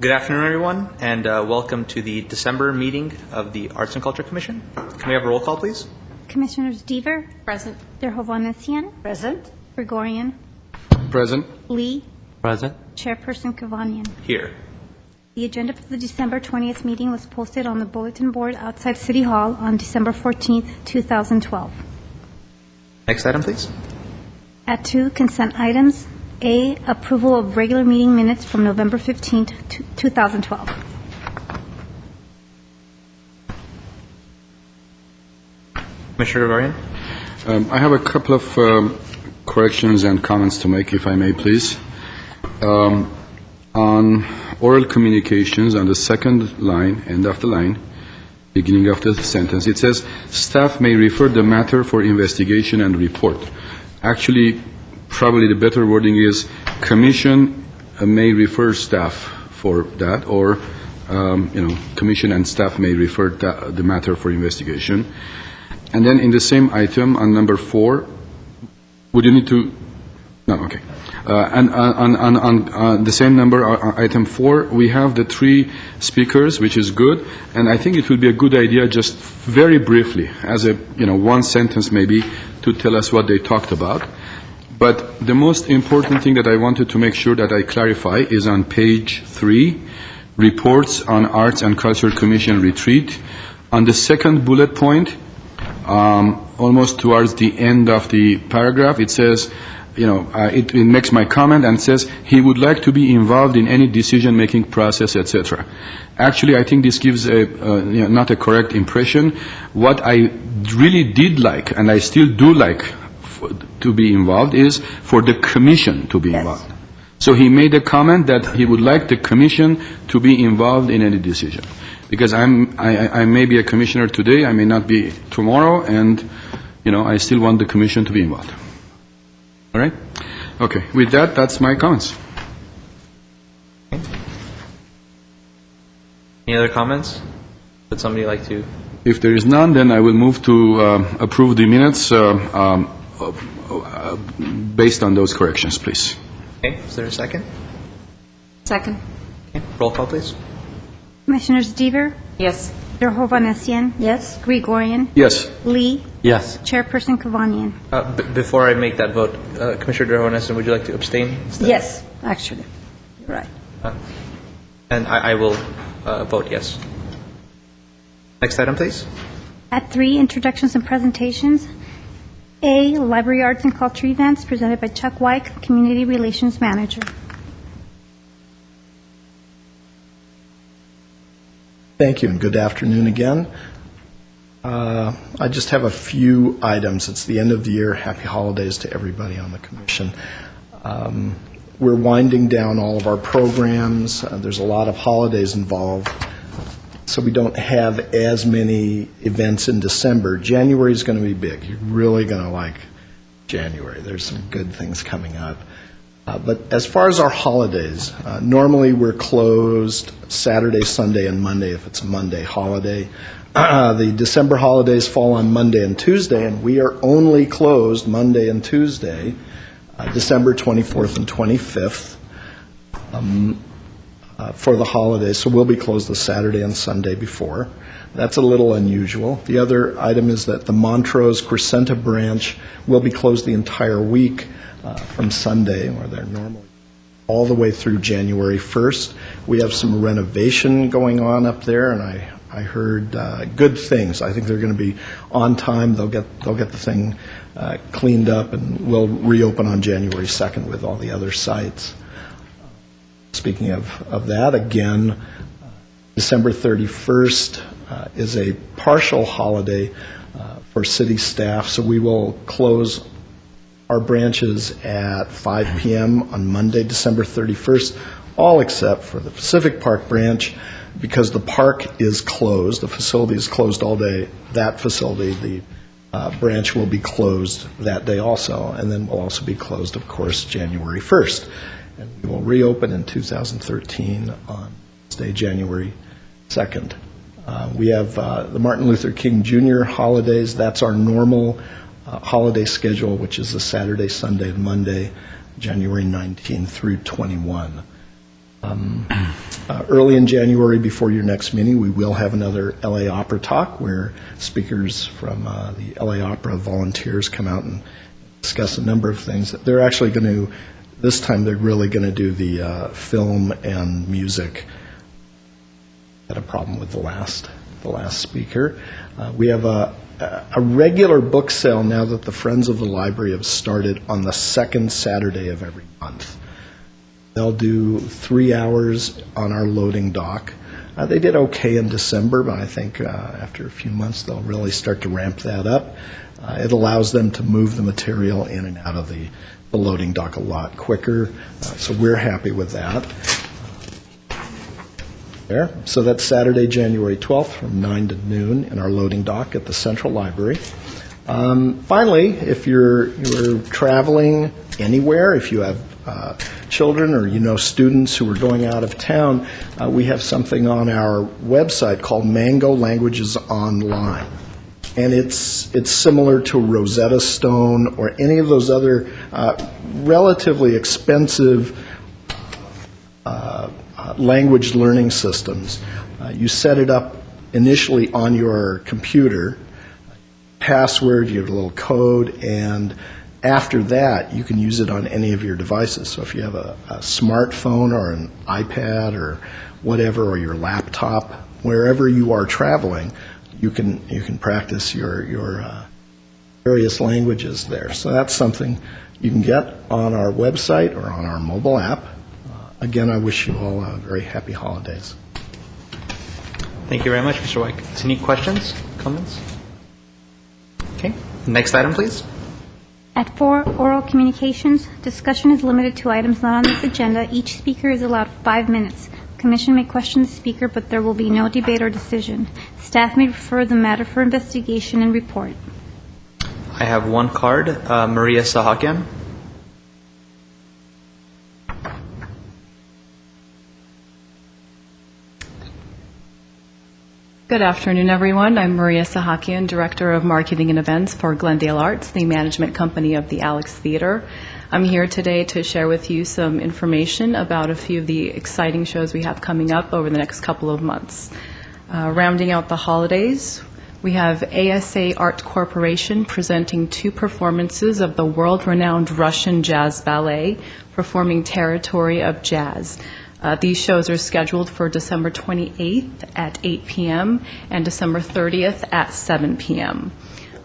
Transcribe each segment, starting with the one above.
Good afternoon, everyone, and welcome to the December meeting of the Arts and Culture Commission. Can we have a roll call, please? Commissioners Deaver. Present. Derhovannessian. Present. Gregorian. Present. Lee. Present. Chairperson Kavanian. Here. The agenda for the December 20th meeting was posted on the bulletin board outside City Hall on December 14th, 2012. Next item, please. At 2, consent items. A, approval of regular meeting minutes from November 15th, 2012. Commissioner Gregorian? I have a couple of corrections and comments to make, if I may, please. On oral communications, on the second line, end of the line, beginning of the sentence, it says, staff may refer the matter for investigation and report. Actually, probably the better wording is, commission may refer staff for that, or, commission and staff may refer the matter for investigation. And then in the same item, on number 4, would you need to, no, okay. And on the same number, item 4, we have the 3 speakers, which is good, and I think it would be a good idea just very briefly, as a, one sentence maybe, to tell us what they talked about. But the most important thing that I wanted to make sure that I clarify is on page 3, reports on Arts and Culture Commission retreat. On the second bullet point, almost towards the end of the paragraph, it says, it makes my comment and says he would like to be involved in any decision-making process, etc. Actually, I think this gives not a correct impression. What I really did like, and I still do like, to be involved is for the commission to be involved. So he made a comment that he would like the commission to be involved in any decision. Because I may be a commissioner today, I may not be tomorrow, and I still want the commission to be involved. All right? Okay. With that, that's my comments. Any other comments? Would somebody like to? If there is none, then I will move to approve the minutes based on those corrections, please. Okay. Is there a second? Second. Okay. Roll call, please. Commissioners Deaver. Yes. Derhovannessian. Yes. Gregorian. Yes. Lee. Yes. Chairperson Kavanian. Before I make that vote, Commissioner Derhovannessian, would you like to abstain instead? Yes, actually. You're right. And I will vote yes. Next item, please. At 3, introductions and presentations. A, Library Arts and Culture events presented by Chuck Wyke, Community Relations Manager. Thank you, and good afternoon again. I just have a few items. It's the end of the year. Happy holidays to everybody on the commission. We're winding down all of our programs. There's a lot of holidays involved, so we don't have as many events in December. January is going to be big. You're really going to like January. There's some good things coming up. But as far as our holidays, normally we're closed Saturday, Sunday, and Monday if it's a Monday holiday. The December holidays fall on Monday and Tuesday, and we are only closed Monday and Tuesday, December 24th and 25th for the holidays. So we'll be closed the Saturday and Sunday before. That's a little unusual. The other item is that the Montrose Crescenta branch will be closed the entire week from Sunday, where they're normally, all the way through January 1st. We have some renovation going on up there, and I heard good things. I think they're going to be on time. They'll get the thing cleaned up, and we'll reopen on January 2nd with all the other sites. Speaking of that, again, December 31st is a partial holiday for city staff, so we will close our branches at 5 p.m. on Monday, December 31st, all except for the Pacific Park branch, because the park is closed. The facility is closed all day. That facility, the branch, will be closed that day also, and then will also be closed, of course, January 1st. And we will reopen in 2013 on Wednesday, January 2nd. We have the Martin Luther King Jr. holidays. That's our normal holiday schedule, which is the Saturday, Sunday, and Monday, January 19 through 21. Early in January, before your next meeting, we will have another LA Opera Talk where speakers from the LA Opera volunteers come out and discuss a number of things. They're actually going to, this time they're really going to do the film and music. Had a problem with the last speaker. We have a regular book sale now that the Friends of the Library have started on the second Saturday of every month. They'll do 3 hours on our loading dock. They did okay in December, but I think after a few months they'll really start to ramp that up. It allows them to move the material in and out of the loading dock a lot quicker, so we're happy with that. There. So that's Saturday, January 12th from 9 to noon in our loading dock at the Central Library. Finally, if you're traveling anywhere, if you have children or you know students who are going out of town, we have something on our website called Mango Languages Online. And it's similar to Rosetta Stone or any of those other relatively expensive language learning systems. You set it up initially on your computer, password, you have a little code, and after that you can use it on any of your devices. So if you have a smartphone or an iPad or whatever, or your laptop, wherever you are traveling, you can practice your various languages there. So that's something you can get on our website or on our mobile app. Again, I wish you all very happy holidays. Thank you very much, Mr. Wyke. Any questions, comments? Okay. Next item, please. At 4, oral communications. Discussion is limited to items not on this agenda. Each speaker is allowed 5 minutes. Commission may question the speaker, but there will be no debate or decision. Staff may refer the matter for investigation and report. I have one card. Maria Sahakian. Good afternoon, everyone. I'm Maria Sahakian, Director of Marketing and Events for Glendale Arts, the management company of the Alex Theater. I'm here today to share with you some information about a few of the exciting shows we have coming up over the next couple of months. Rounding out the holidays, we have ASA Art Corporation presenting 2 performances of the world-renowned Russian jazz ballet performing Territory of Jazz. These shows are scheduled for December 28th at 8 p.m. and December 30th at 7 p.m.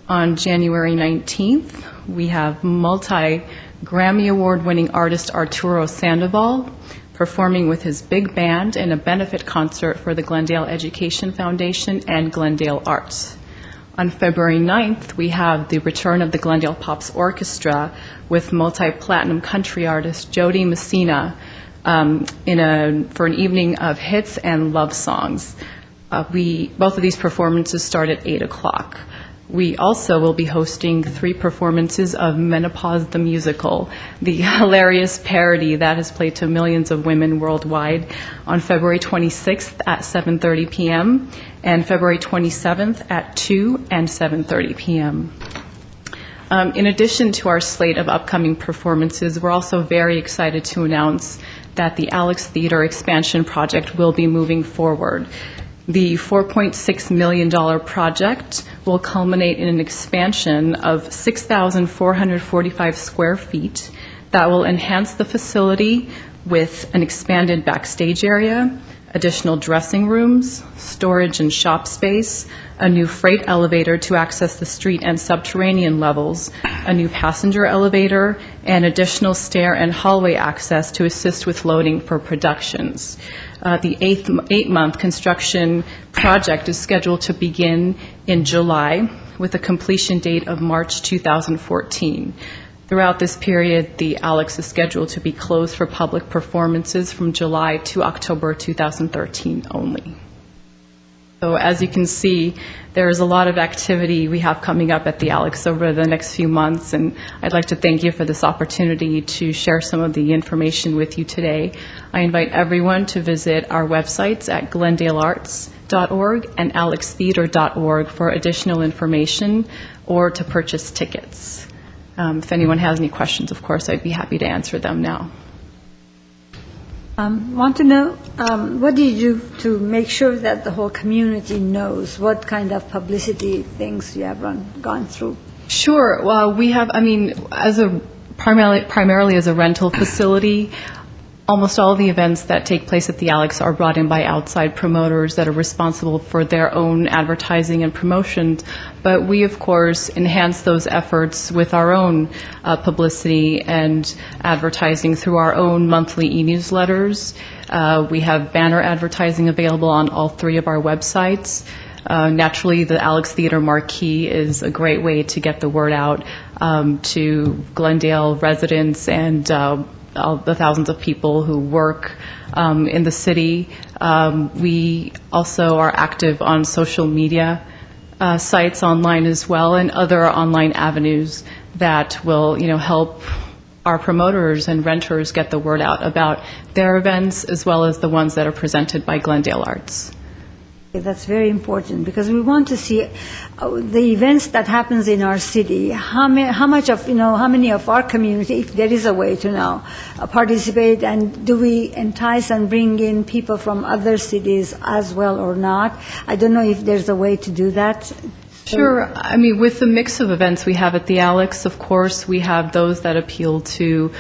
On January 19th, we have multi-Grammy Award-winning artist Arturo Sandoval performing with his big band in a benefit concert for the Glendale Education Foundation and Glendale Arts. On February 9th, we have the return of the Glendale Pops Orchestra with multi-platinum country artist Jody Messina for an evening of hits and love songs. Both of these performances start at 8 o'clock. We also will be hosting 3 performances of Menopause the Musical, the hilarious parody that has played to millions of women worldwide, on February 26th at 7:30 p.m. and February 27th at 2 and 7:30 p.m. In addition to our slate of upcoming performances, we're also very excited to announce that the Alex Theater expansion project will be moving forward. The $4.6 million project will culminate in an expansion of 6,445 square feet that will enhance the facility with an expanded backstage area, additional dressing rooms, storage and shop space, a new freight elevator to access the street and subterranean levels, a new passenger elevator, and additional stair and hallway access to assist with loading for productions. The 8-month construction project is scheduled to begin in July with a completion date of March 2014. Throughout this period, the Alex is scheduled to be closed for public performances from July to October 2013 only. So as you can see, there is a lot of activity we have coming up at the Alex over the next few months, and I'd like to thank you for this opportunity to share some of the information with you today. I invite everyone to visit our websites at glendalearts.org and alextheater.org for additional information or to purchase tickets. If anyone has any questions, of course, I'd be happy to answer them now. Want to know, what do you do to make sure that the whole community knows what kind of publicity things you have gone through? Sure. Well, we have, primarily as a rental facility, almost all the events that take place at the Alex are brought in by outside promoters that are responsible for their own advertising and promotions. But we, of course, enhance those efforts with our own publicity and advertising through our own monthly e-newsletters. We have banner advertising available on all 3 of our websites. Naturally, the Alex Theater marquee is a great way to get the word out to Glendale residents and all the thousands of people who work in the city. We also are active on social media sites online as well, and other online avenues that will, help our promoters and renters get the word out about their events as well as the ones that are presented by Glendale Arts. That's very important because we want to see the events that happens in our city. How many of our community, if there is a way to know, participate, and do we entice and bring in people from other cities as well or not? I don't know if there's a way to do that. Sure. With the mix of events we have at the Alex, of course, we have those that appeal to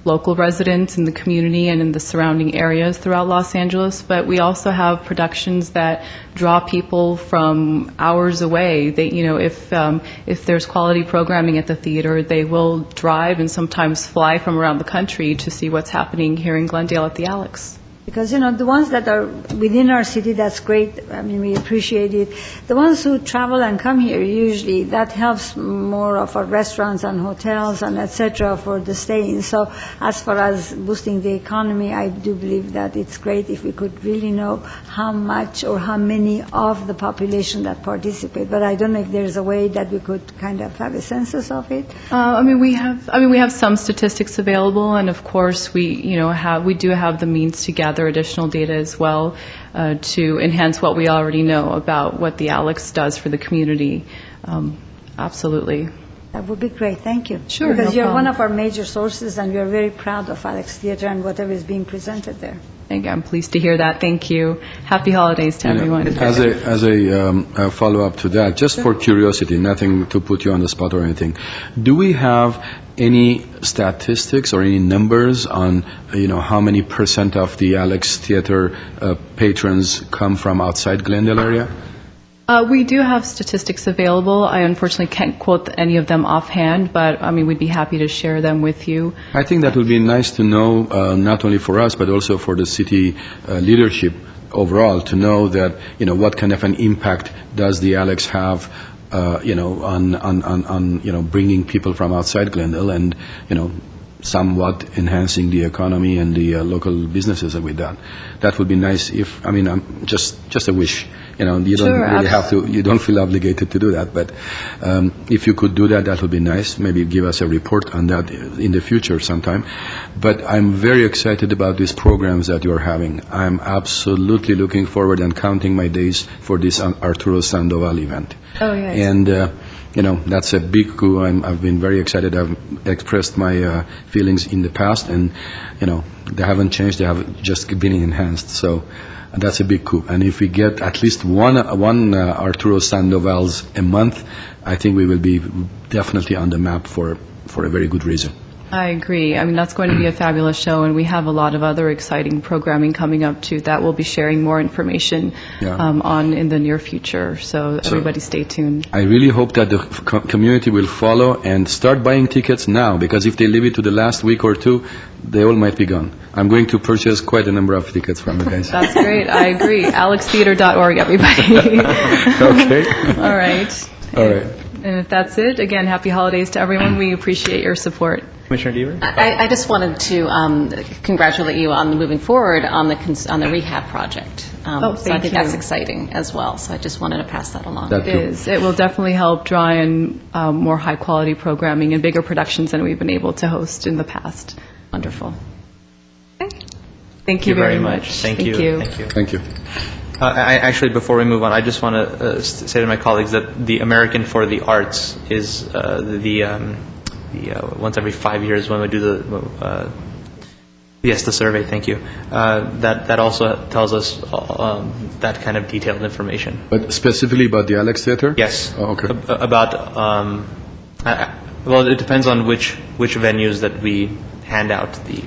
local residents in the community and in the surrounding areas throughout Los Angeles, but we also have productions that draw people from hours away. They, if there's quality programming at the theater, they will drive and sometimes fly from around the country to see what's happening here in Glendale at the Alex. Because, the ones that are within our city, that's great. We appreciate it. The ones who travel and come here, usually, that helps more of our restaurants and hotels and et cetera for the staying. So as far as boosting the economy, I do believe that it's great if we could really know how much or how many of the population that participate. But I don't know if there's a way that we could kind of have a census of it. We have some statistics available, and of course, we do have the means to gather additional data as well to enhance what we already know about what the Alex does for the community. Absolutely. That would be great. Thank you. Sure, Because no you're problem. one of our major sources, and we are very proud of Alex Theater and whatever is being presented there. I'm pleased to hear that. Thank you. Happy holidays to everyone. As a follow-up to that, just for curiosity, nothing to put you on the spot or anything, do we have any statistics or any numbers on, how many % of the Alex Theater patrons come from outside Glendale area? We do have statistics available. I unfortunately can't quote any of them offhand, but we'd be happy to share them with you. I think that would be nice to know, not only for us, but also for the city leadership overall, to know that, what kind of an impact does the Alex have, on bringing people from outside Glendale and, somewhat enhancing the economy and the local businesses with that. That would be nice if, just a wish. You don't really have to, you don't feel obligated to do that, but if you could do that, that would be nice. Maybe give us a report on that in the future sometime. But I'm very excited about these programs that you're having. I'm absolutely looking forward and counting my days for this Arturo Sandoval event. Oh, yes. And, that's a big coup. I've been very excited. I've expressed my feelings in the past, and, they haven't changed. They have just been enhanced. So that's a big coup. And if we get at least one Arturo Sandovals a month, I think we will be definitely on the map for a very good reason. I agree. That's going to be a fabulous show, and we have a lot of other exciting programming coming up, too, that we'll be sharing more information on in the near future. So everybody stay tuned. I really hope that the community will follow and start buying tickets now, because if they leave it to the last week or two, they all might be gone. I'm going to purchase quite a number of tickets from you guys. That's great. I agree. alextheater.org, everybody. Okay. All right. All right. And if that's it, again, happy holidays to everyone. We appreciate your support. Commissioner Deaver? I just wanted to congratulate you on moving forward on the rehab project. So I thank think you. that's exciting as well. So I just wanted to pass that along. That It is. It will definitely help draw in more high-quality programming and bigger productions than we've been able to host in the past. Wonderful. Thank you very much. Thank you. Thank you. Actually, before we move on, I just want to say to my colleagues that the American for the Arts is the once every 5 years when we do Yes, the survey, thank you. That also tells us that kind of detailed information. But specifically about the Alex Theater? Yes. Oh, okay. About, well, it depends on which venues that we hand out the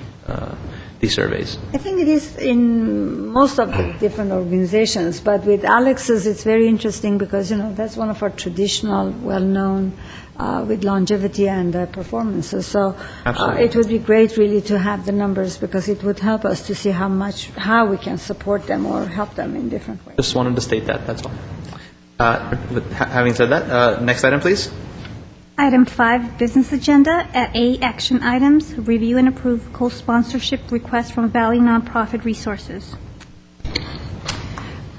surveys. I think it is in most of the different organizations, but with Alex's, it's very interesting because, that's one of our traditional, well-known, with longevity and performances. So it would be great really to have the numbers because it would help us to see how we can support them or help them in different ways. Just wanted to state that, that's all. Having said that, next item, please. Item 5, business agenda. At A, action items, review and approve co-sponsorship request from Valley Nonprofit Resources.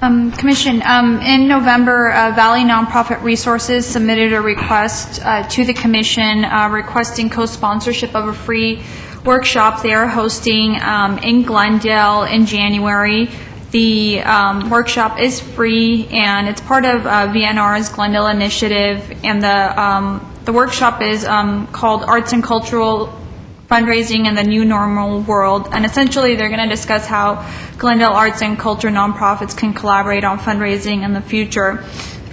Commission, in November, Valley Nonprofit Resources submitted a request to the Commission requesting co-sponsorship of a free workshop they are hosting in Glendale in January. The workshop is free, and it's part of VNR's Glendale initiative, and the workshop is called Arts and Cultural Fundraising in the New Normal World, and essentially they're going to discuss how Glendale arts and culture nonprofits can collaborate on fundraising in the future.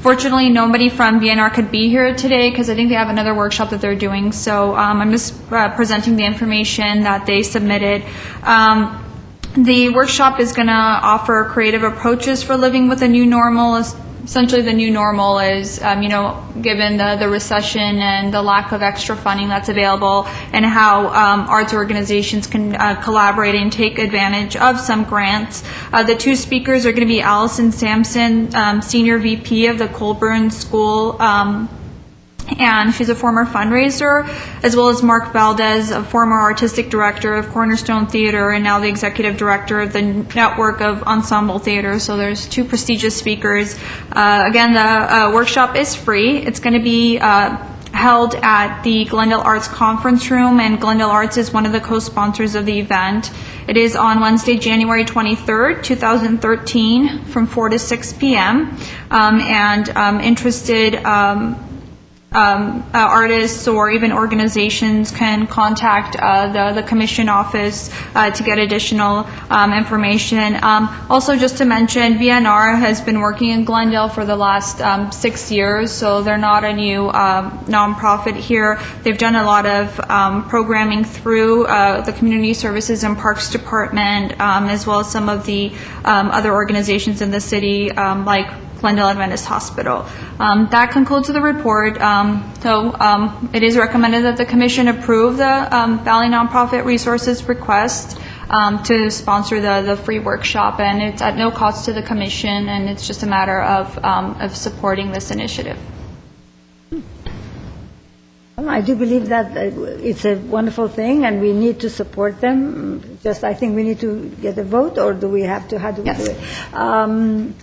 Fortunately, nobody from VNR could be here today because I think they have another workshop that they're doing, so I'm just presenting the information that they submitted. The workshop is going to offer creative approaches for living with a new normal. Essentially, the new normal is, given the recession and the lack of extra funding that's available, and how arts organizations can collaborate and take advantage of some grants. The two speakers are going to be Allison Sampson, Senior VP of the Colburn School, and she's a former fundraiser, as well as Mark Valdez, a former artistic director of Cornerstone Theater and now the executive director of the network of Ensemble Theater. So there's two prestigious speakers. Again, the workshop is free. It's going to be held at the Glendale Arts Conference Room, and Glendale Arts is one of the co-sponsors of the event. It is on Wednesday, January 23rd, 2013, from 4 to 6 p.m. Interested artists or even organizations can contact the Commission office to get additional information. Also, just to mention, VNR has been working in Glendale for the last 6 years, so they're not a new nonprofit here. They've done a lot of programming through the Community Services and Parks Department, as well as some of the other organizations in the city, like Glendale Adventist Hospital. That concludes the report. It is recommended that the Commission approve the Valley Nonprofit Resources request to sponsor the free workshop, and it's at no cost to the Commission, and it's just a matter of supporting this initiative. Well, I do believe that it's a wonderful thing, and we need to support them. I think we need to get a vote, or do we have to? How do we do it?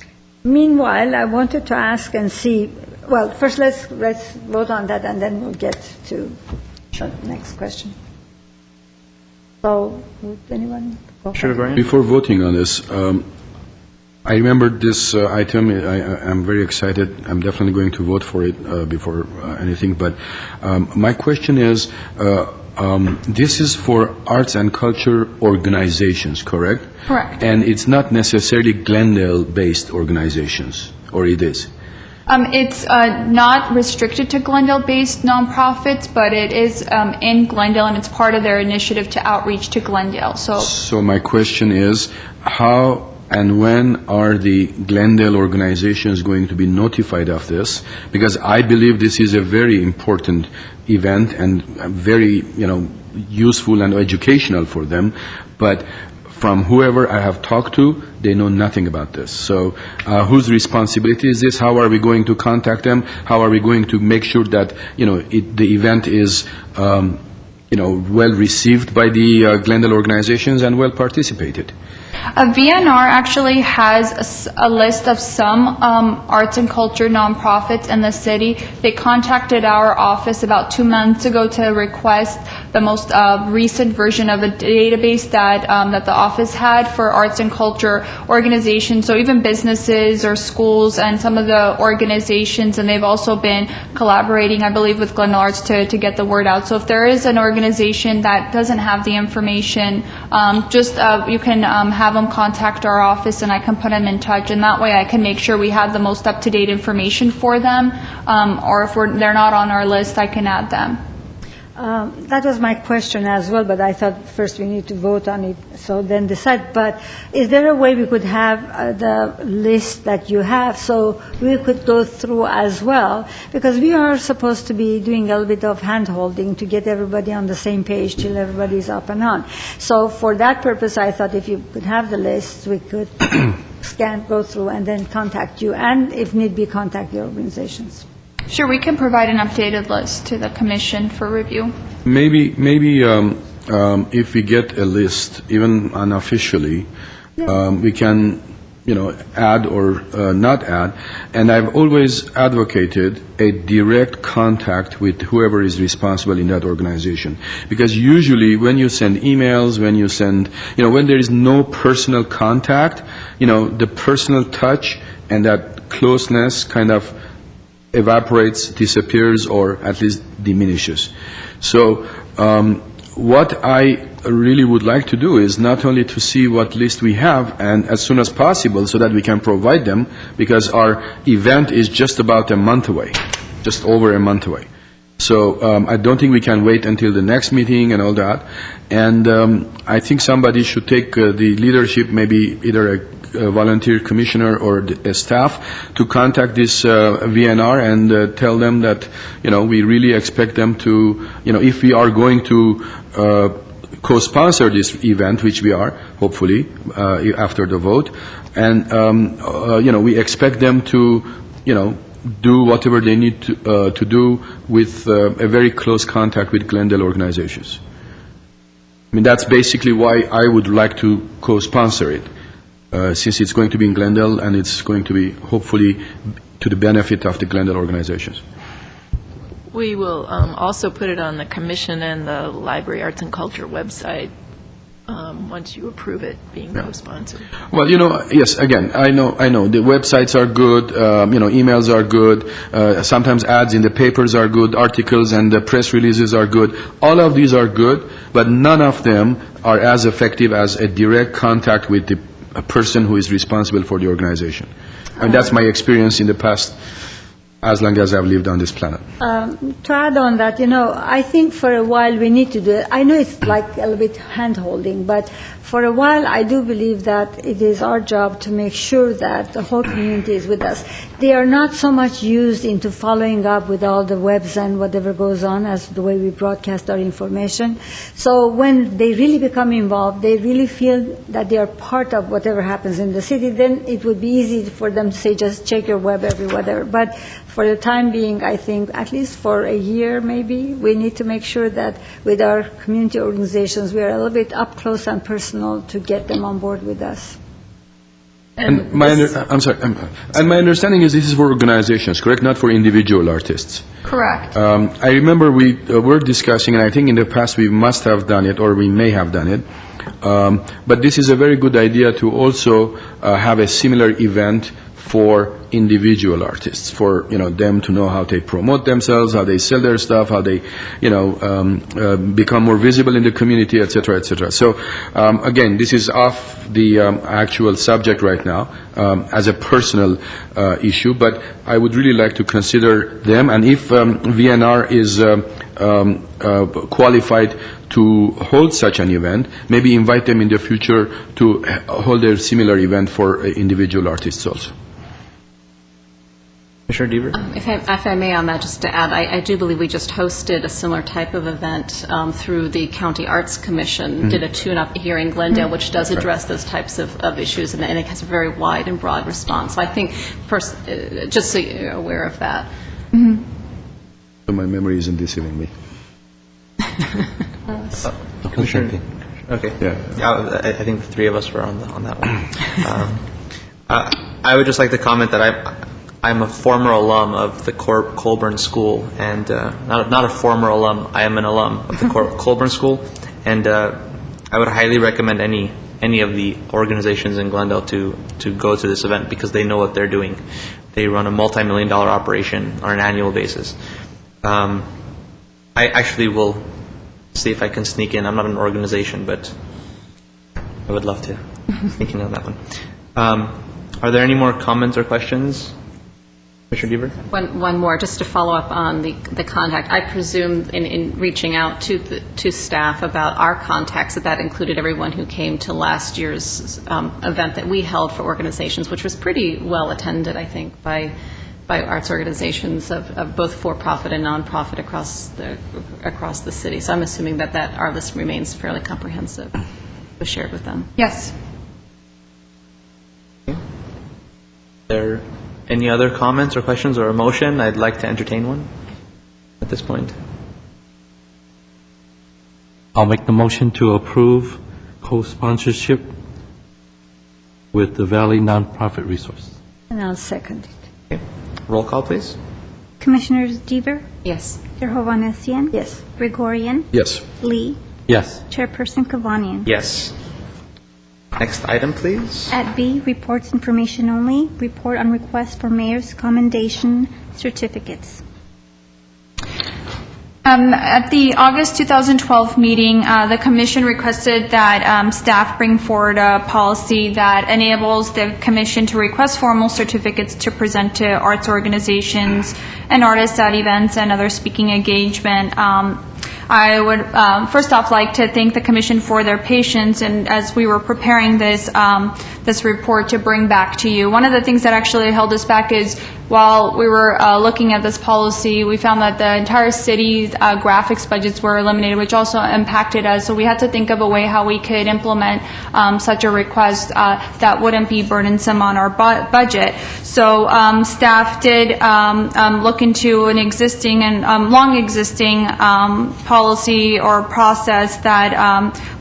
Meanwhile, I wanted to ask and see, well, first let's vote on that, and then we'll get to the next question. So, would anyone go Sure, Brian? Before voting on this, I remember this item. I'm very excited. I'm definitely going to vote for it before anything. But my question is, this is for arts and culture organizations, correct? Correct. And it's not necessarily Glendale-based organizations, or it is? It's not restricted to Glendale-based nonprofits, but it is in Glendale, and it's part of their initiative to outreach to Glendale. So my question is, how and when are the Glendale organizations going to be notified of this? Because I believe this is a very important event and very, useful and educational for them. But from whoever I have talked to, they know nothing about this. So whose responsibility is this? How are we going to contact them? How are we going to make sure that, the event is, well received by the Glendale organizations and well participated? VNR actually has a list of some arts and culture nonprofits in the city. They contacted our office about 2 months ago to request the most recent version of a database that the office had for arts and culture organizations, so even businesses or schools and some of the organizations, and they've also been collaborating, I believe, with Glendale Arts to get the word out. So if there is an organization that doesn't have the information, you can have them contact our office and I can put them in touch, and that way I can make sure we have the most up-to-date information for them, or if they're not on our list, I can add them. That was my question as well, but I thought first we need to vote on it, so then decide. But is there a way we could have the list that you have so we could go through as well? Because we are supposed to be doing a little bit of hand-holding to get everybody on the same page till everybody's up and on. So for that purpose, I thought if you could have the list, we could scan, go through, and then contact you, and if need be, contact the organizations. Sure, we can provide an updated list to the commission for review. Maybe if we get a list, even unofficially, we can, add or not add. And I've always advocated a direct contact with whoever is responsible in that organization. Because usually when you send emails, when there is no personal contact, the personal touch and that closeness kind of evaporates, disappears, or at least diminishes. So what I really would like to do is not only to see what list we have, and as soon as possible so that we can provide them, because our event is just about a month away, just over a month away. So I don't think we can wait until the next meeting and all that. And I think somebody should take the leadership, maybe either a volunteer commissioner or a staff, to contact this VNR and tell them that, we really expect them to, if we are going to co-sponsor this event, which we are, hopefully, after the vote, and, we expect them to, do whatever they need to do with a very close contact with Glendale organizations. I mean, that's basically why I would like to co-sponsor it. Since it's going to be in Glendale and it's going to be hopefully to the benefit of the Glendale organizations. We will also put it on the Commission and the Library Arts and Culture website once you approve it being co-sponsored. Well, yes, again, I know the websites are good, emails are good, sometimes ads in the papers are good, articles and the press releases are good. All of these are good, but none of them are as effective as a direct contact with a person who is responsible for the organization. And that's my experience in the past, as long as I've lived on this planet. To add on that, I think for a while we need to do it. I know it's like a little bit hand-holding, but for a while I do believe that it is our job to make sure that the whole community is with us. They are not so much used into following up with all the webs and whatever goes on as the way we broadcast our information. So when they really become involved, they really feel that they are part of whatever happens in the city, then it would be easy for them to say, just check your web every whatever. But for the time being, I think, at least for a year maybe, we need to make sure that with our community organizations, we are a little bit up close and personal to get them on board with us. And my understanding is this is for organizations, correct? Not for individual artists. Correct. I remember we were discussing, and I think in the past we must have done it, or we may have done it, but this is a very good idea to also have a similar event for individual artists, for them to know how they promote themselves, how they sell their stuff, how they become more visible in the community, etc., etc. So again, this is off the actual subject right now as a personal issue, but I would really like to consider them, and if VNR is qualified to hold such an event, maybe invite them in the future to hold a similar event for individual artists also. Commissioner Deaver? If I may on that, just to add, I do believe we just hosted a similar type of event through the County Arts Commission, did a tune-up here in Glendale, which does address those types of issues, and it has a very wide and broad response. So I think, just so you're aware of that. So my memory isn't deceiving me. Commissioner Okay. Yeah. I think the three of us were on that one. I would just like to comment that I'm a former alum of the Colburn School, and not a former alum. I am an alum of the Colburn School, and I would highly recommend any of the organizations in Glendale to go to this event because they know what they're doing. They run a multi-million-dollar operation on an annual basis. I actually will see if I can sneak in. I'm not an organization, but I would love to sneak in on that one. Are there any more comments or questions? Commissioner Deaver? One more, just to follow up on the contact. I presume in reaching out to staff about our contacts, that included everyone who came to last year's event that we held for organizations, which was pretty well attended, I think, by arts organizations of both for-profit and non-profit across the city. So I'm assuming that our list remains fairly comprehensive. Was shared with them. Yes. Are there any other comments or questions or a motion? I'd like to entertain one at this point. I'll make the motion to approve co-sponsorship with the Valley Nonprofit Resource. And I'll second it. Okay. Roll call, please. Commissioners Deaver, Yes. Terhovan-Essian, Yes. Gregorian, Yes. Lee, Yes. Chairperson Kavanian. Yes. Next item, please. At B, reports information only, report on request for mayor's commendation certificates. At the August 2012 meeting, the commission requested that staff bring forward a policy that enables the commission to request formal certificates to present to arts organizations and artists at events and other speaking engagement. I would first off like to thank the commission for their patience, and as we were preparing this report to bring back to you, one of the things that actually held us back is while we were looking at this policy, we found that the entire city's graphics budgets were eliminated, which also impacted us. So we had to think of a way how we could implement such a request that wouldn't be burdensome on our budget. So staff did look into an existing and long existing policy or process that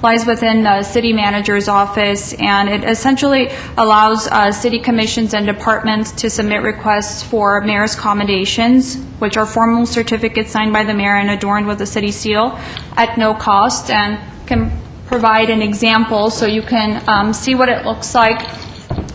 lies within the city manager's office, and it essentially allows city commissions and departments to submit requests for mayor's commendations, which are formal certificates signed by the mayor and adorned with the city seal at no cost, and can provide an example so you can see what it looks like.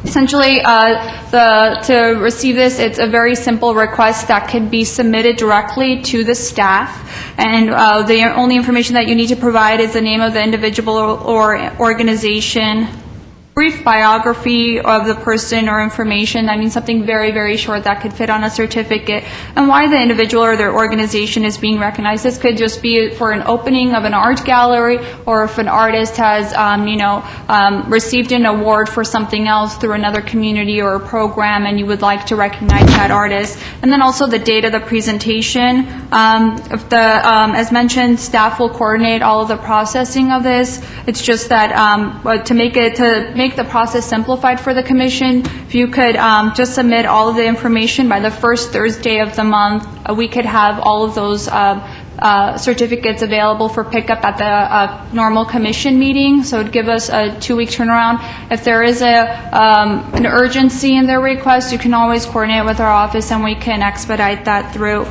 Essentially, to receive this, it's a very simple request that can be submitted directly to the staff, and the only information that you need to provide is the name of the individual or organization, brief biography of the person or information. I mean, something very, very short that could fit on a certificate, and why the individual or their organization is being recognized. This could just be for an opening of an art gallery, or if an artist has, received an award for something else through another community or a program, and you would like to recognize that artist. And then also the date of the presentation. As mentioned, staff will coordinate all of the processing of this. It's just that to make the process simplified for the commission, if you could just submit all of the information by the first Thursday of the month, we could have all of those certificates available for pickup at the normal commission meeting. So it would give us a 2-week turnaround. If there is an urgency in their request, you can always coordinate with our office and we can expedite that through.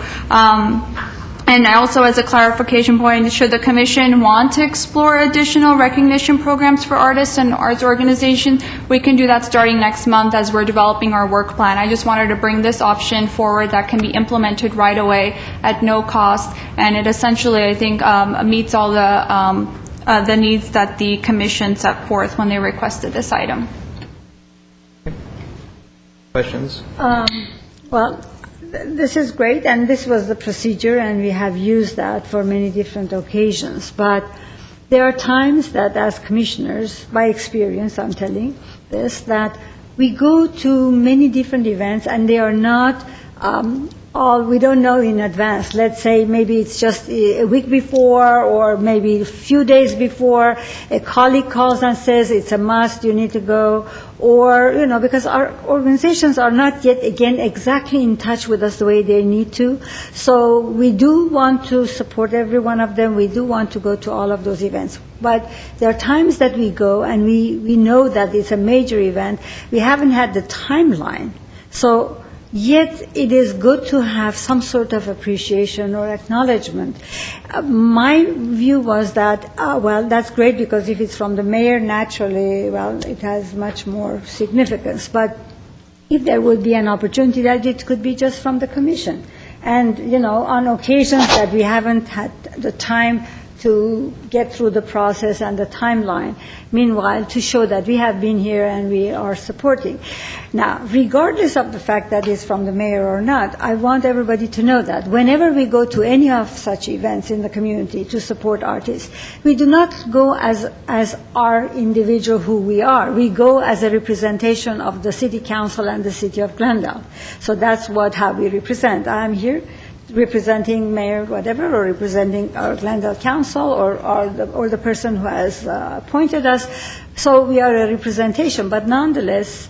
And also, as a clarification point, should the commission want to explore additional recognition programs for artists and arts organizations, we can do that starting next month as we're developing our work plan. I just wanted to bring this option forward that can be implemented right away at no cost, and it essentially, I think, meets all the needs that the commission set forth when they requested this item. Questions? Well, this is great, and this was the procedure, and we have used that for many different occasions. But there are times that as commissioners, by experience I'm telling this, that we go to many different events and they are not we don't know in advance. Let's say maybe it's just a week before or maybe a few days before, a colleague calls and says it's a must, you need to go. Or, because our organizations are not yet, again, exactly in touch with us the way they need to. So we do want to support every one of them. We do want to go to all of those events. But there are times that we go and we know that it's a major event. We haven't had the timeline. So yet it is good to have some sort of appreciation or acknowledgement. My view was that, that's great because if it's from the mayor, naturally, it has much more significance. But if there would be an opportunity that it could be just from the commission. And, on occasions that we haven't had the time to get through the process and the timeline, meanwhile, to show that we have been here and we are supporting. Now, regardless of the fact that it's from the mayor or not, I want everybody to know that whenever we go to any of such events in the community to support artists, we do not go as our individual who we are. We go as a representation of the city council and the city of Glendale. So that's how we represent. I'm here representing mayor whatever, or representing our Glendale council, or the person who has appointed us. So we are a representation, but nonetheless,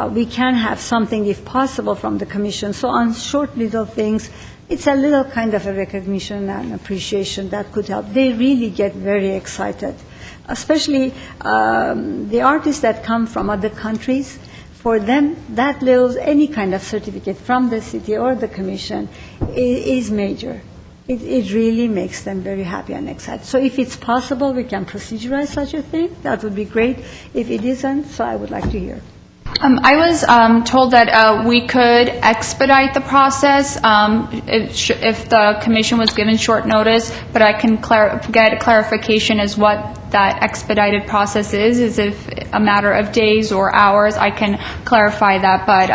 we can have something, if possible, from the commission. So on short little things, it's a little kind of a recognition and appreciation that could help. They really get very excited, especially the artists that come from other countries. For them, that little, any kind of certificate from the city or the commission is major. It really makes them very happy and excited. So if it's possible, we can procedurize such a thing. That would be great. If it isn't, so I would like to hear. I was told that we could expedite the process if the commission was given short notice, but I can get a clarification as what that expedited process is if a matter of days or hours. I can clarify that, but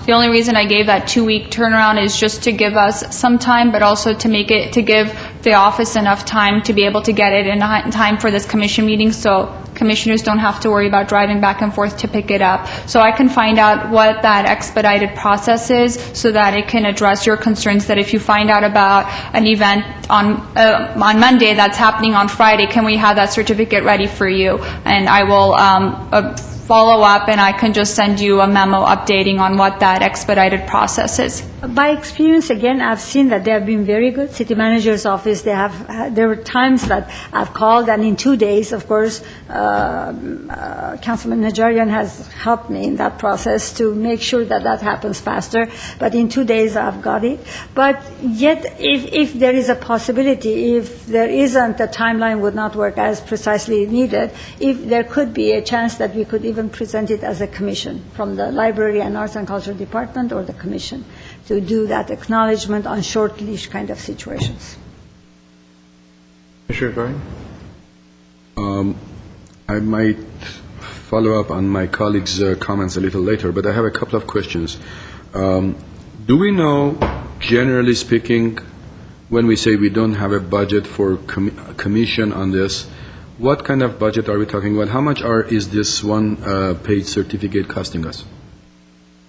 the only reason I gave that 2-week turnaround is just to give us some time, but also to give the office enough time to be able to get it in time for this commission meeting, so commissioners don't have to worry about driving back and forth to pick it up. So I can find out what that expedited process is so that it can address your concerns, that if you find out about an event on Monday that's happening on Friday, can we have that certificate ready for you? And I will follow up, and I can just send you a memo updating on what that expedited process is. By experience, again, I've seen that they have been very good. City manager's office, there were times that I've called, and in 2 days, of course, Councilman Najarian has helped me in that process to make sure that that happens faster. But in 2 days, I've got it. But yet, if there is a possibility, if there isn't, the timeline would not work as precisely needed, if there could be a chance that we could even present it as a commission from the Library and Arts and Culture Department or the commission to do that acknowledgement on short leash kind of situations. Commissioner Goring? I might follow up on my colleagues' comments a little later, but I have a couple of questions. Do we know, generally speaking, when we say we don't have a budget for commission on this, what kind of budget are we talking about? How much is this one page certificate costing us?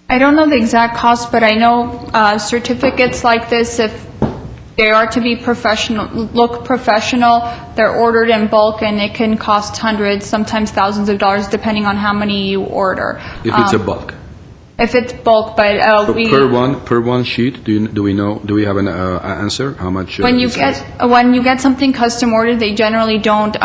I don't know the exact cost, but I know certificates like this, if they are to be look professional, they're ordered in bulk, and it can cost hundreds, sometimes thousands of dollars, depending on how many you order. If it's a bulk? If it's bulk, but So per one sheet, do we have an answer? How much? When you get something custom ordered, they generally don't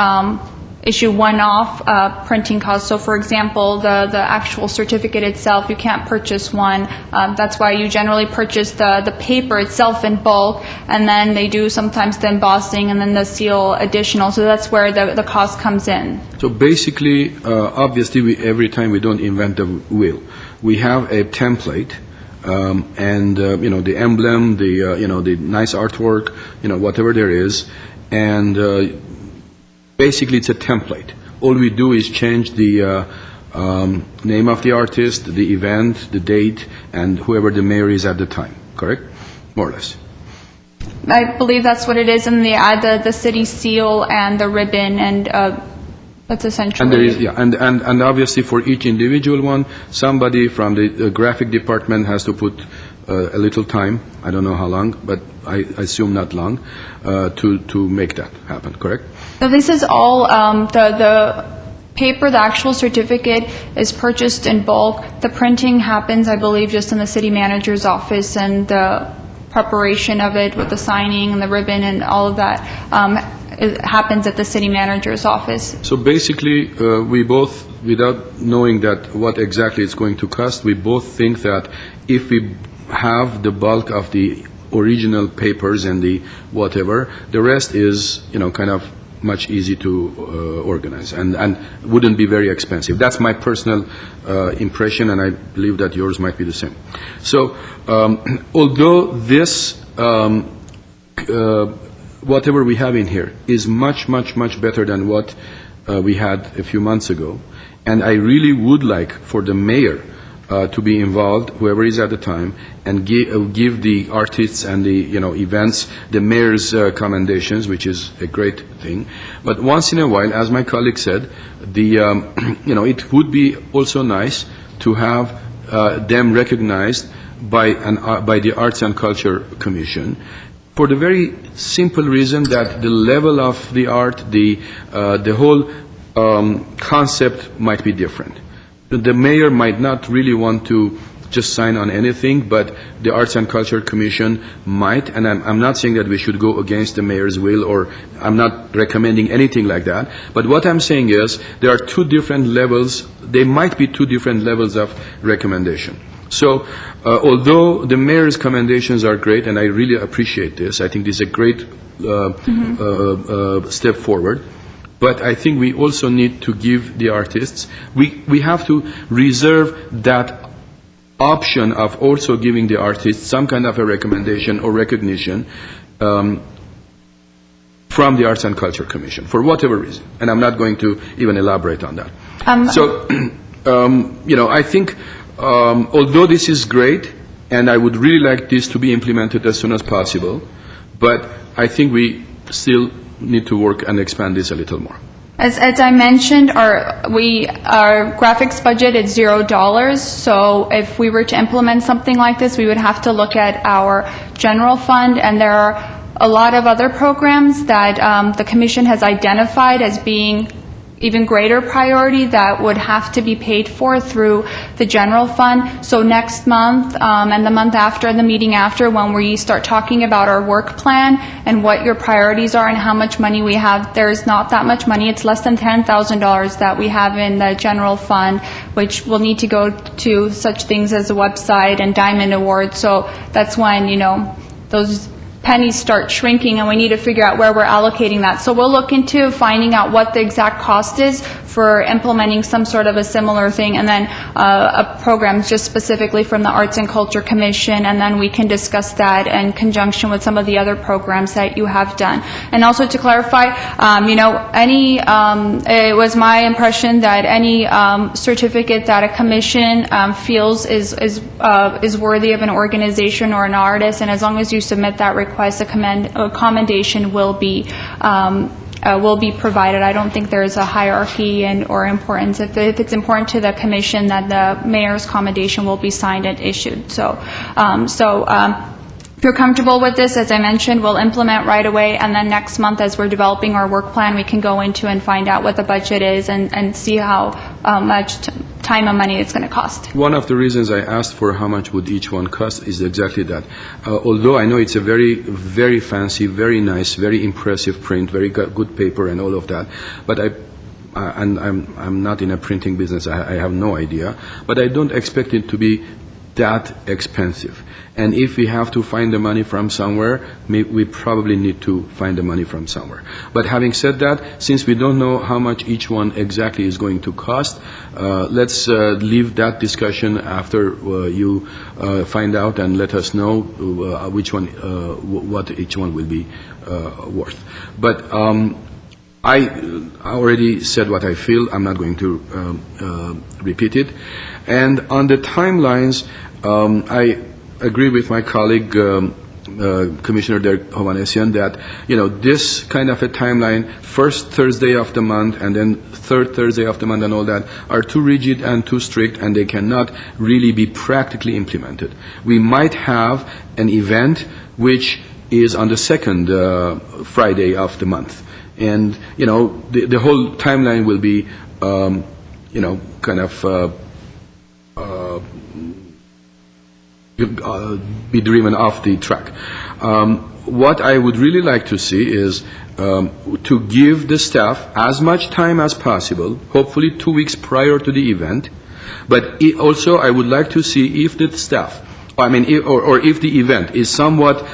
issue one-off printing costs. So, for example, the actual certificate itself, you can't purchase one. That's why you generally purchase the paper itself in bulk, and then they do sometimes the embossing and then the seal additional. So that's where the cost comes in. So basically, obviously, every time we don't invent the wheel. We have a template, and the emblem, the nice artwork, whatever there is, and basically it's a template. All we do is change the name of the artist, the event, the date, and whoever the mayor is at the time. Correct? More or less. I believe that's what it is, and they add the city seal and the ribbon and That's essentially. And there is, yeah, and obviously for each individual one, somebody from the graphic department has to put a little time, I don't know how long, but I assume not long, to make that happen, correct? So this is all, the paper, the actual certificate is purchased in bulk. The printing happens, I believe, just in the city manager's office, and the preparation of it with the signing and the ribbon and all of that it happens at the city manager's office. So basically, we both, without knowing that what exactly it's going to cost, we both think that if we have the bulk of the original papers and the whatever, the rest is, kind of much easy to organize and wouldn't be very expensive. That's my personal impression, and I believe that yours might be the same. So although this whatever we have in here is much, much, much better than what we had a few months ago, and I really would like for the mayor to be involved, whoever is at the time, and give the artists and the events the mayor's commendations, which is a great thing. But once in a while, as my colleague said, it would be also nice to have them recognized by the Arts and Culture Commission, for the very simple reason that the level of the art, the whole concept might be different. The mayor might not really want to just sign on anything, but the Arts and Culture Commission might, and I'm not saying that we should go against the mayor's will, or I'm not recommending anything like that, but what I'm saying is there are two different levels, there might be two different levels of recommendation. So although the mayor's commendations are great, and I really appreciate this, I think this is a great step forward, but I think we also need to give the artists, we have to reserve that option of also giving the artists some kind of a recommendation or recognition from the Arts and Culture Commission, for whatever reason. And I'm not going to even elaborate on that. I think although this is great, and I would really like this to be implemented as soon as possible, but I think we still need to work and expand this a little more. As I mentioned, our graphics budget is $0. So if we were to implement something like this, we would have to look at our general fund, and there are a lot of other programs that the commission has identified as being even greater priority that would have to be paid for through the general fund. So next month and the month after, the meeting after, when we start talking about our work plan and what your priorities are and how much money we have, there's not that much money. It's less than $10,000 that we have in the general fund, which will need to go to such things as a website and Diamond Awards. So that's when, those pennies start shrinking, and we need to figure out where we're allocating that. So we'll look into finding out what the exact cost is for implementing some sort of a similar thing, and then a program just specifically from the Arts and Culture Commission, and then we can discuss that in conjunction with some of the other programs that you have done. And also to clarify, it was my impression that any certificate that a commission feels is worthy of an organization or an artist, and as long as you submit that request, a commendation will be provided. I don't think there's a hierarchy or importance. If it's important to the commission, that the mayor's commendation will be signed and issued. So if you're comfortable with this, as I mentioned, we'll implement right away, and then next month, as we're developing our work plan, we can go into and find out what the budget is and see how much time and money it's going to cost. One of the reasons I asked for how much would each one cost is exactly that. Although I know it's a very, very fancy, very nice, very impressive print, very good paper and all of that, but I'm not in a printing business, I have no idea, but I don't expect it to be that expensive. And if we have to find the money from somewhere, we probably need to find the money from somewhere. But having said that, since we don't know how much each one exactly is going to cost, let's leave that discussion after you find out and let us know which one, what each one will be worth. But I already said what I feel. I'm not going to repeat it. And on the timelines, I agree with my colleague, Commissioner Derek Hovhanessian that, this kind of a timeline, first Thursday of the month and then third Thursday of the month and all that, are too rigid and too strict, and they cannot really be practically implemented. We might have an event which is on the second Friday of the month. And, the whole timeline will be, kind of be driven off the track. What I would really like to see is to give the staff as much time as possible, hopefully 2 weeks prior to the event, but also I would like to see if the staff, if the event is somewhat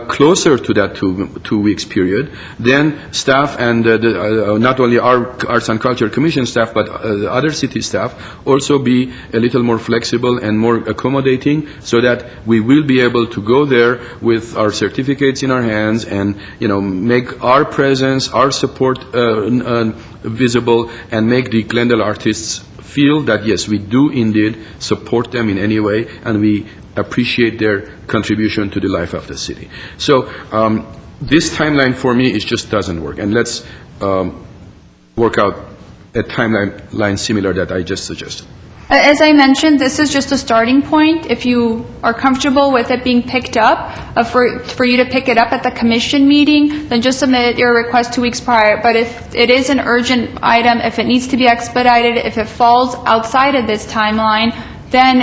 closer to that 2 weeks period, then staff and not only our Arts and Culture Commission staff, but other city staff also be a little more flexible and more accommodating, so that we will be able to go there with our certificates in our hands and make our presence, our support visible, and make the Glendale artists feel that yes, we do indeed support them in any way, and we appreciate their contribution to the life of the city. So this timeline for me just doesn't work, and let's work out a timeline similar that I just suggested. As I mentioned, this is just a starting point. If you are comfortable with it being picked up, for you to pick it up at the commission meeting, then just submit your request 2 weeks prior. But if it is an urgent item, if it needs to be expedited, if it falls outside of this timeline, then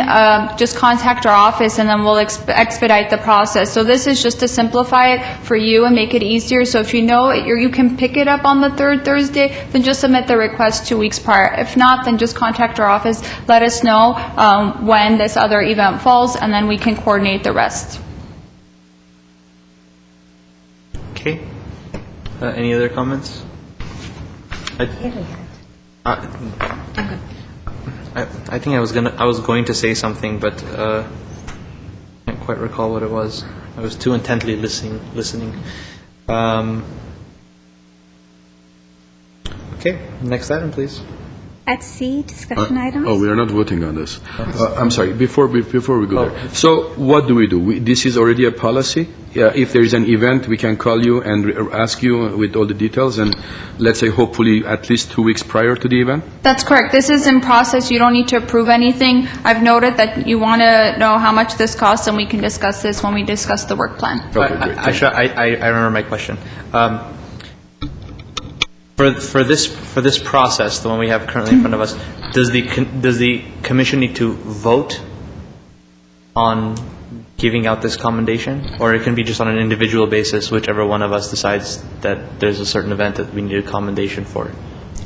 just contact our office and then we'll expedite the process. So this is just to simplify it for you and make it easier. So if you can pick it up on the third Thursday, then just submit the request 2 weeks prior. If not, then just contact our office, let us know when this other event falls, and then we can coordinate the rest. Okay. Any other comments? I think I was going to say something, but I can't quite recall what it was. I was too intently listening. Okay, next item, please. At C, discussion items. Oh, we are not voting on this. I'm sorry. Before we go there. So what do we do? This is already a policy. If there is an event, we can call you and ask you with all the details, and let's say hopefully at least 2 weeks prior to the event. That's correct. This is in process. You don't need to approve anything. I've noted that you want to know how much this costs, and we can discuss this when we discuss the work plan. Okay, great. I remember my question. For this process, the one we have currently in front of us, does the commission need to vote on giving out this commendation, or it can be just on an individual basis, whichever one of us decides that there's a certain event that we need a commendation for?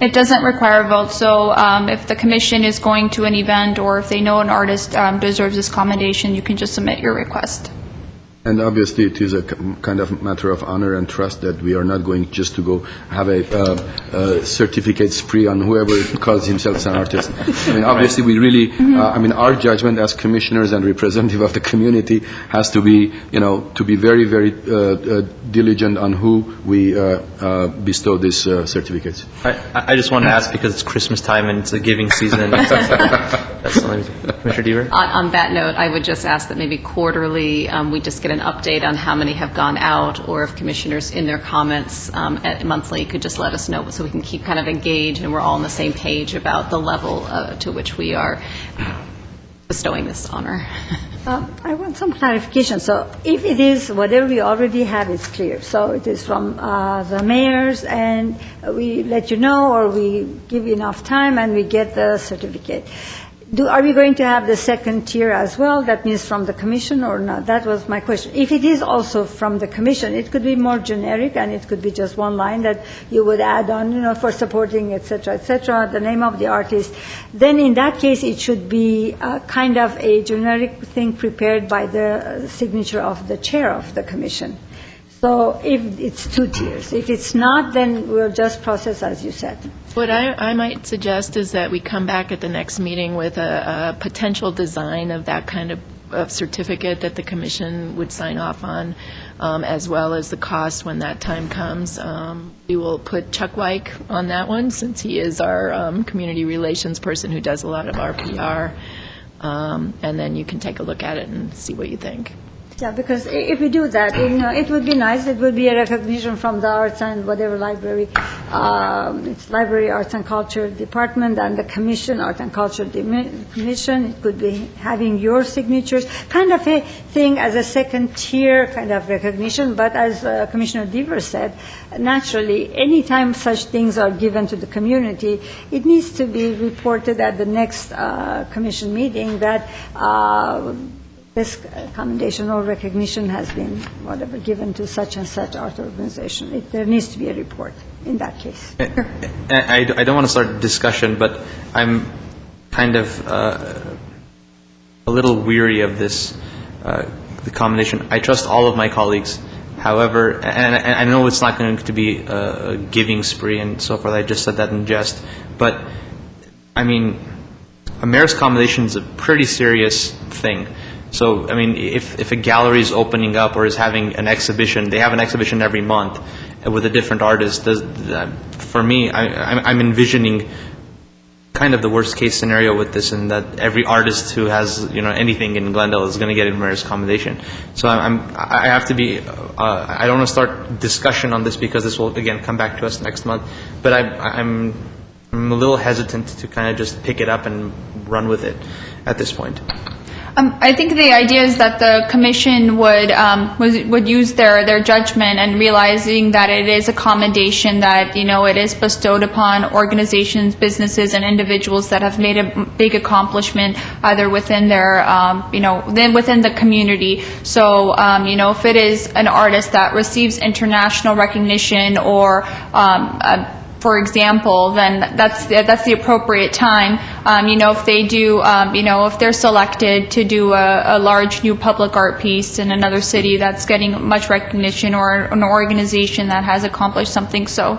It doesn't require a vote. So if the commission is going to an event, or if they know an artist deserves this commendation, you can just submit your request. And obviously, it is a kind of matter of honor and trust that we are not going just to go have a certificate spree on whoever calls himself an artist. Obviously, we really, our judgment as commissioners and representative of the community has to be, to be very, very diligent on who we bestow these certificates. I just want to ask because it's Christmas time and it's a giving season. That's Commissioner Deaver? On that note, I would just ask that maybe quarterly we just get an update on how many have gone out, or if commissioners in their comments monthly could just let us know so we can keep kind of engaged and we're all on the same page about the level to which we are bestowing this honor. I want some clarification. So if it is whatever we already have is clear, so it is from the mayors, and we let you know, or we give you enough time and we get the certificate. Are we going to have the second tier as well? That means from the commission or not? That was my question. If it is also from the commission, it could be more generic, and it could be just one line that you would add on, for supporting, et cetera, the name of the artist. Then in that case, it should be kind of a generic thing prepared by the signature of the chair of the commission. So if it's 2 tiers. If it's not, then we'll just process as you said. What I might suggest is that we come back at the next meeting with a potential design of that kind of certificate that the commission would sign off on, as well as the cost when that time comes. We will put Chuck Wyke on that one, since he is our community relations person who does a lot of our PR. And then you can take a look at it and see what you think. Yeah, because if we do that, it would be nice. It would be a recognition from the arts and whatever library, it's Library, Arts and Culture Department and the Commission, Art and Culture Commission. It could be having your signatures, kind of a thing as a second tier kind of recognition. But as Commissioner Deaver said, naturally, anytime such things are given to the community, it needs to be reported at the next commission meeting that this commendation or recognition has been, whatever, given to such and such art organization. There needs to be a report in that case. I don't want to start a discussion, but I'm kind of a little weary of this, the commendation. I trust all of my colleagues. However, and I know it's not going to be a giving spree and so forth. I just said that in jest. But, I mean, a mayor's commendation is a pretty serious thing. So, I mean, if a gallery is opening up or is having an exhibition, they have an exhibition every month with a different artist. For me, I'm envisioning kind of the worst case scenario with this, in that every artist who has anything in Glendale is going to get a mayor's commendation. So I have to be. I don't want to start discussion on this because this will again come back to us next month. But I'm a little hesitant to kind of just pick it up and run with it at this point. I think the idea is that the commission would use their judgment and realizing that it is a commendation, that it is bestowed upon organizations, businesses, and individuals that have made a big accomplishment either within their within the community. So if it is an artist that receives international recognition or for example, then that's the appropriate time. If they do, if they're selected to do a large new public art piece in another city that's getting much recognition, or an organization that has accomplished something. So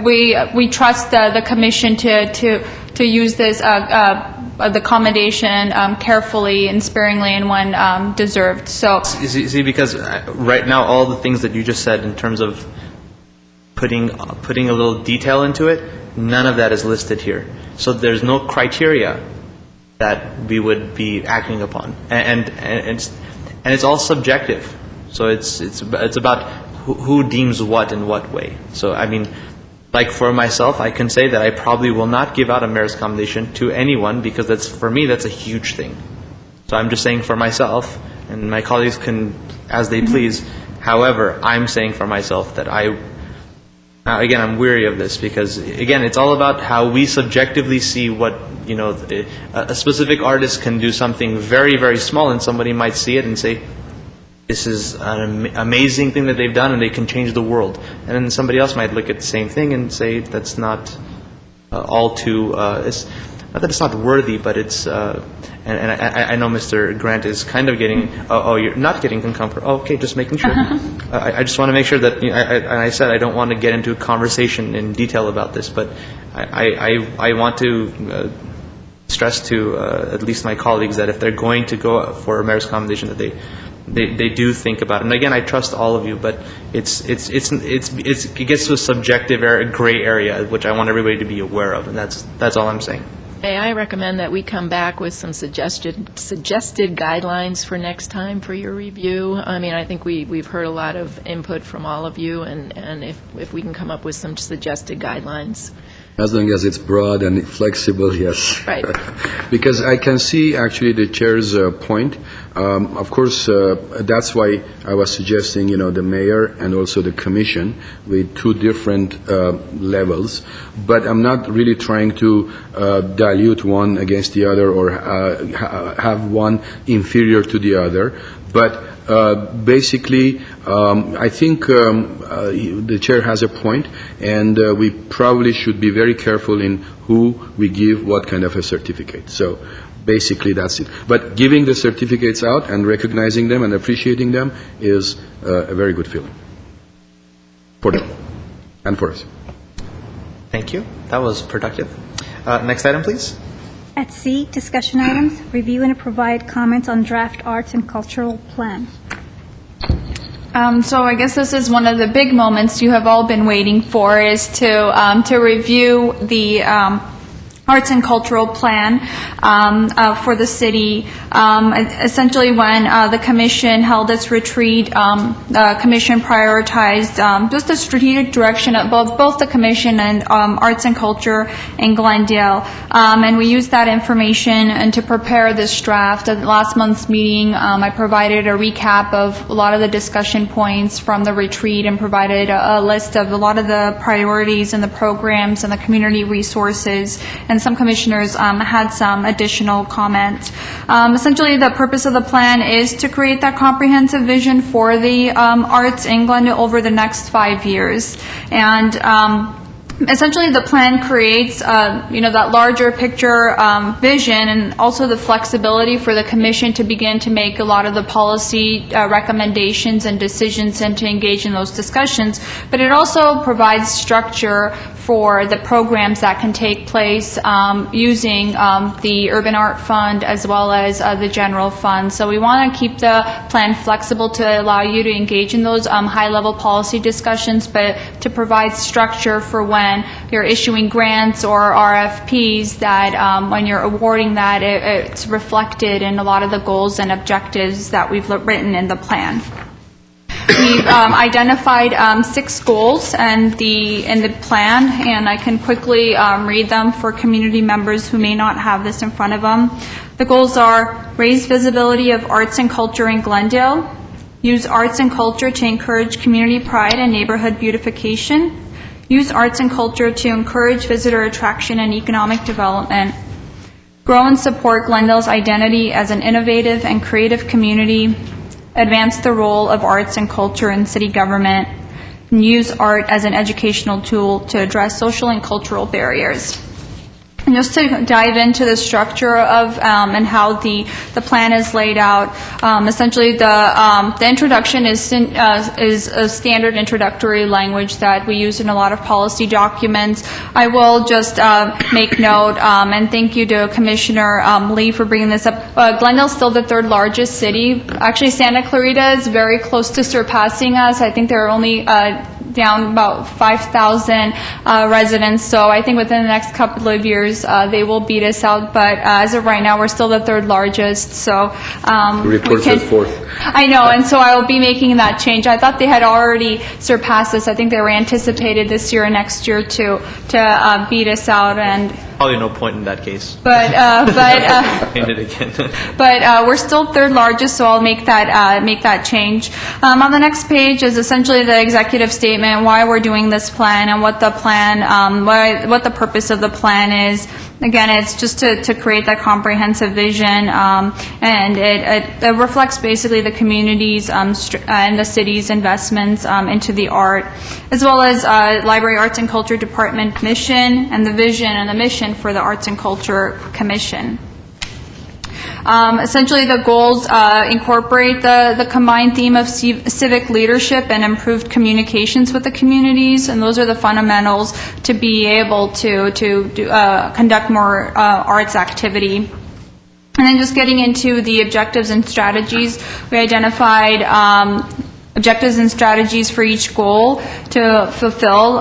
we trust the commission to use this the commendation carefully and sparingly and when deserved. So see, because right now all the things that you just said in terms of putting a little detail into it, none of that is listed here. So there's no criteria that we would be acting upon, and it's all subjective. So it's about who deems what in what way. So I mean, like for myself, I can say that I probably will not give out a mayor's commendation to anyone, because that's a huge thing. So I'm just saying for myself, and my colleagues can as they please. However, I'm saying for myself that again, I'm weary of this because, again, it's all about how we subjectively see what, a specific artist can do something very, very small, and somebody might see it and say, this is an amazing thing that they've done and they can change the world. And then somebody else might look at the same thing and say that's not all too, it's not that it's not worthy, but it's, and I know Mr. Grant is kind of getting, you're not getting uncomfortable. Oh, okay, just making sure. I just want to make sure that, I said I don't want to get into a conversation in detail about this, but I want to stress to at least my colleagues that if they're going to go for a mayor's commendation, that they do think about it. And again, I trust all of you, but it gets to a subjective gray area, which I want everybody to be aware of, and that's all I'm saying. May I recommend that we come back with some suggested guidelines for next time for your review? I mean, I think we've heard a lot of input from all of you, and if we can come up with some suggested guidelines. As long as it's broad and flexible, yes. Right. Because I can see actually the chair's point. Of course, that's why I was suggesting, the mayor and also the commission with two different levels. But I'm not really trying to dilute one against the other or have one inferior to the other. But basically, I think the chair has a point, and we probably should be very careful in who we give what kind of a certificate. So basically, that's it. But giving the certificates out and recognizing them and appreciating them is a very good feeling for them and for us. Thank you. That was productive. Next item, please. At C, discussion items, review and provide comments on draft arts and cultural plan. So I guess this is one of the big moments you have all been waiting for, is to review the arts and cultural plan for the city. Essentially, when the commission held its retreat, the commission prioritized just the strategic direction of both the commission and arts and culture in Glendale. And we used that information and to prepare this draft. At last month's meeting, I provided a recap of a lot of the discussion points from the retreat and provided a list of a lot of the priorities and the programs and the community resources. And some commissioners had some additional comments. Essentially, the purpose of the plan is to create that comprehensive vision for the arts in Glendale over the next 5 years. And essentially, the plan creates, that larger picture vision and also the flexibility for the commission to begin to make a lot of the policy recommendations and decisions and to engage in those discussions. But it also provides structure for the programs that can take place using the Urban Art Fund as well as the general fund. So we want to keep the plan flexible to allow you to engage in those high-level policy discussions, but to provide structure for when you're issuing grants or RFPs that when you're awarding that, it's reflected in a lot of the goals and objectives that we've written in the plan. We've identified 6 goals in the plan, and I can quickly read them for community members who may not have this in front of them. The goals are raise visibility of arts and culture in Glendale, use arts and culture to encourage community pride and neighborhood beautification, use arts and culture to encourage visitor attraction and economic development, grow and support Glendale's identity as an innovative and creative community, advance the role of arts and culture in city government, and use art as an educational tool to address social and cultural barriers. And just to dive into the structure of and how the plan is laid out, essentially the introduction is a standard introductory language that we use in a lot of policy documents. I will just make note and thank you to Commissioner Lee for bringing this up. Glendale's still the 3rd largest city. Actually, Santa Clarita is very close to surpassing us. I think there are only down about 5,000 residents. So I think within the next couple of years, they will beat us out. But as of right now, we're still the 3rd largest. So Report says 4th. I know, and so I will be making that change. I thought they had already surpassed us. I think they were anticipated this year and next year to beat us out. And Probably no point in that case. but Paint it again. but we're still 3rd largest, so I'll make that change. On the next page is essentially the executive statement, why we're doing this plan and what the plan, what the purpose of the plan is. Again, it's just to create that comprehensive vision, and it reflects basically the community's and the city's investments into the art, as well as Library Arts and Culture Department mission and the vision and the mission for the Arts and Culture Commission. Essentially, the goals incorporate the combined theme of civic leadership and improved communications with the communities, and those are the fundamentals to be able to conduct more arts activity. And then just getting into the objectives and strategies, we identified objectives and strategies for each goal to fulfill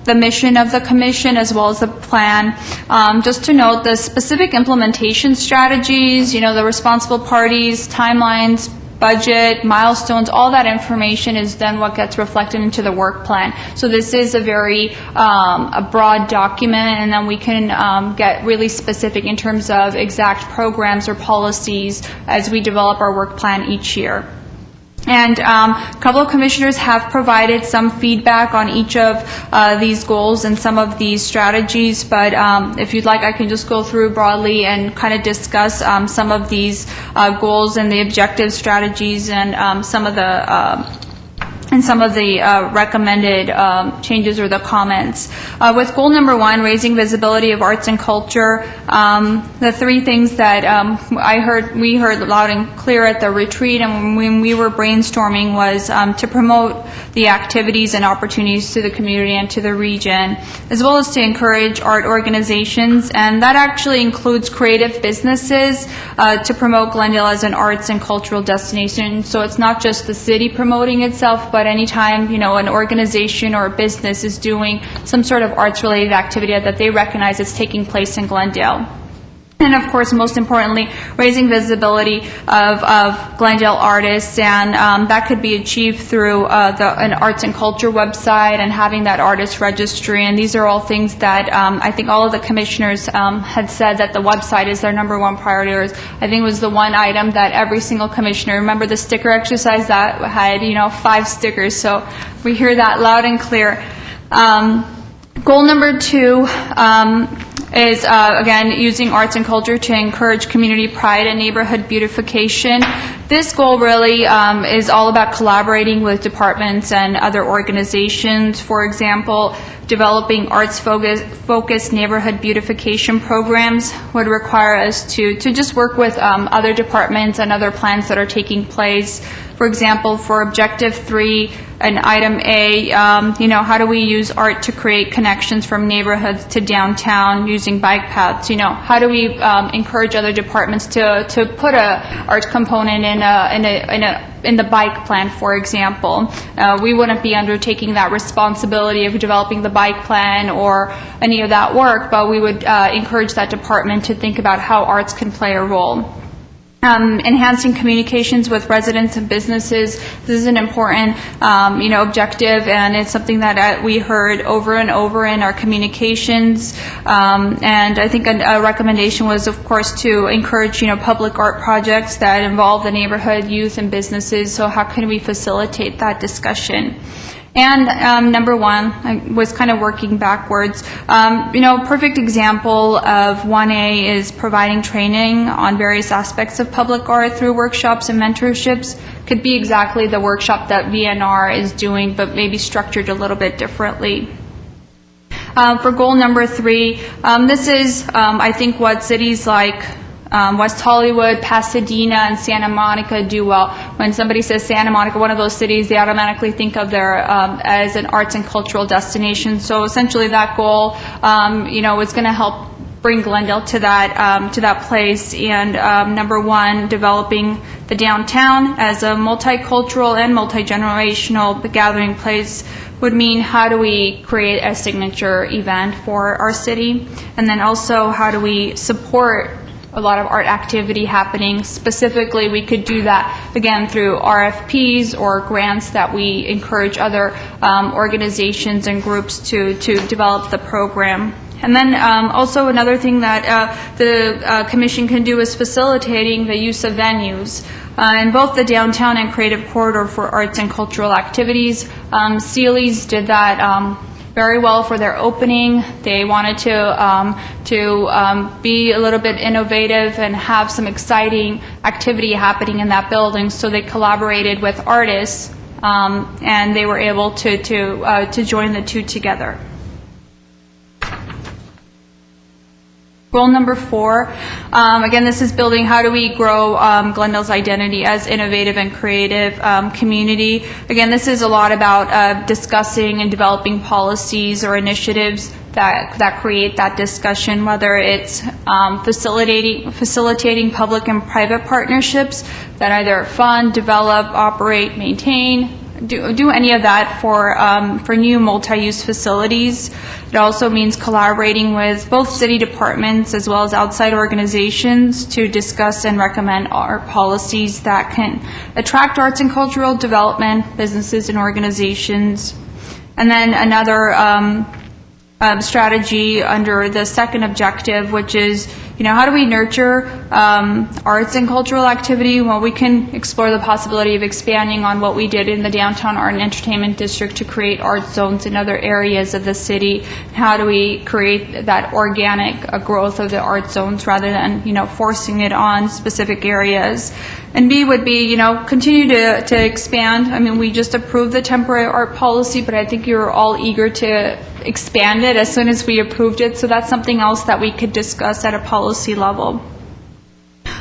the mission of the commission as well as the plan. Just to note, the specific implementation strategies, the responsible parties, timelines, budget, milestones, all that information is then what gets reflected into the work plan. So this is a very a broad document, and then we can get really specific in terms of exact programs or policies as we develop our work plan each year. And a couple of commissioners have provided some feedback on each of these goals and some of these strategies, but if you'd like, I can just go through broadly and kind of discuss some of these goals and the objective strategies and some of the recommended changes or the comments. With goal number 1, raising visibility of arts and culture, the 3 things that we heard loud and clear at the retreat and when we were brainstorming was to promote the activities and opportunities to the community and to the region, as well as to encourage art organizations, and that actually includes creative businesses to promote Glendale as an arts and cultural destination. So it's not just the city promoting itself, but anytime, an organization or a business is doing some sort of arts-related activity that they recognize is taking place in Glendale. And of course, most importantly, raising visibility of Glendale artists, and that could be achieved through an arts and culture website and having that artist registry. And these are all things that I think all of the commissioners had said that the website is their number one priority. I think it was the one item that every single commissioner, remember the sticker exercise that had 5 stickers, so we hear that loud and clear. Goal number 2 is, again, using arts and culture to encourage community pride and neighborhood beautification. This goal really is all about collaborating with departments and other organizations. For example, developing arts-focused neighborhood beautification programs would require us to just work with other departments and other plans that are taking place. For example, for Objective 3 and Item A, how do we use art to create connections from neighborhoods to downtown using bike paths? How do we encourage other departments to put a art component in the bike plan, for example? We wouldn't be undertaking that responsibility of developing the bike plan or any of that work, but we would encourage that department to think about how arts can play a role. Enhancing communications with residents and businesses. This is an important, objective, and it's something that we heard over and over in our communications. And I think a recommendation was, of course, to encourage, public art projects that involve the neighborhood, youth, and businesses. So how can we facilitate that discussion? And number 1, I was kind of working backwards. Perfect example of 1A is providing training on various aspects of public art through workshops and mentorships. Could be exactly the workshop that VNR is doing, but maybe structured a little bit differently. For goal number 3, this is, I think, what cities like West Hollywood, Pasadena, and Santa Monica do well. When somebody says Santa Monica, one of those cities, they automatically think of their as an arts and cultural destination. So essentially, that goal, is going to help bring Glendale to that place. And number 1, developing the downtown as a multicultural and multi-generational gathering place would mean how do we create a signature event for our city, and then also how do we support a lot of art activity happening. Specifically, we could do that, again, through RFPs or grants that we encourage other organizations and groups to develop the program. And then also another thing that the Commission can do is facilitating the use of venues. In both the downtown and creative corridor for arts and cultural activities. Sealy's did that very well for their opening. They wanted to be a little bit innovative and have some exciting activity happening in that building, so they collaborated with artists, and they were able to join the two together. Goal number 4, again, this is building how do we grow Glendale's identity as innovative and creative community. Again, this is a lot about discussing and developing policies or initiatives that create that discussion, whether it's facilitating public and private partnerships that either fund, develop, operate, maintain, do any of that for new multi-use facilities. It also means collaborating with both city departments as well as outside organizations to discuss and recommend art policies that can attract arts and cultural development, businesses and organizations. And then another strategy under the second objective, which is, how do we nurture arts and cultural activity? Well, we can explore the possibility of expanding on what we did in the Downtown Art and Entertainment District to create art zones in other areas of the city. How do we create that organic growth of the art zones rather than, forcing it on specific areas? And B would be, continue to expand. I mean, we just approved the temporary art policy, but I think you're all eager to expand it as soon as we approved it. So that's something else that we could discuss at a policy level.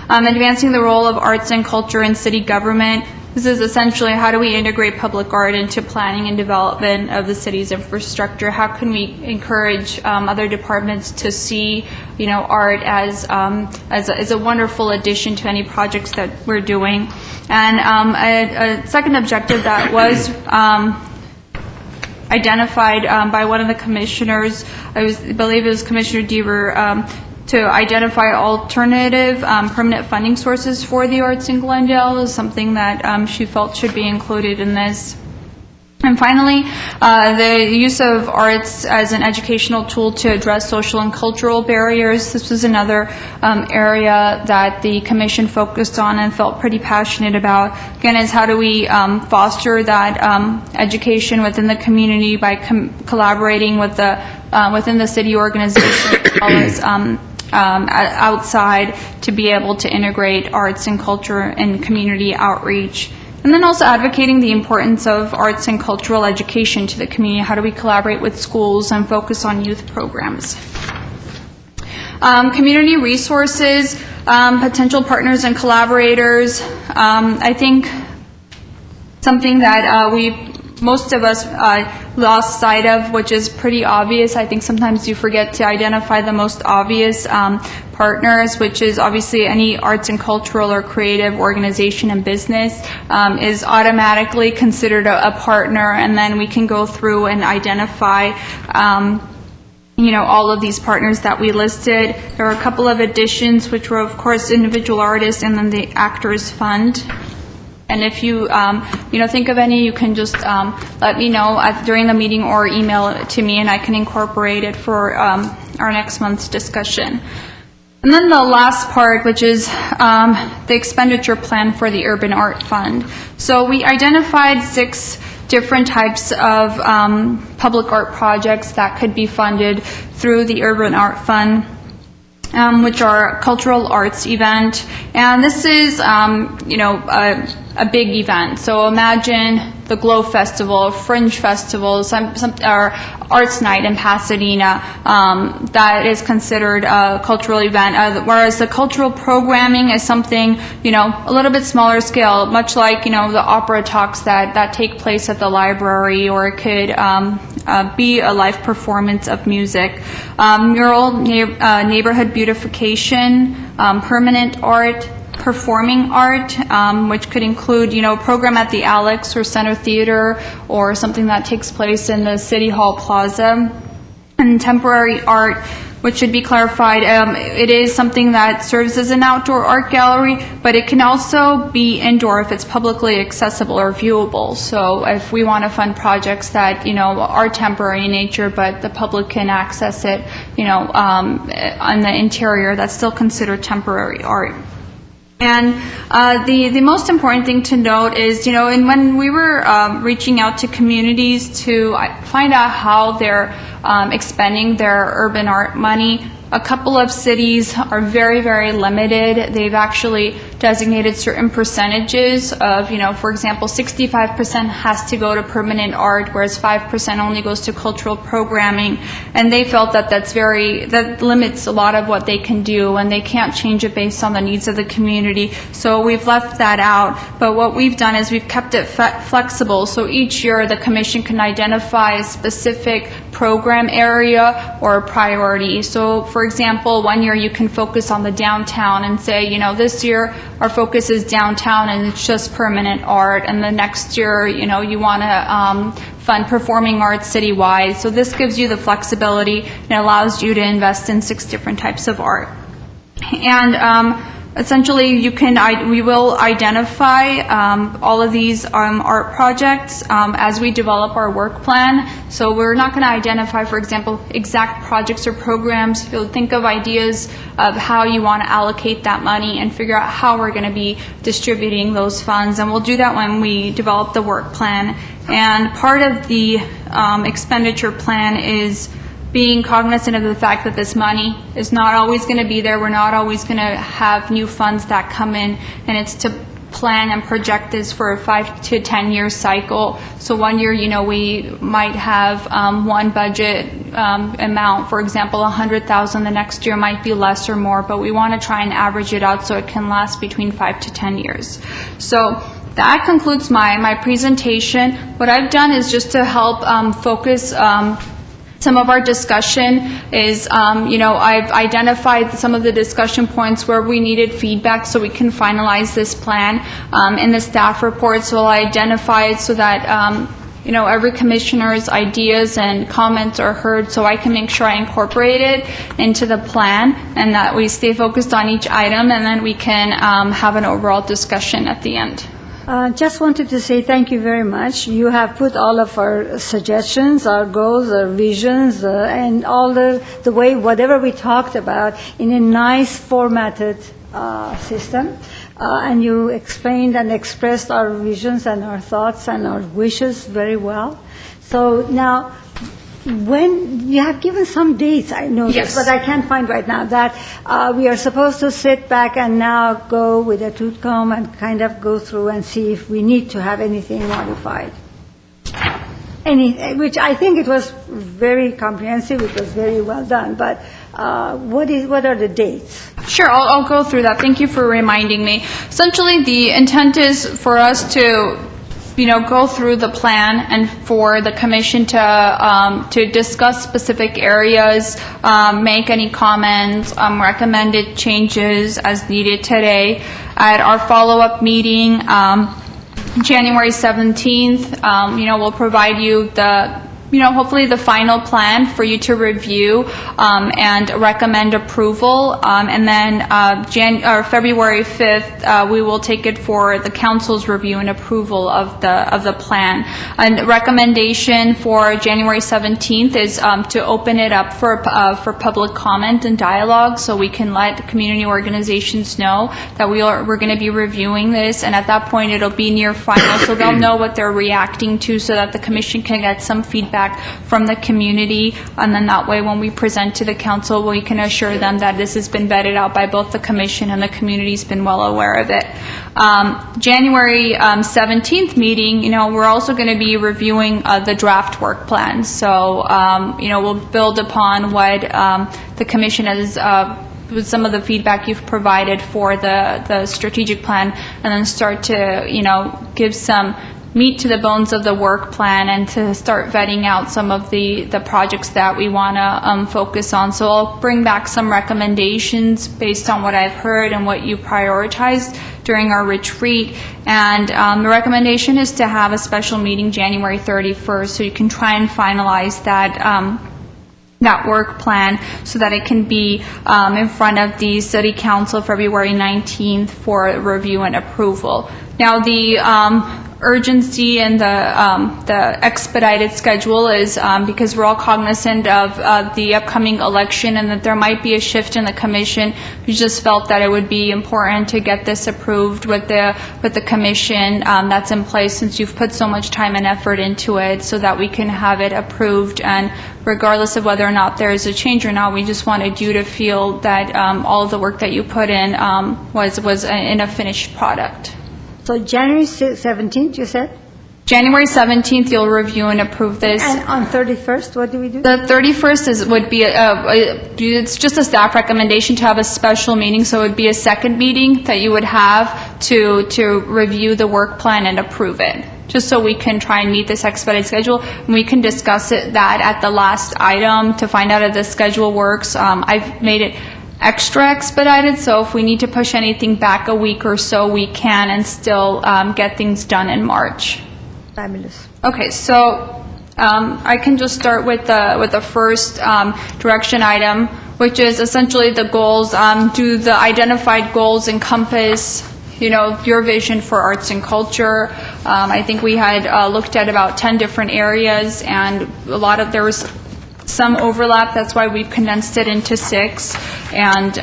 Advancing the role of arts and culture in city government. This is essentially how do we integrate public art into planning and development of the city's infrastructure? How can we encourage other departments to see, art as a wonderful addition to any projects that we're doing? And a second objective that was identified by one of the commissioners, I believe it was Commissioner Deaver, to identify alternative permanent funding sources for the arts in Glendale is something that she felt should be included in this. And finally, the use of arts as an educational tool to address social and cultural barriers. This was another area that the commission focused on and felt pretty passionate about. Again, is how do we foster that education within the community by collaborating with the within the city organization as well as outside to be able to integrate arts and culture and community outreach. And then also advocating the importance of arts and cultural education to the community. How do we collaborate with schools and focus on youth programs? Community resources, potential partners and collaborators. I think something that most of us lost sight of, which is pretty obvious. I think sometimes you forget to identify the most obvious partners, which is obviously any arts and cultural or creative organization and business is automatically considered a partner, and then we can go through and identify all of these partners that we listed. There are a couple of additions, which were, of course, individual artists and then the Actors Fund. And if you, think of any, you can just let me know during the meeting or email it to me, and I can incorporate it for our next month's discussion. And then the last part, which is the expenditure plan for the Urban Art Fund. So we identified 6 different types of public art projects that could be funded through the Urban Art Fund. Which are cultural arts event, and this is, a big event. So imagine the Glow Festival, Fringe Festival, or Arts Night in Pasadena. That is considered a cultural event, whereas the cultural programming is something, a little bit smaller scale, much like, the opera talks that take place at the library, or it could be a live performance of music. Mural, neighborhood beautification, permanent art, performing art, which could include, program at the Alex or Center Theater, or something that takes place in the City Hall Plaza. And temporary art, which should be clarified, it is something that serves as an outdoor art gallery, but it can also be indoor if it's publicly accessible or viewable. So if we want to fund projects that, are temporary in nature, but the public can access it, on the interior, that's still considered temporary art. And the most important thing to note is, and when we were reaching out to communities to find out how they're expending their urban art money, a couple of cities are very, very limited. They've actually designated certain percentages of, for example, 65% has to go to permanent art, whereas 5% only goes to cultural programming. And they felt that that limits a lot of what they can do, and they can't change it based on the needs of the community. So we've left that out. But what we've done is we've kept it flexible. So each year the commission can identify a specific program area or a priority. So for example, one year you can focus on the downtown and say, this year our focus is downtown and it's just permanent art, and the next year, you want to fund performing arts citywide. So this gives you the flexibility and allows you to invest in 6 different types of art. And essentially, we will identify all of these art projects as we develop our work plan. So we're not going to identify, for example, exact projects or programs. You'll think of ideas of how you want to allocate that money and figure out how we're going to be distributing those funds. And we'll do that when we develop the work plan. And part of the expenditure plan is being cognizant of the fact that this money is not always going to be there. We're not always going to have new funds that come in, and it's to plan and project this for a 5 to 10 year cycle. So one year, we might have one budget amount, for example, $100,000. The next year might be less or more, but we want to try and average it out so it can last between 5 to 10 years. So that concludes my presentation. What I've done is just to help focus some of our discussion is, I've identified some of the discussion points where we needed feedback so we can finalize this plan in the staff report. So I'll identify it so that every commissioner's ideas and comments are heard, so I can make sure I incorporate it into the plan, and that we stay focused on each item, and then we can have an overall discussion at the end. Just wanted to say thank you very much. You have put all of our suggestions, our goals, our visions, and all the way, whatever we talked about, in a nice formatted system. And you explained and expressed our visions and our thoughts and our wishes very well. So now, when you have given some dates, I know Yes. this, but I can't find right now, that we are supposed to sit back and now go with a tooth comb and kind of go through and see if we need to have anything modified. Which I think it was very comprehensive, it was very well done, but what are the dates? Sure, I'll go through that. Thank you for reminding me. Essentially, the intent is for us to go through the plan and for the commission to discuss specific areas, make any comments, recommended changes as needed today. At our follow-up meeting, January 17th, we'll provide you hopefully the final plan for you to review and recommend approval. And then February 5th, we will take it for the council's review and approval of the plan. And recommendation for January 17th is to open it up for public comment and dialogue, so we can let the community organizations know that we're going to be reviewing this. And at that point, it'll be near final, so they'll know what they're reacting to, so that the commission can get some feedback from the community, and then that way when we present to the council, we can assure them that this has been vetted out by both the commission and the community's been well aware of it. January 17th meeting, we're also going to be reviewing the draft work plan. So, we'll build upon what the commission has with some of the feedback you've provided for the strategic plan, and then start to, give some meat to the bones of the work plan and to start vetting out some of the projects that we want to focus on. So I'll bring back some recommendations based on what I've heard and what you prioritized during our retreat. And the recommendation is to have a special meeting January 31st, so you can try and finalize that work plan so that it can be in front of the City Council February 19th for review and approval. Now, the urgency and the expedited schedule is because we're all cognizant of the upcoming election and that there might be a shift in the commission. We just felt that it would be important to get this approved with the commission that's in place, since you've put so much time and effort into it, so that we can have it approved. And regardless of whether or not there is a change or not, we just wanted you to feel that all of the work that you put in was in a finished product. So January 17th, you said? January 17th, you'll review and approve this. And on 31st, what do we do? The 31st would be, it's just a staff recommendation to have a special meeting, so it would be a second meeting that you would have to review the work plan and approve it, just so we can try and meet this expedited schedule. And we can discuss that at the last item to find out if the schedule works. I've made it extra expedited, so if we need to push anything back a week or so, we can, and still get things done in March. Fabulous. Okay, so I can just start with the first direction item, which is essentially the goals. Do the identified goals encompass, your vision for arts and culture? I think we had looked at about 10 different areas, and there was some overlap. That's why we've condensed it into 6. And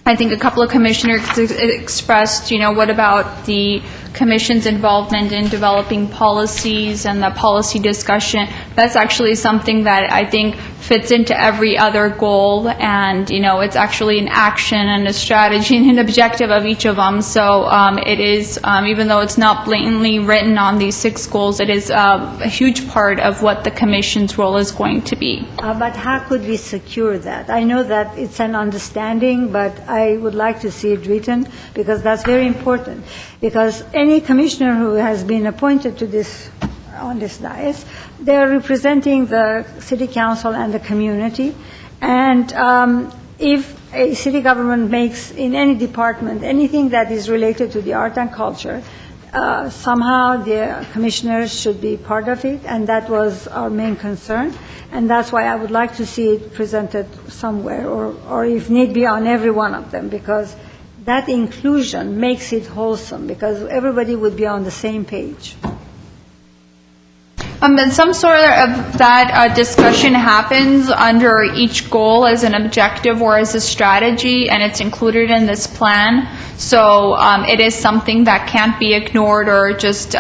I think a couple of commissioners expressed, what about the commission's involvement in developing policies and the policy discussion? That's actually something that I think fits into every other goal, and, it's actually an action and a strategy and an objective of each of them. So it is, even though it's not blatantly written on these 6 goals, it is a huge part of what the commission's role is going to be. But how could we secure that? I know that it's an understanding, but I would like to see it written, because that's very important. Because any commissioner who has been appointed to this, on this dais, they are representing the city council and the community. And if a city government makes in any department anything that is related to the art and culture, somehow the commissioners should be part of it, and that was our main concern. And that's why I would like to see it presented somewhere, or if need be, on every one of them, because that inclusion makes it wholesome, because everybody would be on the same page. And some sort of that discussion happens under each goal as an objective or as a strategy, and it's included in this plan. So it is something that can't be ignored or just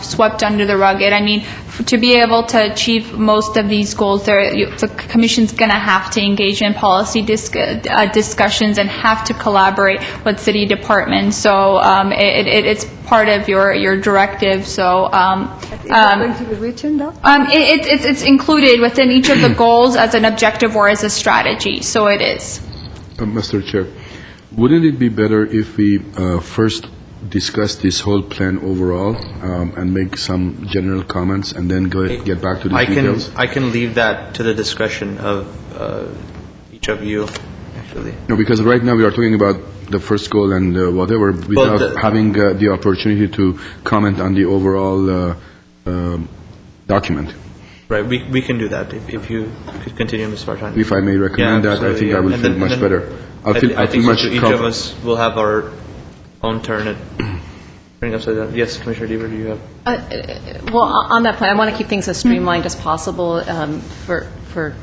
swept under the rug. I mean, to be able to achieve most of these goals, the Commission's going to have to engage in policy discussions and have to collaborate with city departments. So it's part of your directive. So Is it going to be written, though? it's included within each of the goals as an objective or as a strategy. So it is. Mr. Chair, wouldn't it be better if we first discuss this whole plan overall and make some general comments and then get back to the details? I can leave that to the discretion of each of you, actually. No, because right now we are talking about the first goal and whatever without having the opportunity to comment on the overall document. Right, we can do that if you could continue, Ms. Farhan. If I may recommend that, I think I will feel much better. I think much each of us will have our own turn at bring up that. Yes, Commissioner Deaver, do you have? Well, on that point, I want to keep things as streamlined as possible for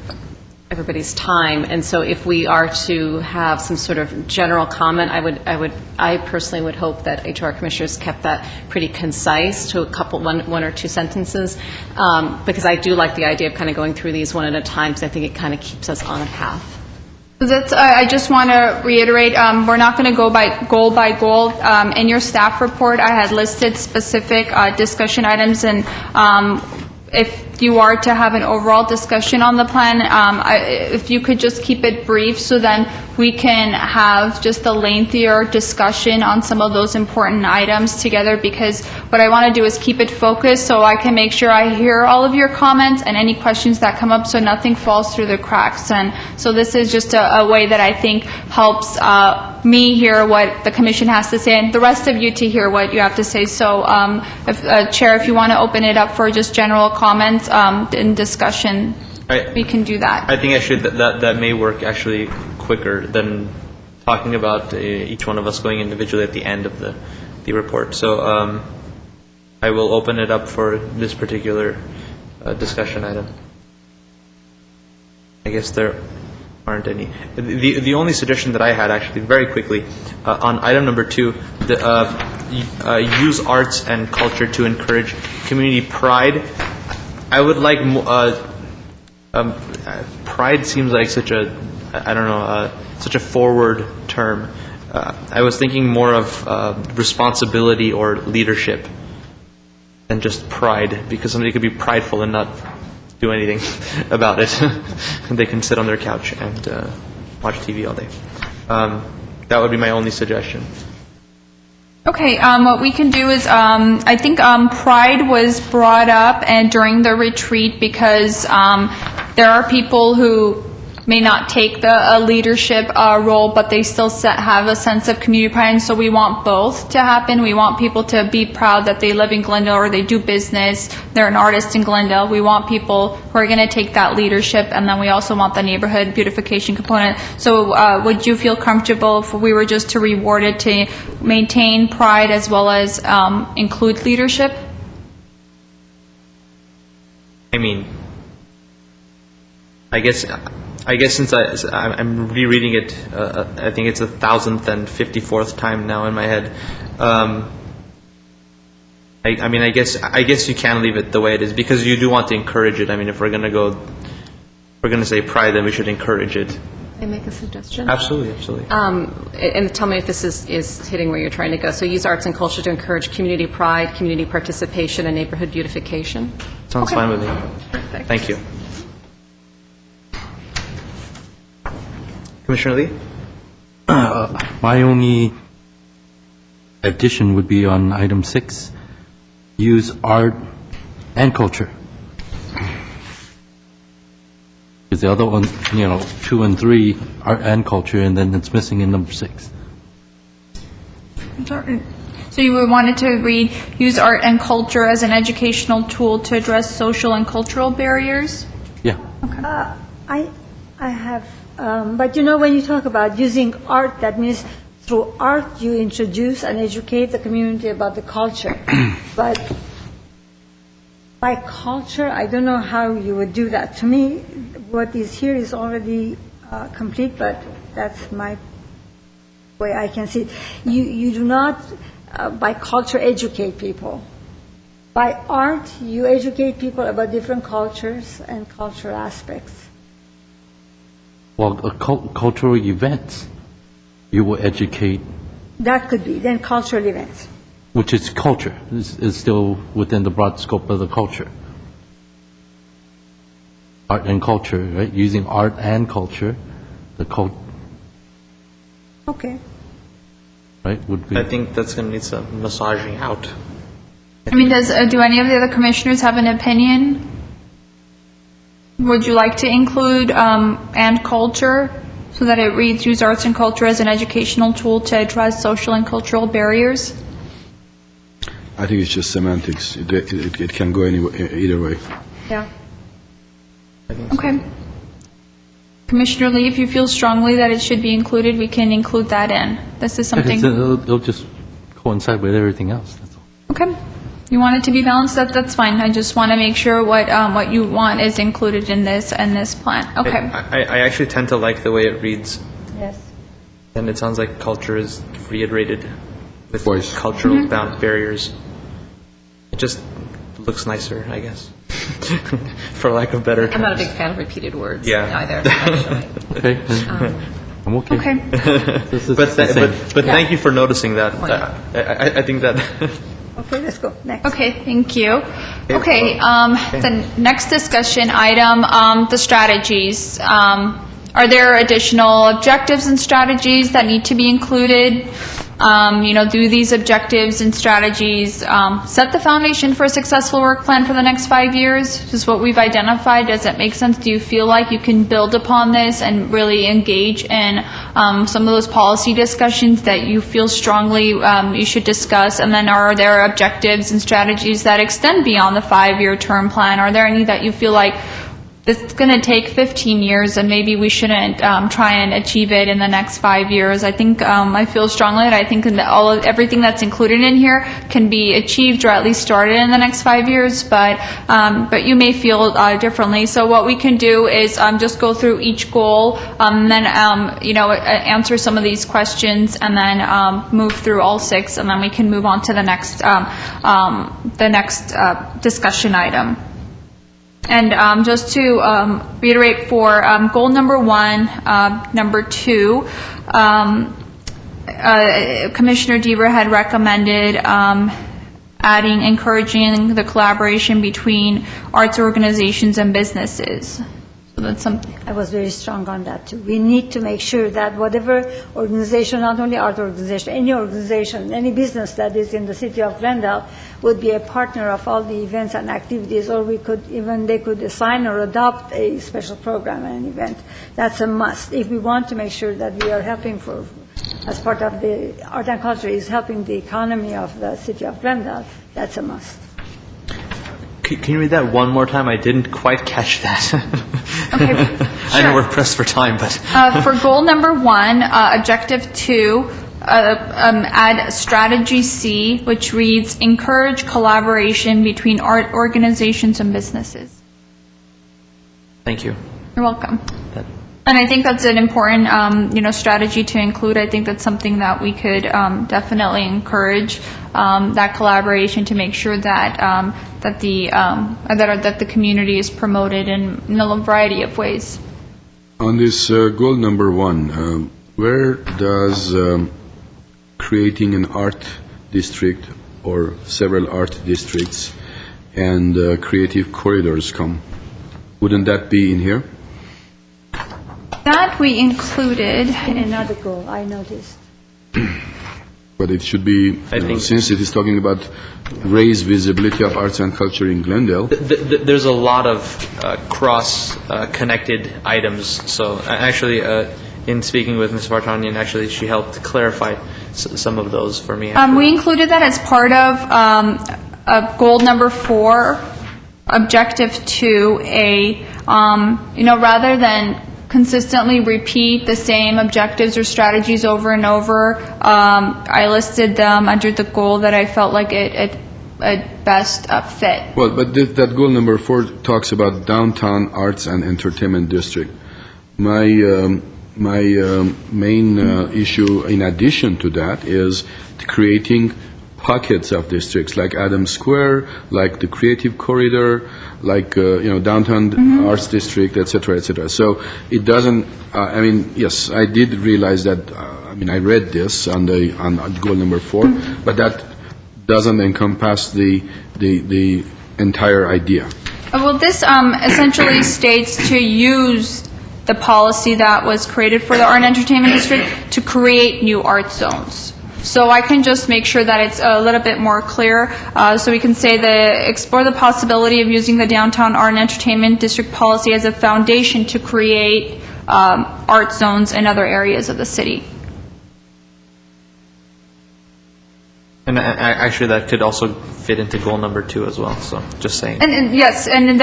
everybody's time. And so if we are to have some sort of general comment, I personally would hope that HR commissioners kept that pretty concise to one or two sentences, because I do like the idea of kind of going through these one at a time, because I think it kind of keeps us on a path. I just want to reiterate, we're not going to go by goal. In your staff report, I had listed specific discussion items, and if you are to have an overall discussion on the plan, if you could just keep it brief, so then we can have just a lengthier discussion on some of those important items together, because what I want to do is keep it focused so I can make sure I hear all of your comments and any questions that come up, so nothing falls through the cracks. And so this is just a way that I think helps me hear what the Commission has to say, and the rest of you to hear what you have to say. So, Chair, if you want to open it up for just general comments and discussion, we can do that. I think actually that may work actually quicker than talking about each one of us going individually at the end of the report. So I will open it up for this particular discussion item. I guess there aren't any. The only suggestion that I had, actually, very quickly, on item number 2, use arts and culture to encourage community pride. I would like pride seems like such a, I don't know, such a forward term. I was thinking more of responsibility or leadership than just pride, because somebody could be prideful and not do anything about it. They can sit on their couch and watch TV all day. That would be my only suggestion. Okay, what we can do is, I think pride was brought up and during the retreat, because there are people who may not take the leadership role, but they still have a sense of community pride, and so we want both to happen. We want people to be proud that they live in Glendale or they do business, they're an artist in Glendale. We want people who are going to take that leadership, and then we also want the neighborhood beautification component. So would you feel comfortable if we were just to reward it to maintain pride as well as include leadership? I mean, I guess since I'm rereading it, I think it's 1,054th time now in my head. I mean, I guess you can leave it the way it is, because you do want to encourage it. I mean, if we're going to say pride, then we should encourage it. Can I make a suggestion? Absolutely, absolutely. And tell me if this is hitting where you're trying to go. So use arts and culture to encourage community pride, community participation, and neighborhood beautification. Sounds fine with me. Perfect. Thank you. Commissioner Lee? My only addition would be on item 6, use art and culture. Because the other one, 2 and 3, art and culture, and then it's missing in number 6. So you would want it to read, use art and culture as an educational tool to address social and cultural barriers? Yeah. I have, but when you talk about using art, that means through art you introduce and educate the community about the culture. But by culture, I don't know how you would do that. To me, what is here is already complete, but that's my way I can see it. You do not, by culture, educate people. By art, you educate people about different cultures and cultural aspects. Well, cultural events, you will educate, That could be, then cultural events. which is culture, is still within the broad scope of the culture. Art and culture, right? Using art and culture, Okay. right, would be. I think that's going to need some massaging out. I mean, do any of the other commissioners have an opinion? Would you like to include and culture so that it reads, use arts and culture as an educational tool to address social and cultural barriers? I think it's just semantics. It can go either way. Yeah. Okay. Commissioner Lee, if you feel strongly that it should be included, we can include that in. This is something, It'll just coincide with everything else, that's all. okay. You want it to be balanced, that's fine. I just want to make sure what you want is included in this plan. Okay. I actually tend to like the way it reads, Yes. and it sounds like culture is reiterated with Voice. cultural bound barriers. It just looks nicer, I guess, for lack of better terms. I'm not a big fan of repeated words Yeah. either, actually. Okay, then I'm okay. Okay. This is But the same. but thank you for noticing that. I think that Okay, let's go. Next. Okay, thank you. Okay, the next discussion item, the strategies. Are there additional objectives and strategies that need to be included? Do these objectives and strategies set the foundation for a successful work plan for the next 5 years? Just what we've identified, does it make sense? Do you feel like you can build upon this and really engage in some of those policy discussions that you feel strongly you should discuss? And then are there objectives and strategies that extend beyond the 5-year term plan? Are there any that you feel like it's going to take 15 years and maybe we shouldn't try and achieve it in the next 5 years? I think I feel strongly that I think everything that's included in here can be achieved or at least started in the next 5 years, but you may feel differently. So what we can do is just go through each goal and then answer some of these questions and then move through all 6, and then we can move on to the next discussion item. And just to reiterate for goal number 1, number 2, Commissioner Deaver had recommended encouraging the collaboration between arts organizations and businesses. So that's something. I was very strong on that too. We need to make sure that whatever organization, not only art organization, any organization, any business that is in the city of Glendale would be a partner of all the events and activities, or they could assign or adopt a special program and an event. That's a must. If we want to make sure that we are helping as part of the art and culture is helping the economy of the city of Glendale, that's a must. can you read that one more time? I didn't quite catch that. Okay, I know sure. we're pressed for time, but For goal number 1, objective 2, add strategy C, which reads, encourage collaboration between art organizations and businesses. thank you. You're welcome. And I think that's an important, strategy to include. I think that's something that we could definitely encourage, that collaboration to make sure that the community is promoted in a variety of ways. On this goal number 1, where does creating an art district or several art districts and creative corridors come? Wouldn't that be in here? That we included. In another goal, I noticed. But it should be, since it is talking about raise visibility of arts and culture in Glendale. There's a lot of cross-connected items. So actually, in speaking with Ms. Vartanian, actually, she helped clarify some of those for me. We included that as part of goal number 4, objective 2A. Rather than consistently repeat the same objectives or strategies over and over, I listed them under the goal that I felt like it best fit. Well, but that goal number 4 talks about downtown arts and entertainment district. My main issue, in addition to that, is creating pockets of districts like Adams Square, like the Creative Corridor, like downtown arts district, etc., etc. So it doesn't. Yes, I did realize that. I read this on goal number 4, but that doesn't encompass the entire idea. Well, this essentially states to use the policy that was created for the art and entertainment district to create new art zones. So I can just make sure that it's a little bit more clear. So we can say explore the possibility of using the downtown art and entertainment district policy as a foundation to create art zones in other areas of the city. And actually, that could also fit into goal number 2 as well. So, just saying. And yes, and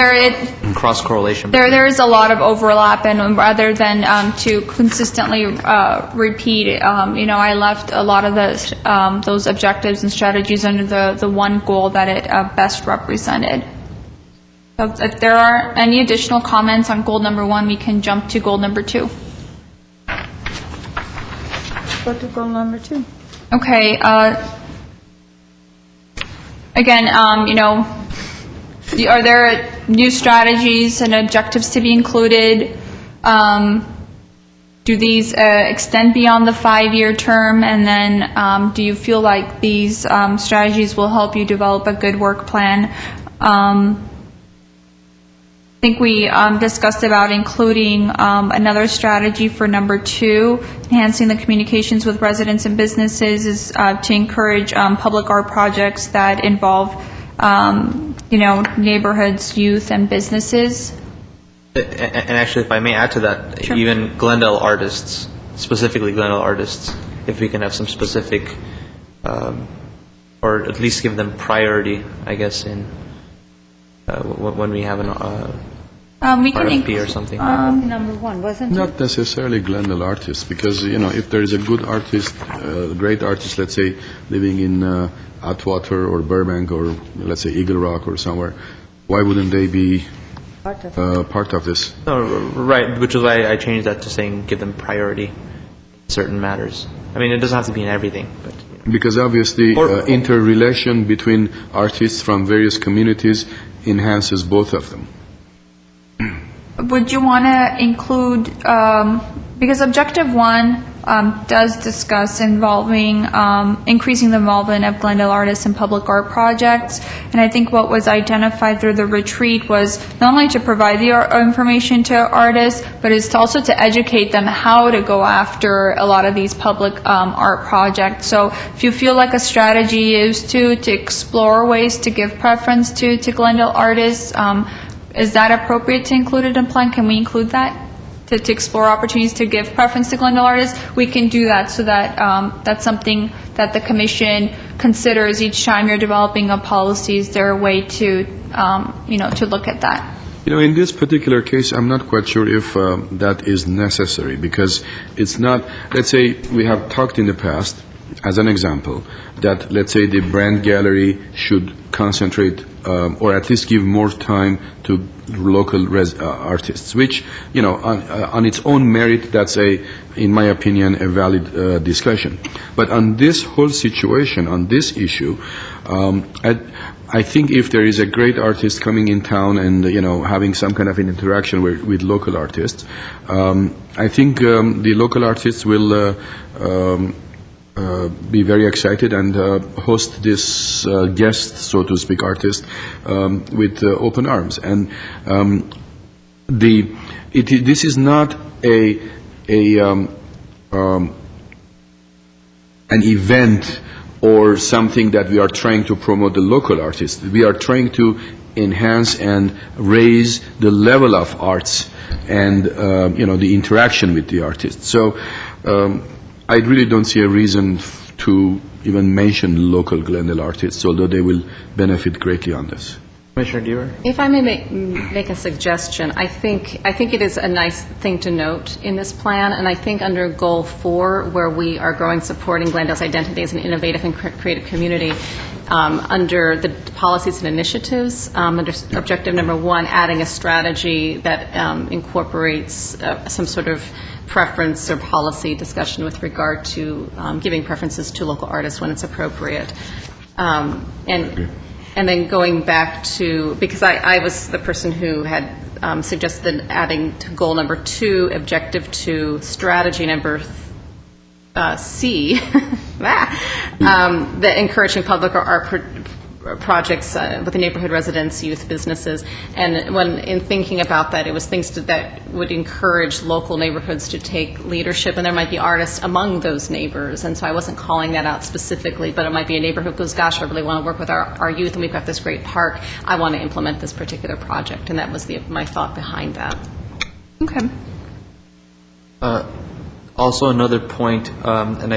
Cross correlation. There is a lot of overlap, and rather than to consistently repeat, I left a lot of those objectives and strategies under the one goal that it best represented. So if there are any additional comments on goal number 1, we can jump to goal number 2. Go to goal number 2. Okay. Again, are there new strategies and objectives to be included? Do these extend beyond the 5-year term? And then do you feel like these strategies will help you develop a good work plan? I think we discussed about including another strategy for number 2, enhancing the communications with residents and businesses, is to encourage public art projects that involve, neighborhoods, youth, and businesses. And actually, if I may add to that, Sure. even Glendale artists, specifically Glendale artists, if we can have some specific, or at least give them priority, I guess, in when we have an We can RFP or something. Number 1, wasn't it? Not necessarily Glendale artists, because if there is a good artist, great artist, let's say living in Atwater or Burbank or let's say Eagle Rock or somewhere, why wouldn't they be part of this? No, right, which is why I changed that to saying give them priority in certain matters. It doesn't have to be in everything, but. Because obviously interrelation between artists from various communities enhances both of them. Would you want to include, because objective 1 does discuss involving, increasing the involvement of Glendale artists in public art projects, and I think what was identified through the retreat was not only to provide the information to artists, but it's also to educate them how to go after a lot of these public art projects. So if you feel like a strategy is to explore ways to give preference to Glendale artists, is that appropriate to include it in plan? Can we include that? To explore opportunities to give preference to Glendale artists? We can do that so that that's something that the Commission considers each time you're developing a policy. Is there a way to look at that? In this particular case, I'm not quite sure if that is necessary, because it's not, let's say we have talked in the past, as an example, that let's say the brand gallery should concentrate or at least give more time to local artists, which, on its own merit, that's in my opinion, a valid discussion. But on this whole situation, on this issue, I think if there is a great artist coming in town and, having some kind of an interaction with local artists, I think the local artists will be very excited and host this guest, so to speak, artist with open arms. And this is not an event or something that we are trying to promote the local artists. We are trying to enhance and raise the level of arts and, the interaction with the artists. So I really don't see a reason to even mention local Glendale artists, although they will benefit greatly on this. Commissioner Deaver? If I may make a suggestion, I think it is a nice thing to note in this plan, and I think under Goal 4, where we are growing, supporting Glendale's identity as an innovative and creative community, under the policies and initiatives, under objective number 1, adding a strategy that incorporates some sort of preference or policy discussion with regard to giving preferences to local artists when it's appropriate. And then going back to, because I was the person who had suggested adding to goal number 2, objective 2, strategy number C, that encouraging public or art projects with the neighborhood residents, youth, businesses. And when in thinking about that, it was things that would encourage local neighborhoods to take leadership, and there might be artists among those neighbors. And so I wasn't calling that out specifically, but it might be a neighborhood who goes, gosh, I really want to work with our youth, and we've got this great park. I want to implement this particular project. And that was my thought behind that. Okay. Also, another point, and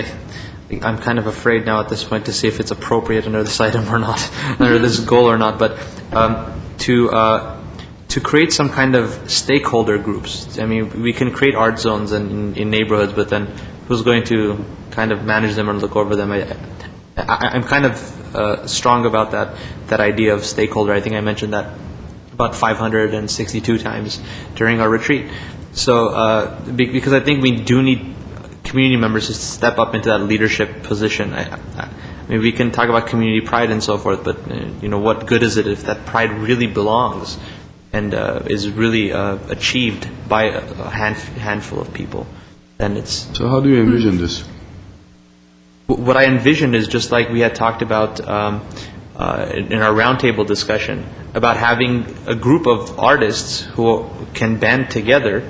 I'm kind of afraid now at this point to see if it's appropriate under this item or not, under this goal or not, but to create some kind of stakeholder groups. I mean, we can create art zones in neighborhoods, but then who's going to kind of manage them or look over them? I'm kind of strong about that idea of stakeholder. I think I mentioned that about 562 times during our retreat. So because I think we do need community members to step up into that leadership position. I mean, we can talk about community pride and so forth, but what good is it if that pride really belongs and is really achieved by a handful of people? Then it's. So how do you envision this? What I envision is just like we had talked about in our roundtable discussion about having a group of artists who can band together.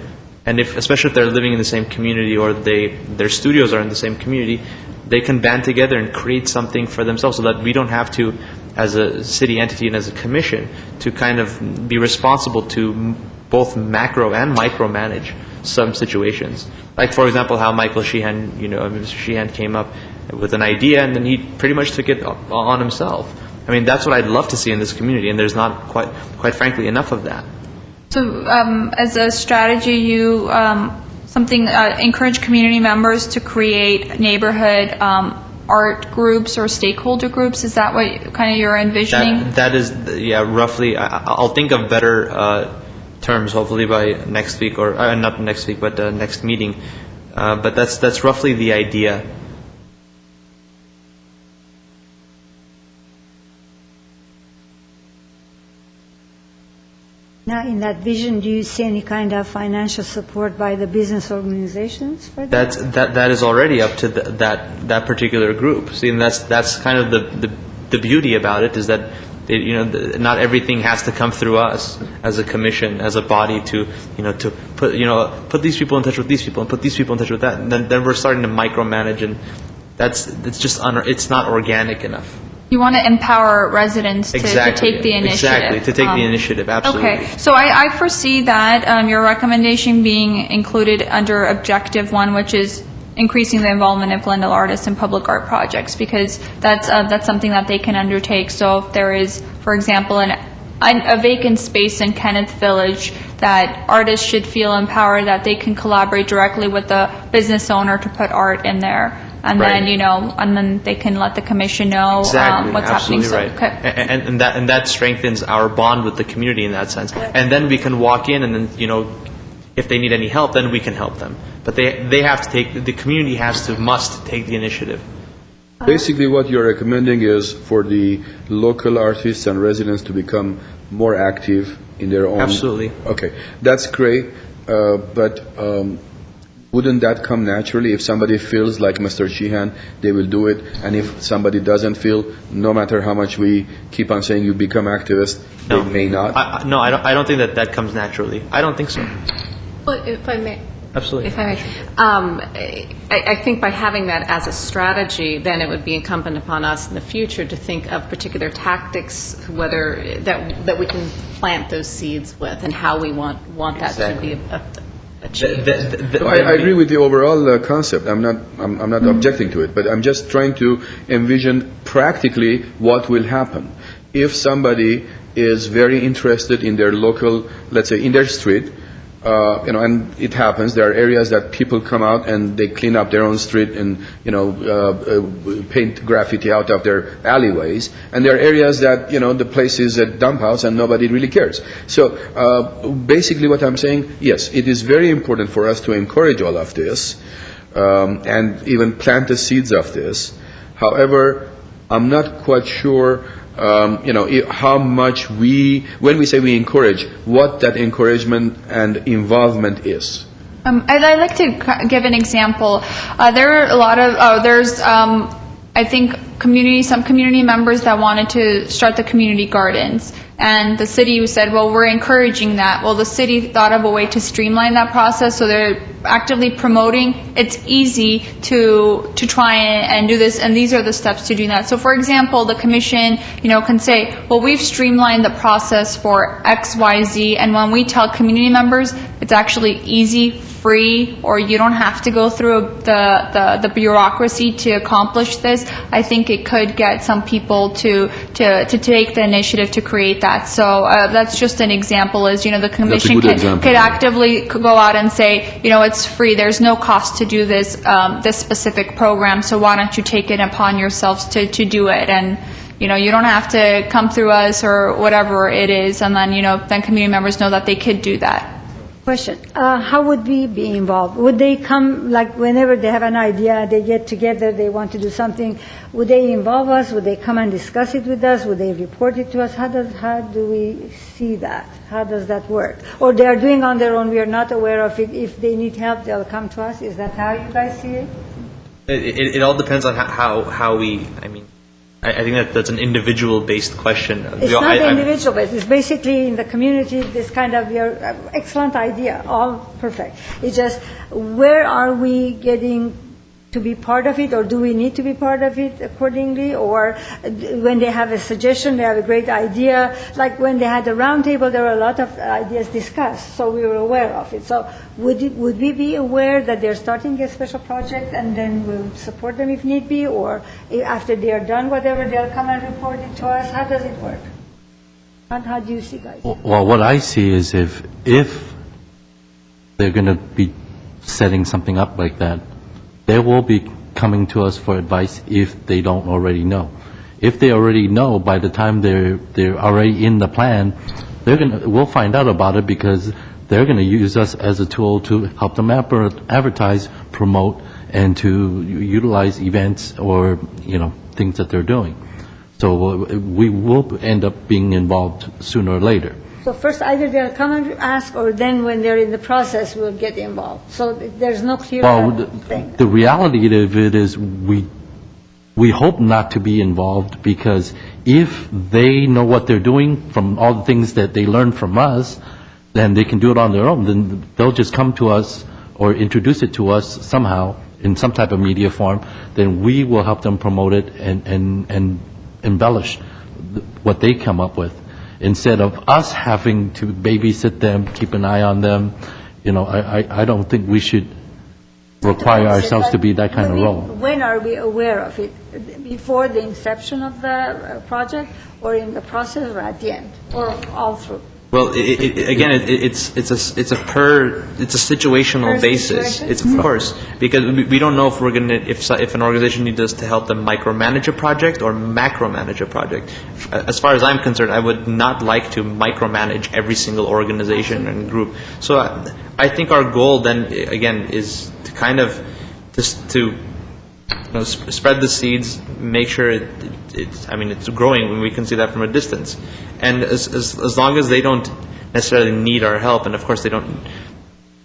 And especially if they're living in the same community or their studios are in the same community, they can band together and create something for themselves so that we don't have to, as a city entity and as a commission, to kind of be responsible to both macro and micro manage some situations. Like, for example, how Michael Sheehan, Mr. Sheehan came up with an idea and then he pretty much took it on himself. I mean, that's what I'd love to see in this community, and there's not quite frankly enough of that. So as a strategy, you encourage community members to create neighborhood art groups or stakeholder groups. Is that what kind of you're envisioning? That is, yeah, roughly. I'll think of better terms hopefully by next week, or not next week, but next meeting. But that's roughly the idea. Now, in that vision, do you see any kind of financial support by the business organizations for that? That is already up to that particular group. See, and that's kind of the beauty about it, is that not everything has to come through us as a commission, as a body, to put these people in touch with these people and put these people in touch with that, and then we're starting to micromanage, and it's not organic enough. You want to empower residents to take the initiative. Exactly, to take the initiative, absolutely. Okay, so I foresee that your recommendation being included under Objective 1, which is increasing the involvement of Glendale artists in public art projects, because that's something that they can undertake. So if there is, for example, a vacant space in Kenneth Village, that artists should feel empowered that they can collaborate directly with the business owner to put art in there. And right. then, and then they can let the commission know exactly, what's absolutely happening. Right. Okay. And that strengthens our bond with the community in that sense. And then we can walk in, and then if they need any help, then we can help them. But they have to the community must take the initiative. Basically, what you're recommending is for the local artists and residents to become more active in their own. Absolutely. Okay, that's great, but. Wouldn't that come naturally? If somebody feels like Mr. Sheehan, they will do it. And if somebody doesn't feel, no matter how much we keep on saying you become activist, they may not. I don't think that comes naturally. I don't think so. Well, if I may, Absolutely. If I may, I think by having that as a strategy, then it would be incumbent upon us in the future to think of particular tactics, whether that we can plant those seeds with, and how we want that Exactly. to be achieved. No, I agree with the overall concept. I'm not objecting to it, but I'm just trying to envision practically what will happen if somebody is very interested in their local, let's say, in their street. And it happens. There are areas that people come out and they clean up their own street and paint graffiti out of their alleyways. And there are areas that the place is a dump house and nobody really cares. So basically, what I'm saying, yes, it is very important for us to encourage all of this and even plant the seeds of this. However, I'm not quite sure. How much when we say we encourage, what that encouragement and involvement is. I'd like to give an example. There are a lot of, I think, some community members that wanted to start the community gardens. And the city said, well, we're encouraging that. Well, the city thought of a way to streamline that process, so they're actively promoting. It's easy to try and do this, and these are the steps to do that. So, for example, the commission, can say, well, we've streamlined the process for X, Y, Z, and when we tell community members, it's actually easy, free, or you don't have to go through the bureaucracy to accomplish this. I think it could get some people to take the initiative to create that. So that's just an example. Is the commission could actively go out and say, it's free. There's no cost to do this specific program. So why don't you take it upon yourselves to do it? And you don't have to come through us or whatever it is. And then then community members know that they could do that. Question, how would we be involved? Would they come, like whenever they have an idea, they get together, they want to do something, would they involve us? Would they come and discuss it with us? Would they report it to us? How do we see that? How does that work? Or they are doing on their own, we are not aware of it. If they need help, they'll come to us. Is that how you guys see it? It all depends on how we, I think that's an individual-based question. It's not individual-based. It's basically in the community, this kind of your excellent idea, all perfect. It's just, where are we getting to be part of it, or do we need to be part of it accordingly? Or when they have a suggestion, they have a great idea. Like when they had the round table, there were a lot of ideas discussed, so we were aware of it. So would we be aware that they're starting a special project and then we'll support them if need be? Or after they are done, whatever, they'll come and report it to us? How does it work? How do you see, guys? Well, what I see is if they're going to be setting something up like that, they will be coming to us for advice if they don't already know. If they already know, by the time they're already in the plan, we'll find out about it, because they're going to use us as a tool to help them advertise, promote, and to utilize events or things that they're doing. So we will end up being involved sooner or later. So first, either they'll come and ask, or then when they're in the process, we'll get involved. So there's no clear thing. The reality of it is we hope not to be involved, because if they know what they're doing from all the things that they learned from us, then they can do it on their own. Then they'll just come to us or introduce it to us somehow in some type of media form. Then we will help them promote it and embellish what they come up with, instead of us having to babysit them, keep an eye on them. I don't think we should require ourselves to be that kind of role. When are we aware of it? Before the inception of the project, or in the process, or at the end, or all through? Well, it's a situational basis. Situation? It's, of course, because we don't know if if an organization needs us to help them micromanage a project or macromanage a project. As far as I'm concerned, I would not like to micromanage every single organization and group. So I think our goal then again is to kind of just to spread the seeds, make sure it's growing when we can see that from a distance. And as long as they don't necessarily need our help, and of course I don't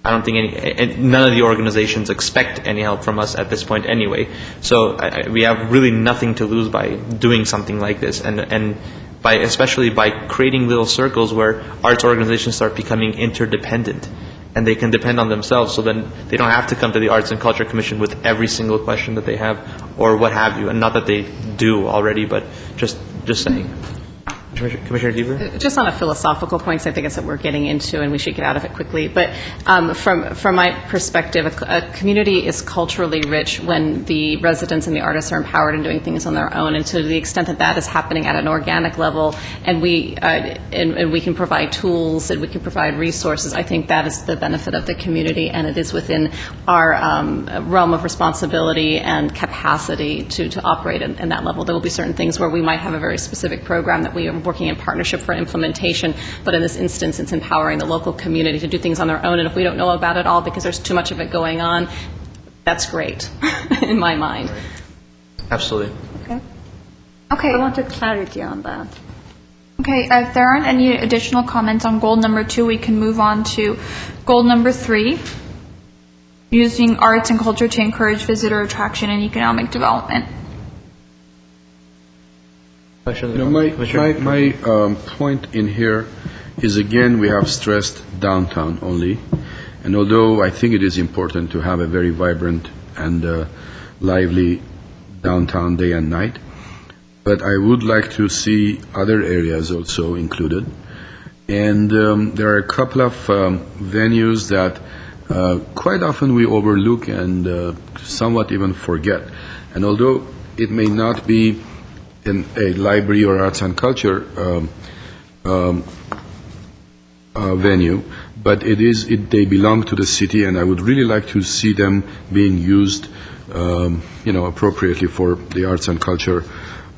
think none of the organizations expect any help from us at this point anyway. So we have really nothing to lose by doing something like this, and especially by creating little circles where arts organizations start becoming interdependent. and they can depend on themselves, so then they don't have to come to the Arts and Culture Commission with every single question that they have, or what have you, and not that they do already, but just saying. Commissioner Deaver? Just on a philosophical point, I think it's that we're getting into, and we should get out of it quickly. But from my perspective, a community is culturally rich when the residents and the artists are empowered in doing things on their own. And to the extent that that is happening at an organic level, and we can provide tools and we can provide resources, I think that is the benefit of the community, and it is within our realm of responsibility and capacity to operate in that level. There will be certain things where we might have a very specific program that we are working in partnership for implementation, but in this instance, it's empowering the local community to do things on their own, and if we don't know about it all because there's too much of it going on, that's great, in my mind. Absolutely. Okay. I wanted clarity on that. Okay, if there aren't any additional comments on goal number 2, we can move on to goal number 3, using arts and culture to encourage visitor attraction and economic development. My point in here is, again, we have stressed downtown only, and although I think it is important to have a very vibrant and lively downtown day and night, but I would like to see other areas also included. And there are a couple of venues that quite often we overlook and somewhat even forget. And although it may not be in a library or arts and culture venue, but they belong to the city, and I would really like to see them being used, appropriately for the arts and culture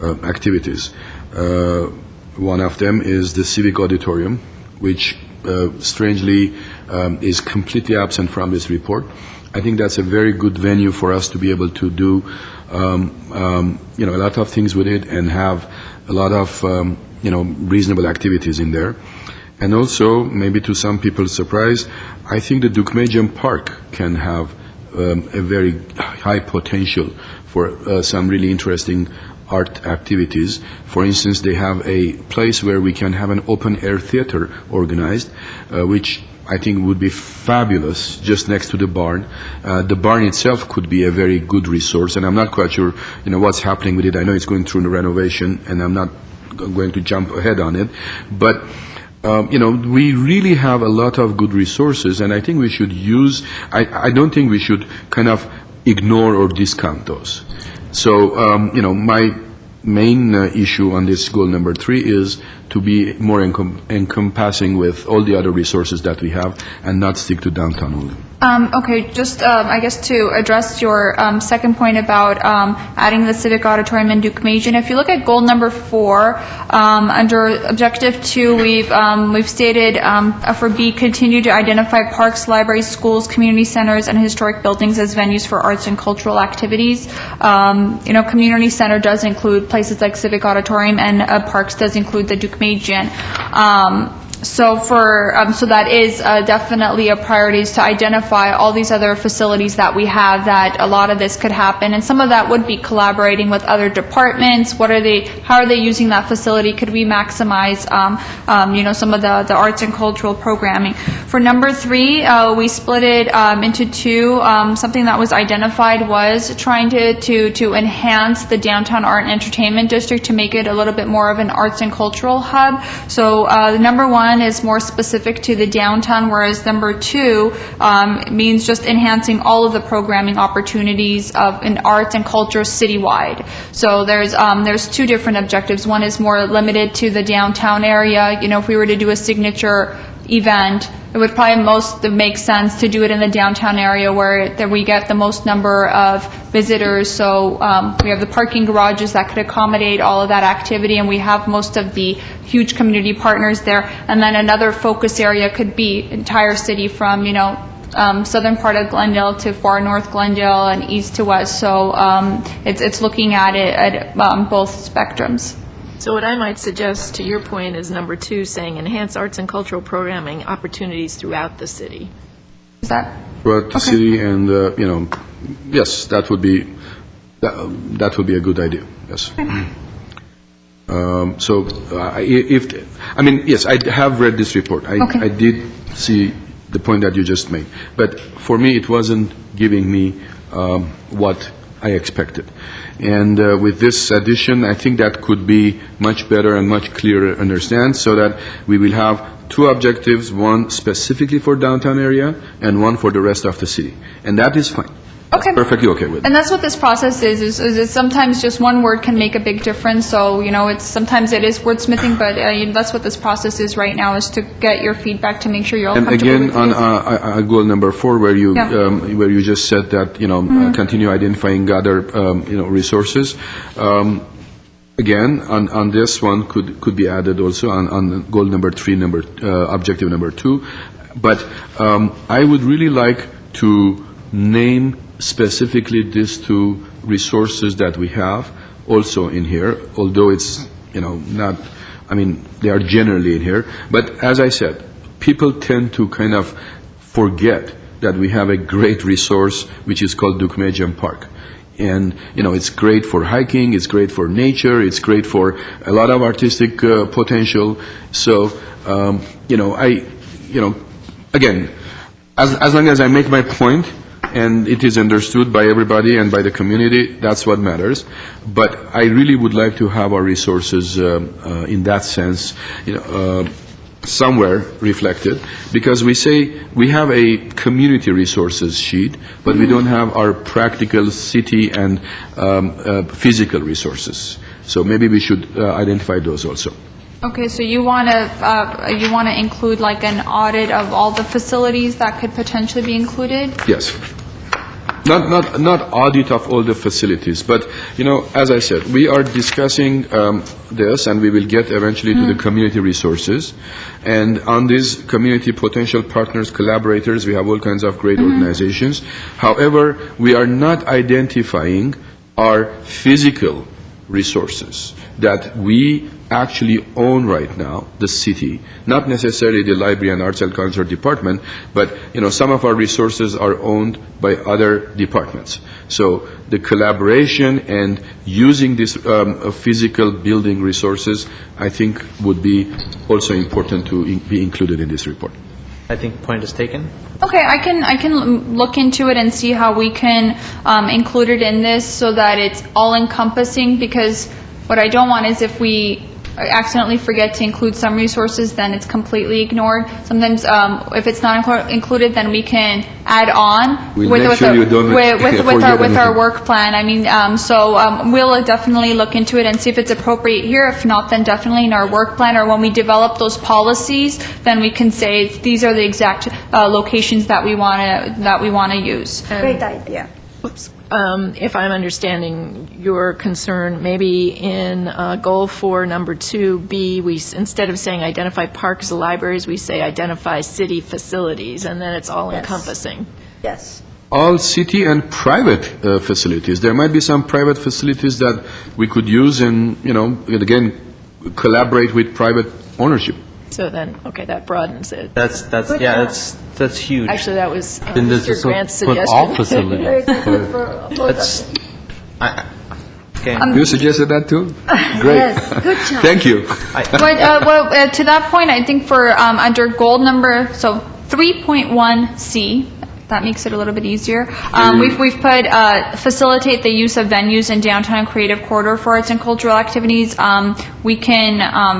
activities. One of them is the Civic Auditorium, which strangely is completely absent from this report. I think that's a very good venue for us to be able to do a lot of things with it and have a lot of reasonable activities in there. And also, maybe to some people's surprise, I think the Dukmejian Park can have a very high potential for some really interesting art activities. For instance, they have a place where we can have an open-air theater organized, which I think would be fabulous, just next to the barn. The barn itself could be a very good resource, and I'm not quite sure, what's happening with it. I know it's going through the renovation, and I'm not going to jump ahead on it. But, we really have a lot of good resources, and I think we should use, I don't think we should kind of ignore or discount those. So, my main issue on this goal number 3 is to be more encompassing with all the other resources that we have and not stick to downtown only. Okay, just I guess to address your second point about adding the Civic Auditorium in Dukmejian, if you look at goal number 4, under objective 2, we've stated for B, continue to identify parks, libraries, schools, community centers, and historic buildings as venues for arts and cultural activities. Community center does include places like Civic Auditorium, and parks does include the Dukmejian. So that is definitely a priority, is to identify all these other facilities that we have that a lot of this could happen, and some of that would be collaborating with other departments. How are they using that facility? Could we maximize, some of the arts and cultural programming? For number 3, we split it into 2. Something that was identified was trying to enhance the downtown art and entertainment district to make it a little bit more of an arts and cultural hub. So number 1 is more specific to the downtown, whereas number 2 means just enhancing all of the programming opportunities in arts and culture citywide. So there's 2 different objectives. One is more limited to the downtown area. If we were to do a signature event, it would probably make sense to do it in the downtown area where we get the most number of visitors. So we have the parking garages that could accommodate all of that activity, and we have most of the huge community partners there. And then another focus area could be entire city from, southern part of Glendale to far north Glendale and east to west. So it's looking at it at both spectrums. So what I might suggest, to your point, is number 2, saying enhance arts and cultural programming opportunities throughout the city. Is that? Throughout the city, and, yes, that would be a good idea, yes. Yes, I have read this report. I did see the point that you just made. But for me, it wasn't giving me what I expected. And with this addition, I think that could be much better and much clearer understand, so that we will have two objectives, one specifically for downtown area and one for the rest of the city. And that is fine. Okay. Perfectly okay with it. And that's what this process is that sometimes just one word can make a big difference. So, sometimes it is wordsmithing, but that's what this process is right now, is to get your feedback to make sure you're all And comfortable again, with on it. goal number 4, where you Yeah. where you just said that continue identifying other resources. Again, on this one could be added also on goal number 3, objective number 2. But I would really like to name specifically these two resources that we have also in here, although it's not. I mean, they are generally in here. But as I said, people tend to kind of forget that we have a great resource which is called Dukmejian Park. And, it's great for hiking, it's great for nature, it's great for a lot of artistic potential. So, again, as long as I make my point and it is understood by everybody and by the community, that's what matters. But I really would like to have our resources in that sense, somewhere reflected, because we say we have a community resources sheet, but we don't have our practical city and physical resources. So maybe we should identify those also. Okay, so you want to include like an audit of all the facilities that could potentially be included? Yes. Not audit of all the facilities, but, as I said, we are discussing this, and we will get eventually to the community resources. And on these community potential partners, collaborators, we have all kinds of great organizations. However, we are not identifying our physical resources that we actually own right now, the city, not necessarily the library and arts and culture department, but some of our resources are owned by other departments. So the collaboration and using these physical building resources, I think, would be also important to be included in this report. I think point is taken. Okay, I can look into it and see how we can include it in this so that it's all encompassing, because what I don't want is if we accidentally forget to include some resources, then it's completely ignored. Sometimes if it's not included, then we can add on We'll with make sure you don't with our anything. work plan. I mean, we'll definitely look into it and see if it's appropriate here. If not, then definitely in our work plan, or when we develop those policies, then we can say these are the exact locations that we want to use. Great idea. If I'm understanding your concern, maybe in goal 4, number 2B, instead of saying identify parks or libraries, we say identify city facilities, and then it's all encompassing. Yes. All city and private facilities. There might be some private facilities that we could use and, again, collaborate with private ownership. So then, okay, that broadens it. That's huge. Actually, that was Then this Mr. is Grant's put all suggestion. facilities. That's okay. You suggested that too? Great. Yes, good job. Thank you. But to that point, I think for under goal number 3.1C, that makes it a little bit easier. We've put facilitate the use of venues in downtown creative corridor for arts and cultural activities. We can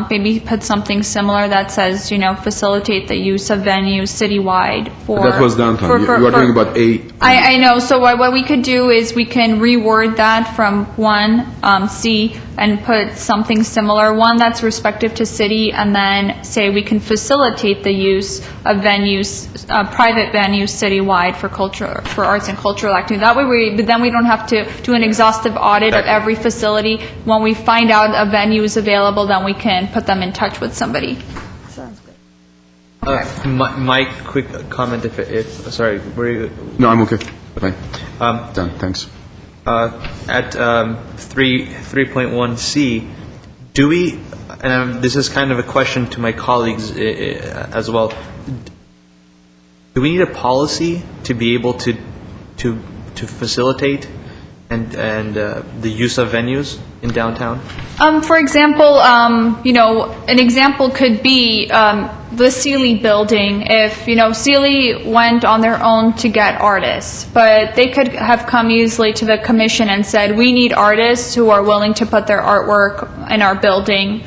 maybe put something similar that says, facilitate the use of venues citywide for. That was downtown. You are talking about A. I know. So what we could do is we can reword that from 1C and put something similar, one that's respective to city, and then say we can facilitate the use of venues, private venues citywide for arts and cultural activity. That way then we don't have to do an exhaustive audit of every facility. When we find out a venue is available, then we can put them in touch with somebody. Sounds good. My quick comment, sorry, were you? No, I'm okay. Fine. Done. Thanks. At 3.1C, do we, and this is kind of a question to my colleagues as well, do we need a policy to be able to facilitate and the use of venues in downtown? For example, an example could be the Sealy building, if, Sealy went on their own to get artists, but they could have come easily to the commission and said, we need artists who are willing to put their artwork in our building,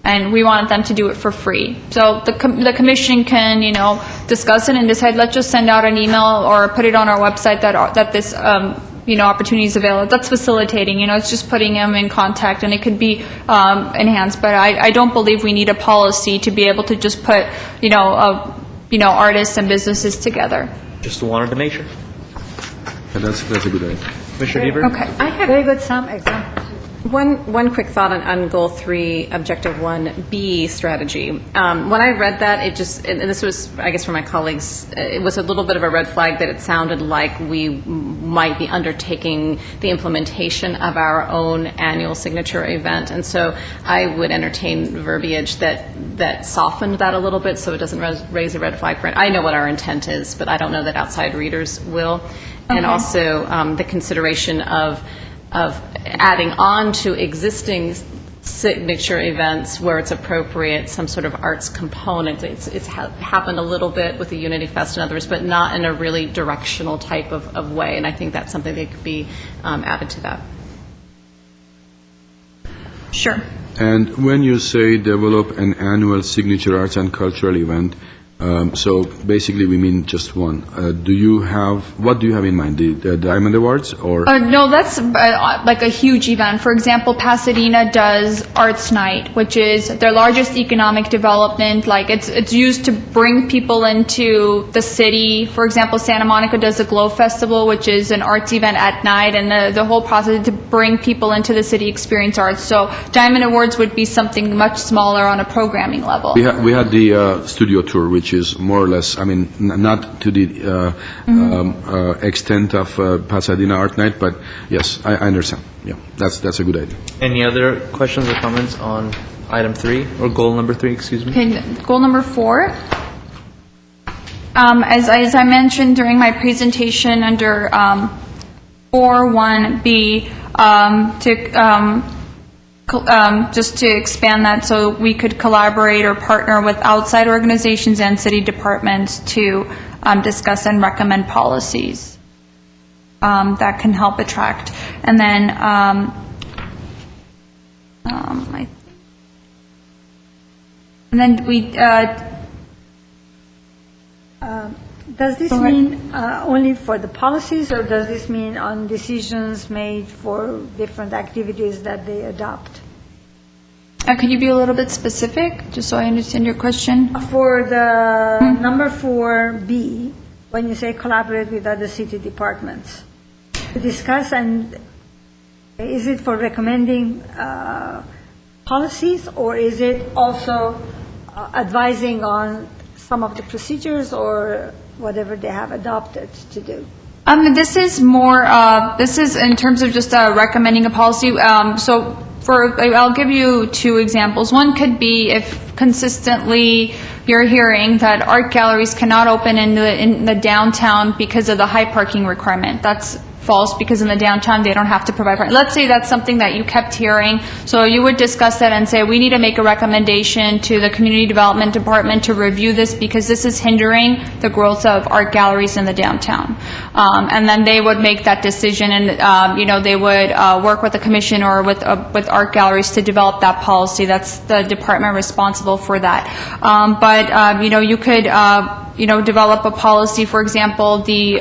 and we wanted them to do it for free. So the commission can, discuss it and decide, let's just send out an email or put it on our website that this, opportunity is available. That's facilitating, it's just putting them in contact, and it could be enhanced. But I don't believe we need a policy to be able to just put, artists and businesses together. Just wanted to make sure. And that's a good idea. Commissioner Bieber? Okay. I have very good some examples. One quick thought on Goal 3, Objective 1B strategy. When I read that, it just, and this was, I guess, for my colleagues, it was a little bit of a red flag that it sounded like we might be undertaking the implementation of our own annual signature event. And so I would entertain verbiage that softened that a little bit so it doesn't raise a red flag for it. I know what our intent is, but I don't know that outside readers will. And also the consideration of adding on to existing signature events where it's appropriate some sort of arts component. It's happened a little bit with the Unity Fest and others, but not in a really directional type of way, and I think that's something that could be added to that. Sure. And when you say develop an annual signature arts and cultural event, so basically we mean just one. What do you have in mind? The Diamond Awards or? No, that's like a huge event. For example, Pasadena does Arts Night, which is their largest economic development. Like it's used to bring people into the city. For example, Santa Monica does the Glow Festival, which is an arts event at night, and the whole process is to bring people into the city, experience arts. So Diamond Awards would be something much smaller on a programming level. We had the studio tour, which is more or less, not to the extent of Pasadena Art Night, but yes, I understand. Yeah, that's a good idea. Any other questions or comments on item 3, or goal number 3, excuse me? Okay, goal number 4. As I mentioned during my presentation under 4.1b, just to expand that, so we could collaborate or partner with outside organizations and city departments to discuss and recommend policies that can help attract. And then Does this mean only for the policies, or does this mean on decisions made for different activities that they adopt? Could you be a little bit specific, just so I understand your question? For the number 4B, when you say collaborate with other city departments, to discuss, and is it for recommending policies, or is it also advising on some of the procedures or whatever they have adopted to do? This is more, this is in terms of just recommending a policy. I'll give you 2 examples. One could be if consistently you're hearing that art galleries cannot open in the downtown because of the high parking requirement. That's false, because in the downtown they don't have to provide parking. Let's say that's something that you kept hearing, so you would discuss that and say, we need to make a recommendation to the Community Development Department to review this because this is hindering the growth of art galleries in the downtown. And then they would make that decision, and they would work with the commission or with art galleries to develop that policy. That's the department responsible for that. You could develop a policy, for example, the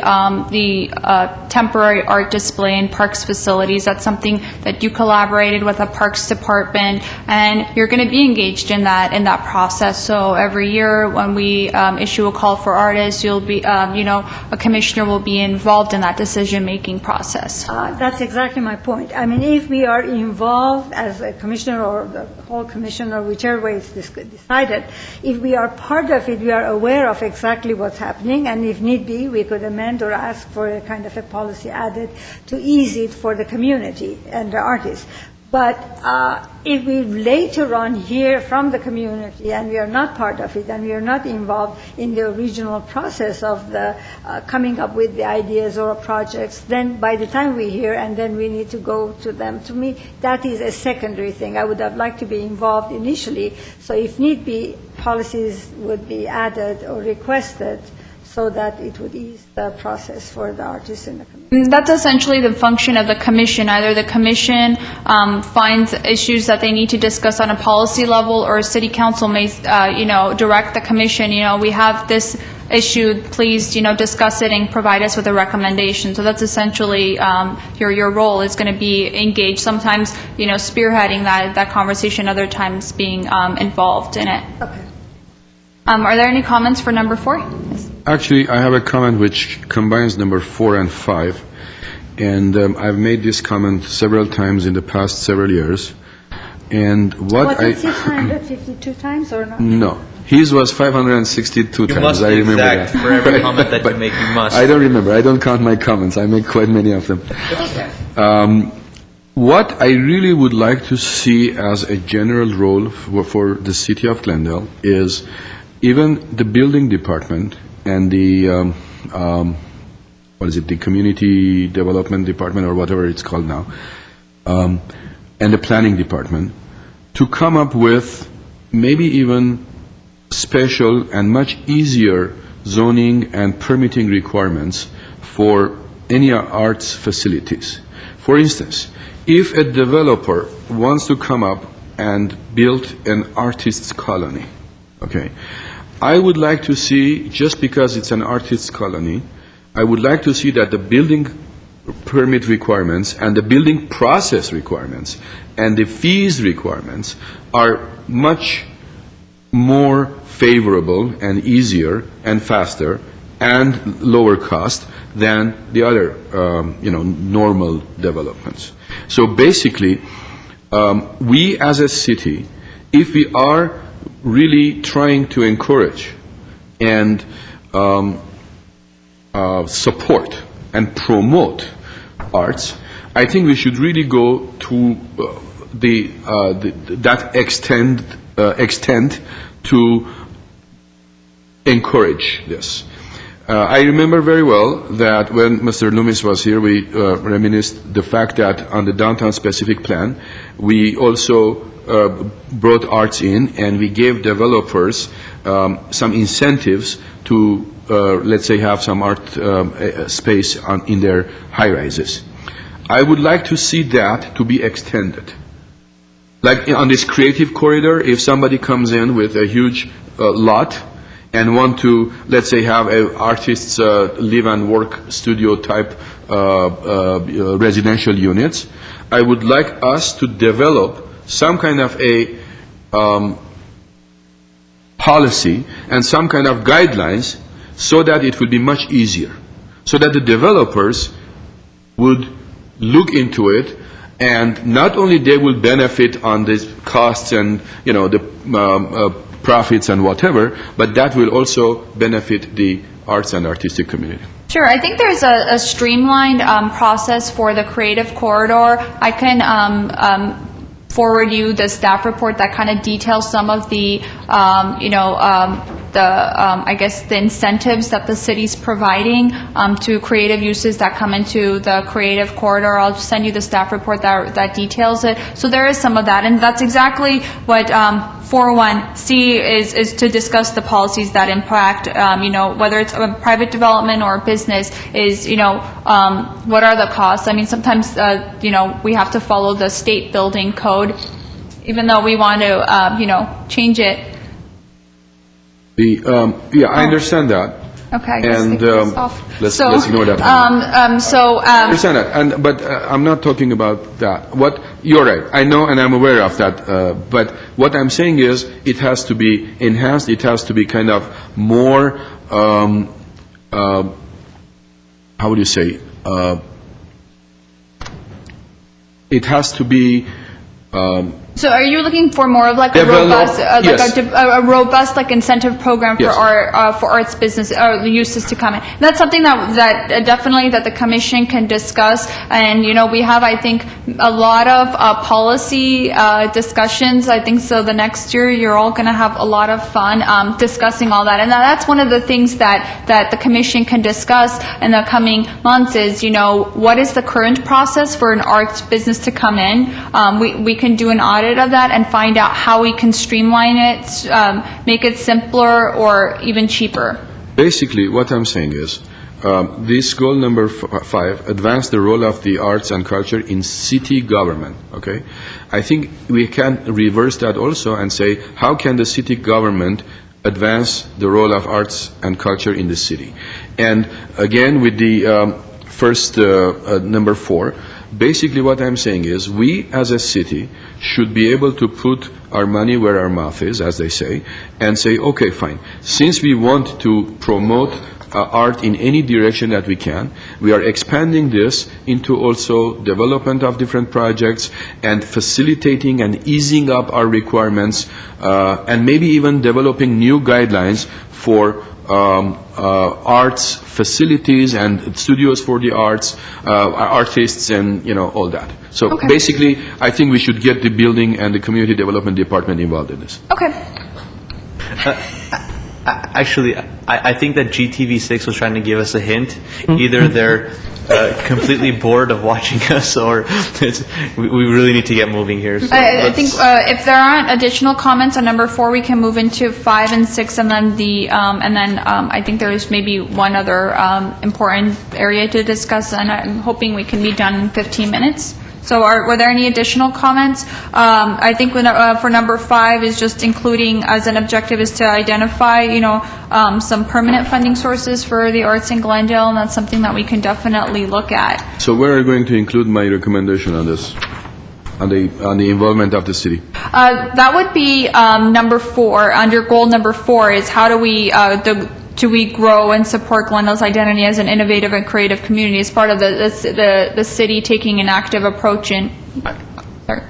temporary art display in parks facilities. That's something that you collaborated with a parks department, and you're going to be engaged in that process. So every year when we issue a call for artists, you'll be, a commissioner will be involved in that decision-making process. That's exactly my point. If we are involved as a commissioner or the whole commission or whichever way it's decided, if we are part of it, we are aware of exactly what's happening, and if need be, we could amend or ask for a kind of a policy added to ease it for the community and the artists. But if we later on hear from the community and we are not part of it and we are not involved in the original process of the coming up with the ideas or projects, then by the time we hear and then we need to go to them, to me, that is a secondary thing. I would have liked to be involved initially, so if need be, policies would be added or requested so that it would ease the process for the artists in the community. That's essentially the function of the commission. Either the commission finds issues that they need to discuss on a policy level, or city council may, direct the commission, we have this issue, please, discuss it and provide us with a recommendation. So that's essentially your role is going to be engaged, sometimes, spearheading that conversation, other times being involved in it. Okay. Are there any comments for number 4? Yes. Actually, I have a comment which combines number 4 and 5, and I've made this comment several times in the past several years. And what Was it 652 times or not? No. His was 562 You times. must I be remember exact that. for every comment that you But make, you must. I don't remember. I don't count my comments. I make quite many of them. What I really would like to see as a general role for the city of Glendale is even the building department and the the community development department or whatever it's called now, and the planning department, to come up with maybe even special and much easier zoning and permitting requirements for any arts facilities. For instance, if a developer wants to come up and build an artist's colony, okay, I would like to see, just because it's an artist's colony, I would like to see that the building permit requirements and the building process requirements and the fees requirements are much more favorable and easier and faster and lower cost than the other, normal developments. So basically, we as a city, if we are really trying to encourage and support and promote arts, I think we should really go to that extent to encourage this. I remember very well that when Mr. Loomis was here, we reminisced the fact that on the downtown specific plan, we also brought arts in, and we gave developers some incentives to, let's say, have some art space in their high-rises. I would like to see that to be extended. Like on this creative corridor, if somebody comes in with a huge lot and want to, let's say, have an artist's live and work studio type residential units, I would like us to develop some kind of a policy and some kind of guidelines so that it will be much easier, so that the developers would look into it, and not only they will benefit on the costs and, the profits and whatever, but that will also benefit the arts and artistic community. Sure. I think there's a streamlined process for the creative corridor. I can forward you the staff report that kind of details some of the, the incentives that the city's providing to creative uses that come into the creative corridor. I'll just send you the staff report that details it. So there is some of that, and that's exactly what 401C is to discuss the policies that impact, whether it's a private development or a business, is, what are the costs? I mean, sometimes, we have to follow the state building code, even though we want to, change it. I understand that. Okay, I guess And take this off. let's ignore that. I understand that, but I'm not talking about that. You're right, I know and I'm aware of that, but what I'm saying is it has to be enhanced, it has to be kind of more, how would you say, it has to be So are you looking for more of like a Develop- robust, yes. a robust like incentive program for Yes. for arts business uses to come in? That's something that definitely that the commission can discuss. And we have, I think, a lot of policy discussions. I think so. The next year you're all going to have a lot of fun discussing all that. And that's one of the things that the commission can discuss in the coming months is what is the current process for an arts business to come in. We can do an audit of that and find out how we can streamline it, make it simpler or even cheaper. Basically, what I'm saying is, this goal number 5, advance the role of the arts and culture in city government, okay? I think we can reverse that also and say, how can the city government advance the role of arts and culture in the city? And again, with the first number 4, basically what I'm saying is we as a city should be able to put our money where our mouth is, as they say, and say, okay, fine. Since we want to promote art in any direction that we can, we are expanding this into also development of different projects and facilitating and easing up our requirements and maybe even developing new guidelines for arts facilities and studios for the arts, artists and, all that. So Okay. basically, I think we should get the building and the community development department involved in this. Okay. Actually, I think that GTV6 was trying to give us a hint. Either they're completely bored of watching us, or we really need to get moving here. So I think if there aren't additional comments on number 4, we can move into 5 and 6, and then I think there's maybe one other important area to discuss, and I'm hoping we can be done in 15 minutes. So were there any additional comments? I think for number 5 is just including as an objective is to identify, some permanent funding sources for the arts in Glendale, and that's something that we can definitely look at. So where are you going to include my recommendation on this, on the involvement of the city? That would be number 4. Under goal number 4 is how do we grow and support Glendale's identity as an innovative and creative community as part of the city taking an active approach in.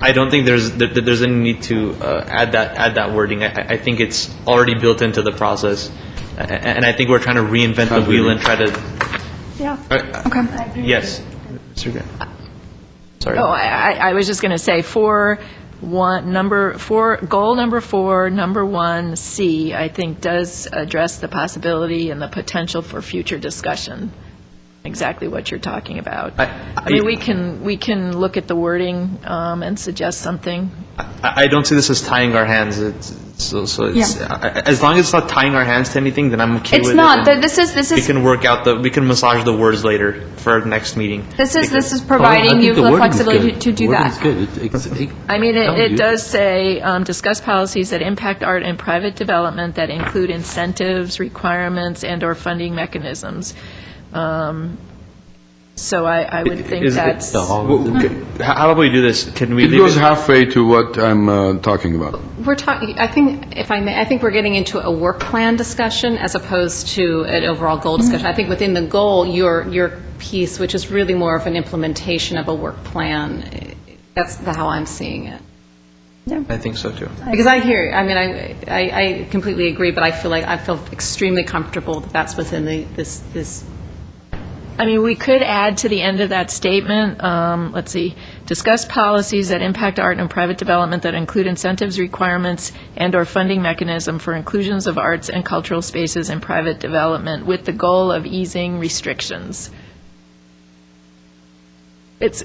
I don't think there's any need to add that wording. I think it's already built into the process, and I think we're trying to reinvent the wheel and try to. Yeah. Okay. Yes, Mr. Grant. Sorry. Oh, I was just going to say, goal number 4, number 1C, I think does address the possibility and the potential for future discussion. Exactly what you're talking about. I mean, we can look at the wording and suggest something. I don't see this as tying our hands. As long as it's not tying our hands to anything, then I'm okay with it. It's not. and This is we can massage the words later for the next meeting. This is providing you the flexibility to do that. I mean, it does say, discuss policies that impact art and private development that include incentives, requirements, and/or funding mechanisms. So I would think that's... How about we do this? Can we It leave goes halfway to what I'm talking about. We're talking, I think, if I may, I think we're getting into a work plan discussion as opposed to an overall goal discussion. I think within the goal, your piece, which is really more of an implementation of a work plan, that's how I'm seeing it. I think so too. Because I hear, I mean, I completely agree, but I feel extremely comfortable that that's within this. I mean, we could add to the end of that statement, let's see, discuss policies that impact art and private development that include incentives, requirements, and/or funding mechanism for inclusions of arts and cultural spaces in private development with the goal of easing restrictions. It's.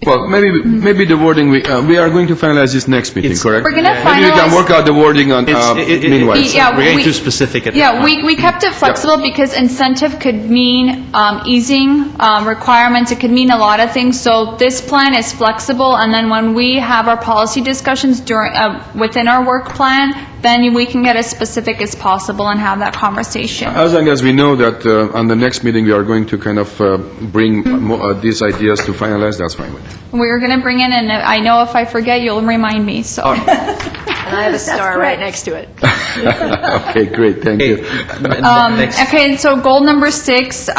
Well, maybe the wording, we are going to finalize this next meeting, correct? We're going to Maybe we can finalize... work out the wording on, meanwhile. Yeah, We're getting too specific at this Yeah, point. we kept it flexible because incentive could mean easing requirements. It could mean a lot of things. So this plan is flexible, and then when we have our policy discussions within our work plan, then we can get as specific as possible and have that conversation. As long as we know that on the next meeting, we are going to kind of bring these ideas to finalize, that's fine with me. We're going to bring in, and I know if I forget, you'll remind me, so. And I have a star right next to it. Okay, great, thank you. Next. Okay, so goal number 6,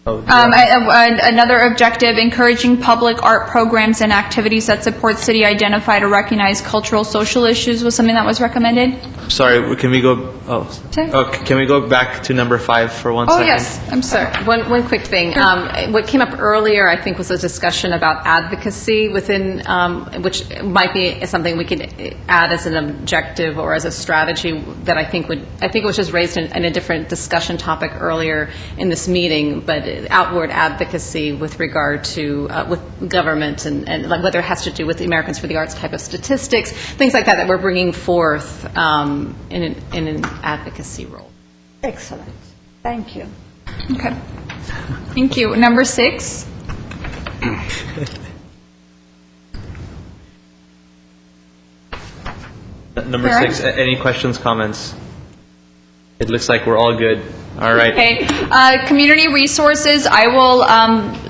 Another objective, encouraging public art programs and activities that support city identified or recognized cultural, social issues was something that was recommended. Sorry, can we go, Sorry? can we go back to number 5 for one second? Oh, yes, I'm sorry. One quick thing. What came up earlier, I think, was a discussion about advocacy within, which might be something we could add as an objective or as a strategy that I think it was just raised in a different discussion topic earlier in this meeting, but outward advocacy with regard to with government and like whether it has to do with the Americans for the Arts type of statistics, things like that we're bringing forth in an advocacy role. Excellent. Thank you. Okay. Thank you. Number 6. Number Karen? 6, any questions, comments? It looks like we're all good. All right. Okay. Community resources, I will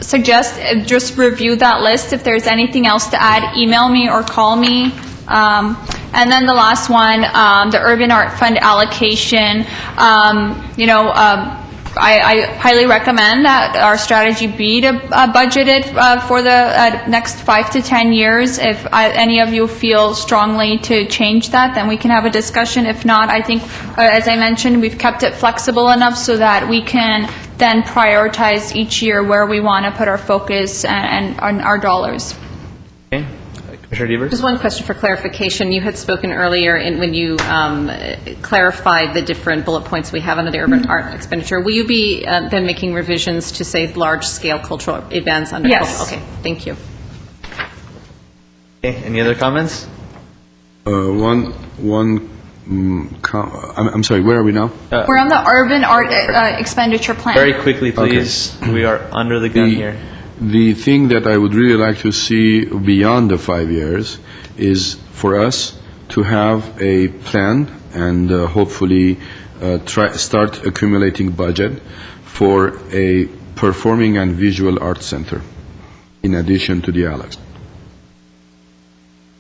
suggest just review that list. If there's anything else to add, email me or call me. And then the last one, the Urban Art Fund allocation. I highly recommend that our strategy be to budget it for the next 5 to 10 years. If any of you feel strongly to change that, then we can have a discussion. If not, I think, as I mentioned, we've kept it flexible enough so that we can then prioritize each year where we want to put our focus and our dollars. Okay. Commissioner Devers? Just one question for clarification. You had spoken earlier when you clarified the different bullet points we have under the urban art expenditure. Will you be then making revisions to, say, large-scale cultural events under? Yes. Okay, thank you. Okay, any other comments? I'm sorry, where are we now? We're on the urban art expenditure plan. Very quickly, please. Okay. We are under the gun here. The thing that I would really like to see beyond the 5 years is for us to have a plan and hopefully start accumulating budget for a performing and visual arts center in addition to the Alex.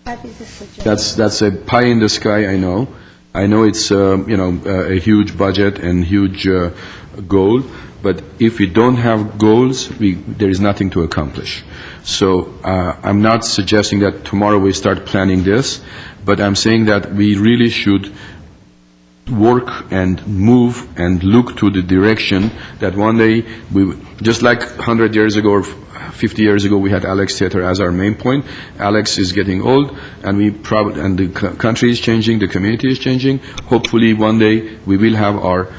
That is a suggestion. That's a pie in the sky, I know. I know it's a huge budget and huge goal, but if we don't have goals, there is nothing to accomplish. So I'm not suggesting that tomorrow we start planning this, but I'm saying that we really should work and move and look to the direction that one day, just like 100 years ago or 50 years ago, we had Alex Theater as our main point. Alex is getting old, and the country is changing, the community is changing. Hopefully, one day we will have our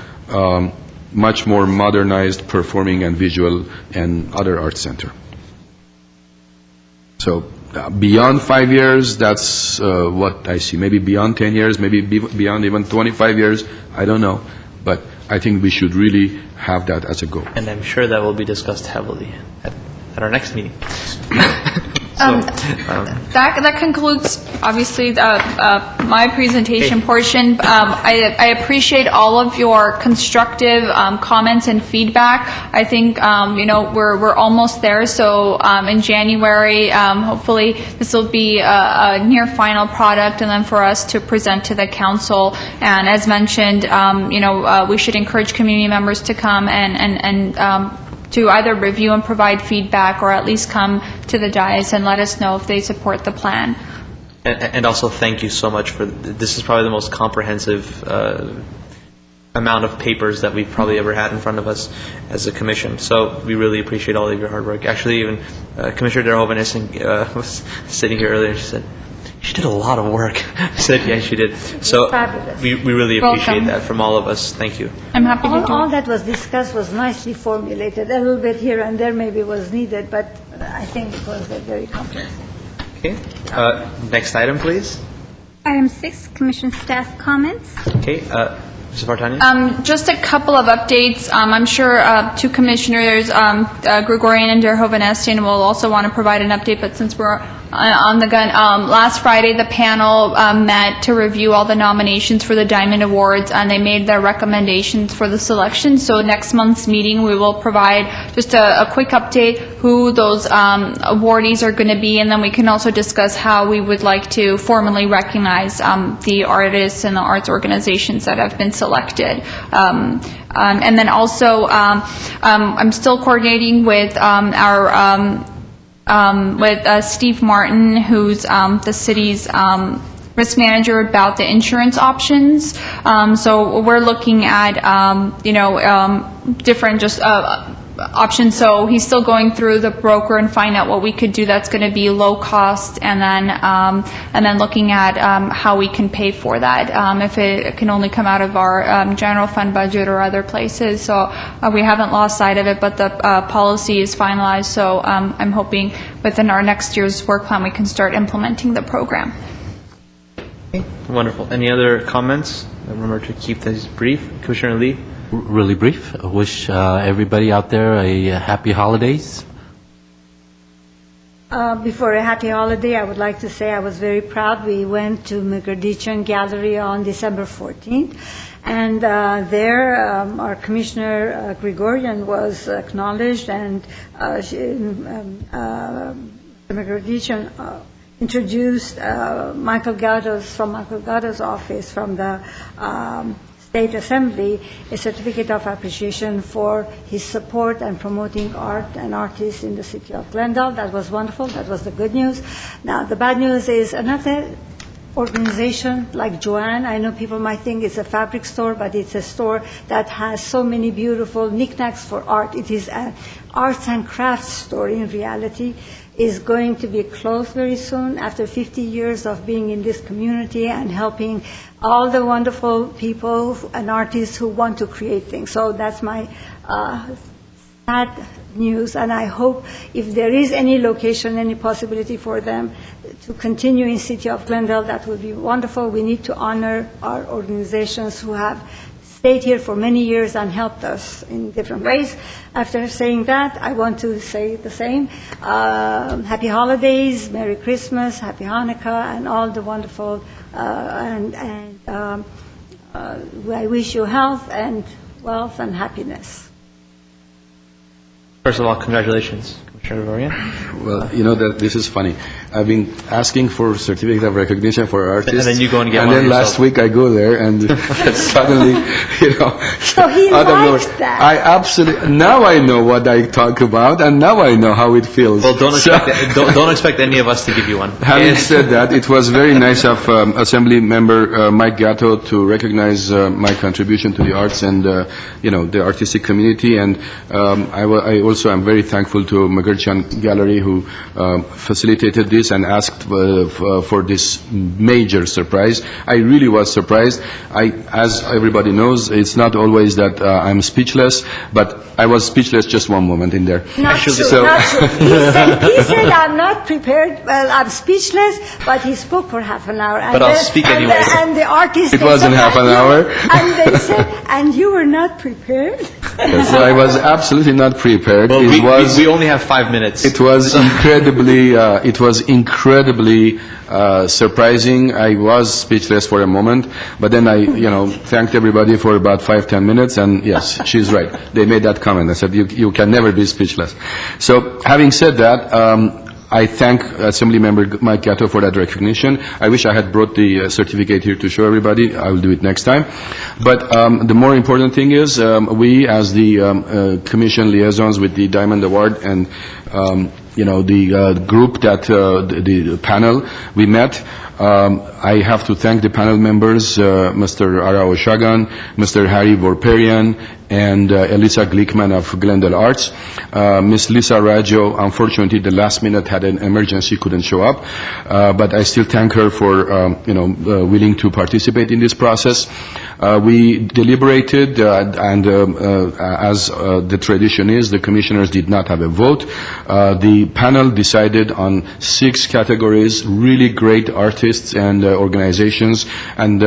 much more modernized performing and visual and other art center. So beyond 5 years, that's what I see. Maybe beyond 10 years, maybe beyond even 25 years, I don't know. But I think we should really have that as a goal. And I'm sure that will be discussed heavily at our next meeting. That concludes, obviously, my presentation portion. I appreciate all of your constructive comments and feedback. I think, we're almost there. So in January, hopefully, this will be a near final product, and then for us to present to the council. And as mentioned, we should encourage community members to come and to either review and provide feedback, or at least come to the dais and let us know if they support the plan. And also, thank you so much for this. Is probably the most comprehensive amount of papers that we've probably ever had in front of us as a commission. So we really appreciate all of your hard work. Actually, even Commissioner Derhoven was sitting here earlier, and she said, "She did a lot of work." I said, "Yeah, she did." So we really appreciate Welcome. that from all of us. Thank you. I'm happy to do All it. that was discussed was nicely formulated. A little bit here and there maybe was needed, but I think it was very comprehensive. Okay. Next item, please. Item 6, Commission staff comments. Okay. Mr. Vartanian? Just a couple of updates. I'm sure two commissioners, Gregorian and Derhoven-Estian, will also want to provide an update, but since we're on the gun. Last Friday, the panel met to review all the nominations for the Diamond Awards, and they made their recommendations for the selection. So next month's meeting, we will provide just a quick update who those awardees are going to be, and then we can also discuss how we would like to formally recognize the artists and the arts organizations that have been selected. And then also, I'm still coordinating with Steve Martin, who's the city's risk manager, about the insurance options. So we're looking at, different just options. So he's still going through the broker and find out what we could do that's going to be low cost, and then looking at how we can pay for that, if it can only come out of our general fund budget or other places. So we haven't lost sight of it, but the policy is finalized. So I'm hoping within our next year's work plan we can start implementing the program. Wonderful. Any other comments? Remember to keep this brief. Commissioner Lee? Really brief. I wish everybody out there a happy holidays. Before a happy holiday, I would like to say I was very proud. We went to Commendation Gallery on December 14th, and there our Commissioner Gregorian was acknowledged, and Commendation introduced Michael Gatto's office from the State Assembly a certificate of appreciation for his support and promoting art and artists in the city of Glendale. That was wonderful. That was the good news. Now, the bad news is another organization like Joanne. I know people might think it's a fabric store, but it's a store that has so many beautiful knickknacks for art. It is an arts and crafts store in reality. Is going to be closed very soon after 50 years of being in this community and helping all the wonderful people and artists who want to create things. So that's my sad news, and I hope if there is any location, any possibility for them to continue in City of Glendale, that would be wonderful. We need to honor our organizations who have stayed here for many years and helped us in different ways. After saying that, I want to say the same. Happy holidays, Merry Christmas, Happy Hanukkah, and all the wonderful, I wish you health and wealth and happiness. First of all, congratulations, Commissioner Gregorian. Well, that this is funny. I've been asking for certificate of recognition for artists. And then you go and get and one then yourself. last week I go there and suddenly, So he out of likes nowhere. that. I absolutely, now I know what I talk about, and now I know how it feels. Well, don't So- expect any of us to give you one. Having said that, it was very nice of Assembly Member Mike Gatto to recognize my contribution to the arts and the artistic community, and I also am very thankful to Magarchan Gallery who facilitated this and asked for this major surprise. I really was surprised. As everybody knows, it's not always that I'm speechless, but I was speechless just one moment in there. Not Actually, true, so- not true. He said, I'm not prepared, well, I'm speechless, but he spoke for half an hour. And But I'll speak anyway. And the artist... It they wasn't said, half an "And you-" hour. And they said, and you were not prepared? So I was absolutely not prepared. Well, It we only have 5 minutes. It was incredibly surprising. I was speechless for a moment, but then I, thanked everybody for about 5-10 minutes, and yes, she's right. They made that comment. I said, you can never be speechless. So having said that, I thank Assembly Member Mike Gatto for that recognition. I wish I had brought the certificate here to show everybody. I will do it next time. But the more important thing is we, as the Commission liaisons with the Diamond Award and the group that the panel we met. I have to thank the panel members, Mr. Arao Shagan, Mr. Harry Vorperian, and Elisa Glickman of Glendale Arts. Ms. Lisa Raggio, unfortunately, the last minute had an emergency, couldn't show up, but I still thank her for, willing to participate in this process. We deliberated, and as the tradition is, the commissioners did not have a vote. The panel decided on 6 categories, really great artists and organizations, and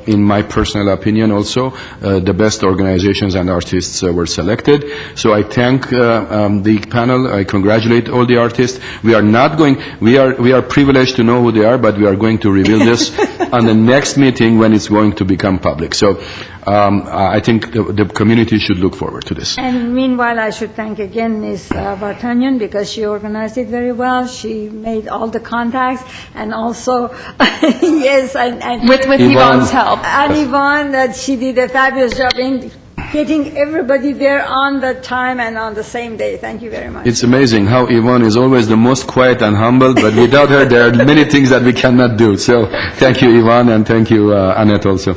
in my personal opinion also, the best organizations and artists were selected. So I thank the panel. I congratulate all the artists. We are privileged to know who they are, but we are going to reveal this on the next meeting when it's going to become public. So I think the community should look forward to this. And meanwhile, I should thank again Ms. Vartanyan because she organized it very well. She made all the contacts and also, yes, and With Yvonne's help. And Yvonne, that she did a fabulous job in getting everybody there on the time and on the same day. Thank you very much. It's amazing how Yvonne is always the most quiet and humble, but without her, there are many things that we cannot do. So thank you, Yvonne, and thank you, Annette, also.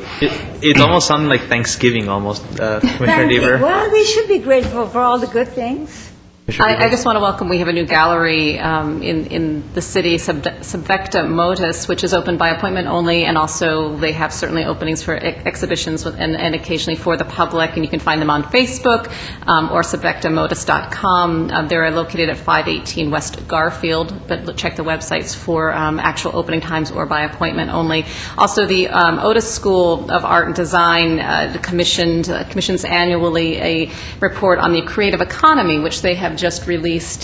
It's almost sounding like Thanksgiving, almost, Commissioner Thank you. Deaver. Well, we should be grateful for all the good things. I just want to welcome, we have a new gallery in the city, Subvecta Modus, which is open by appointment only, and also they have certainly openings for exhibitions and occasionally for the public, and you can find them on Facebook or subvectamodus.com. They're located at 518 West Garfield, but check the websites for actual opening times or by appointment only. Also, the Otis School of Art and Design commissions annually a report on the creative economy, which they have just released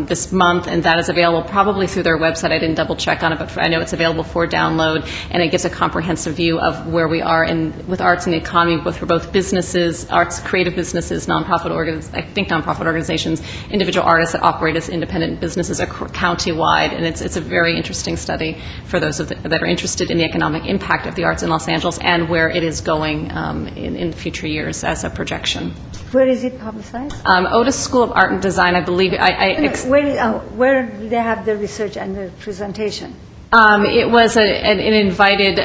this month, and that is available probably through their website. I didn't double check on it, but I know it's available for download, and it gives a comprehensive view of where we are with arts and the economy, both for both businesses, arts, creative businesses, nonprofit organizations, individual artists that operate as independent businesses county-wide, and it's a very interesting study for those that are interested in the economic impact of the arts in Los Angeles and where it is going in future years as a projection. Where is it publicized? Otis School of Art and Design, I believe, Where do they have the research and the presentation? It was an invited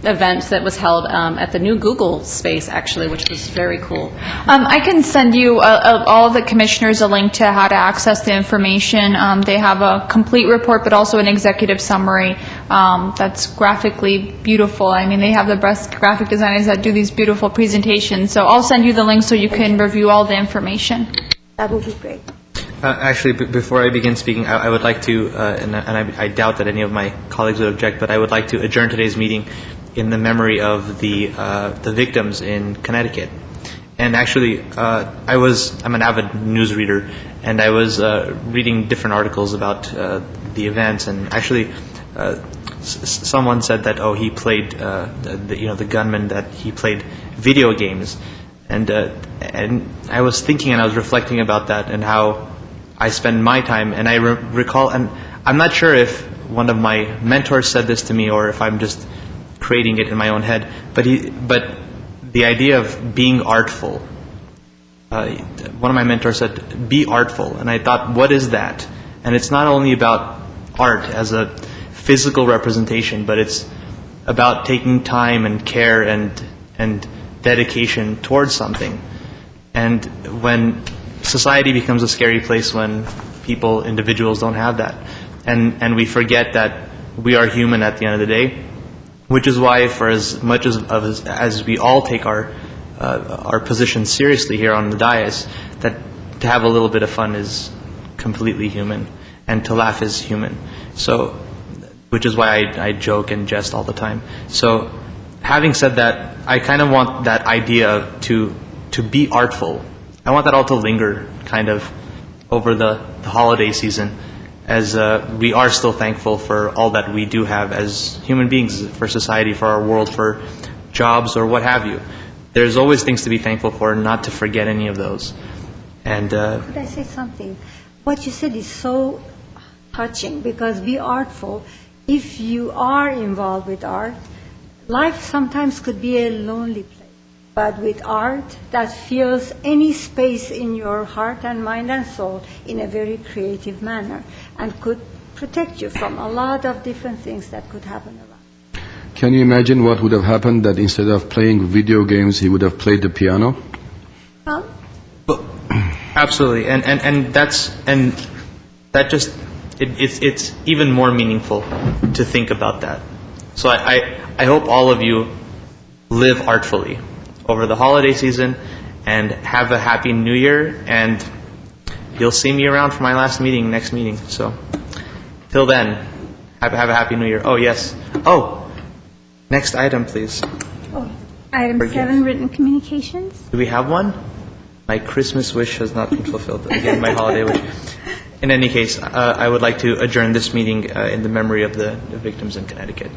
event that was held at the new Google space, actually, which was very cool. I can send you, all of the commissioners, a link to how to access the information. They have a complete report, but also an executive summary that's graphically beautiful. I mean, they have the best graphic designers that do these beautiful presentations. So I'll send you the link so you can review all the information. That would be great. Actually, before I begin speaking, I would like to, and I doubt that any of my colleagues would object, but I would like to adjourn today's meeting in the memory of the victims in Connecticut. And actually, I'm an avid newsreader, and I was reading different articles about the events, and actually, someone said that he played the gunman, that he played video games, and I was thinking and I was reflecting about that and how I spend my time, and I recall, and I'm not sure if one of my mentors said this to me or if I'm just creating it in my own head, but the idea of being artful. One of my mentors said, "Be artful," and I thought, what is that? And it's not only about art as a physical representation, but it's about taking time and care and dedication towards something. And when society becomes a scary place when individuals don't have that. And we forget that we are human at the end of the day, which is why for as much as we all take our position seriously here on the dais, that to have a little bit of fun is completely human, and to laugh is human. So, which is why I joke and jest all the time. So, having said that, I kind of want that idea to be artful. I want that all to linger kind of over the holiday season, as we are still thankful for all that we do have as human beings, for society, for our world, for jobs or what have you. There's always things to be thankful for, not to forget any of those. And could I say something? What you said is so touching, because be artful. If you are involved with art, life sometimes could be a lonely place. But with art, that fills any space in your heart and mind and soul in a very creative manner, and could protect you from a lot of different things that could happen around. Can you imagine what would have happened that instead of playing video games, he would have played the piano? Absolutely, and it's even more meaningful to think about that. So I hope all of you live artfully over the holiday season and have a happy New Year, and you'll see me around for my next meeting. So till then, have a happy New Year. Oh yes. Oh, next item, please. Item Forget. 7, written communications. Do we have one? My Christmas wish has not been fulfilled. Again, my holiday wish. In any case, I would like to adjourn this meeting in the memory of the victims in Connecticut.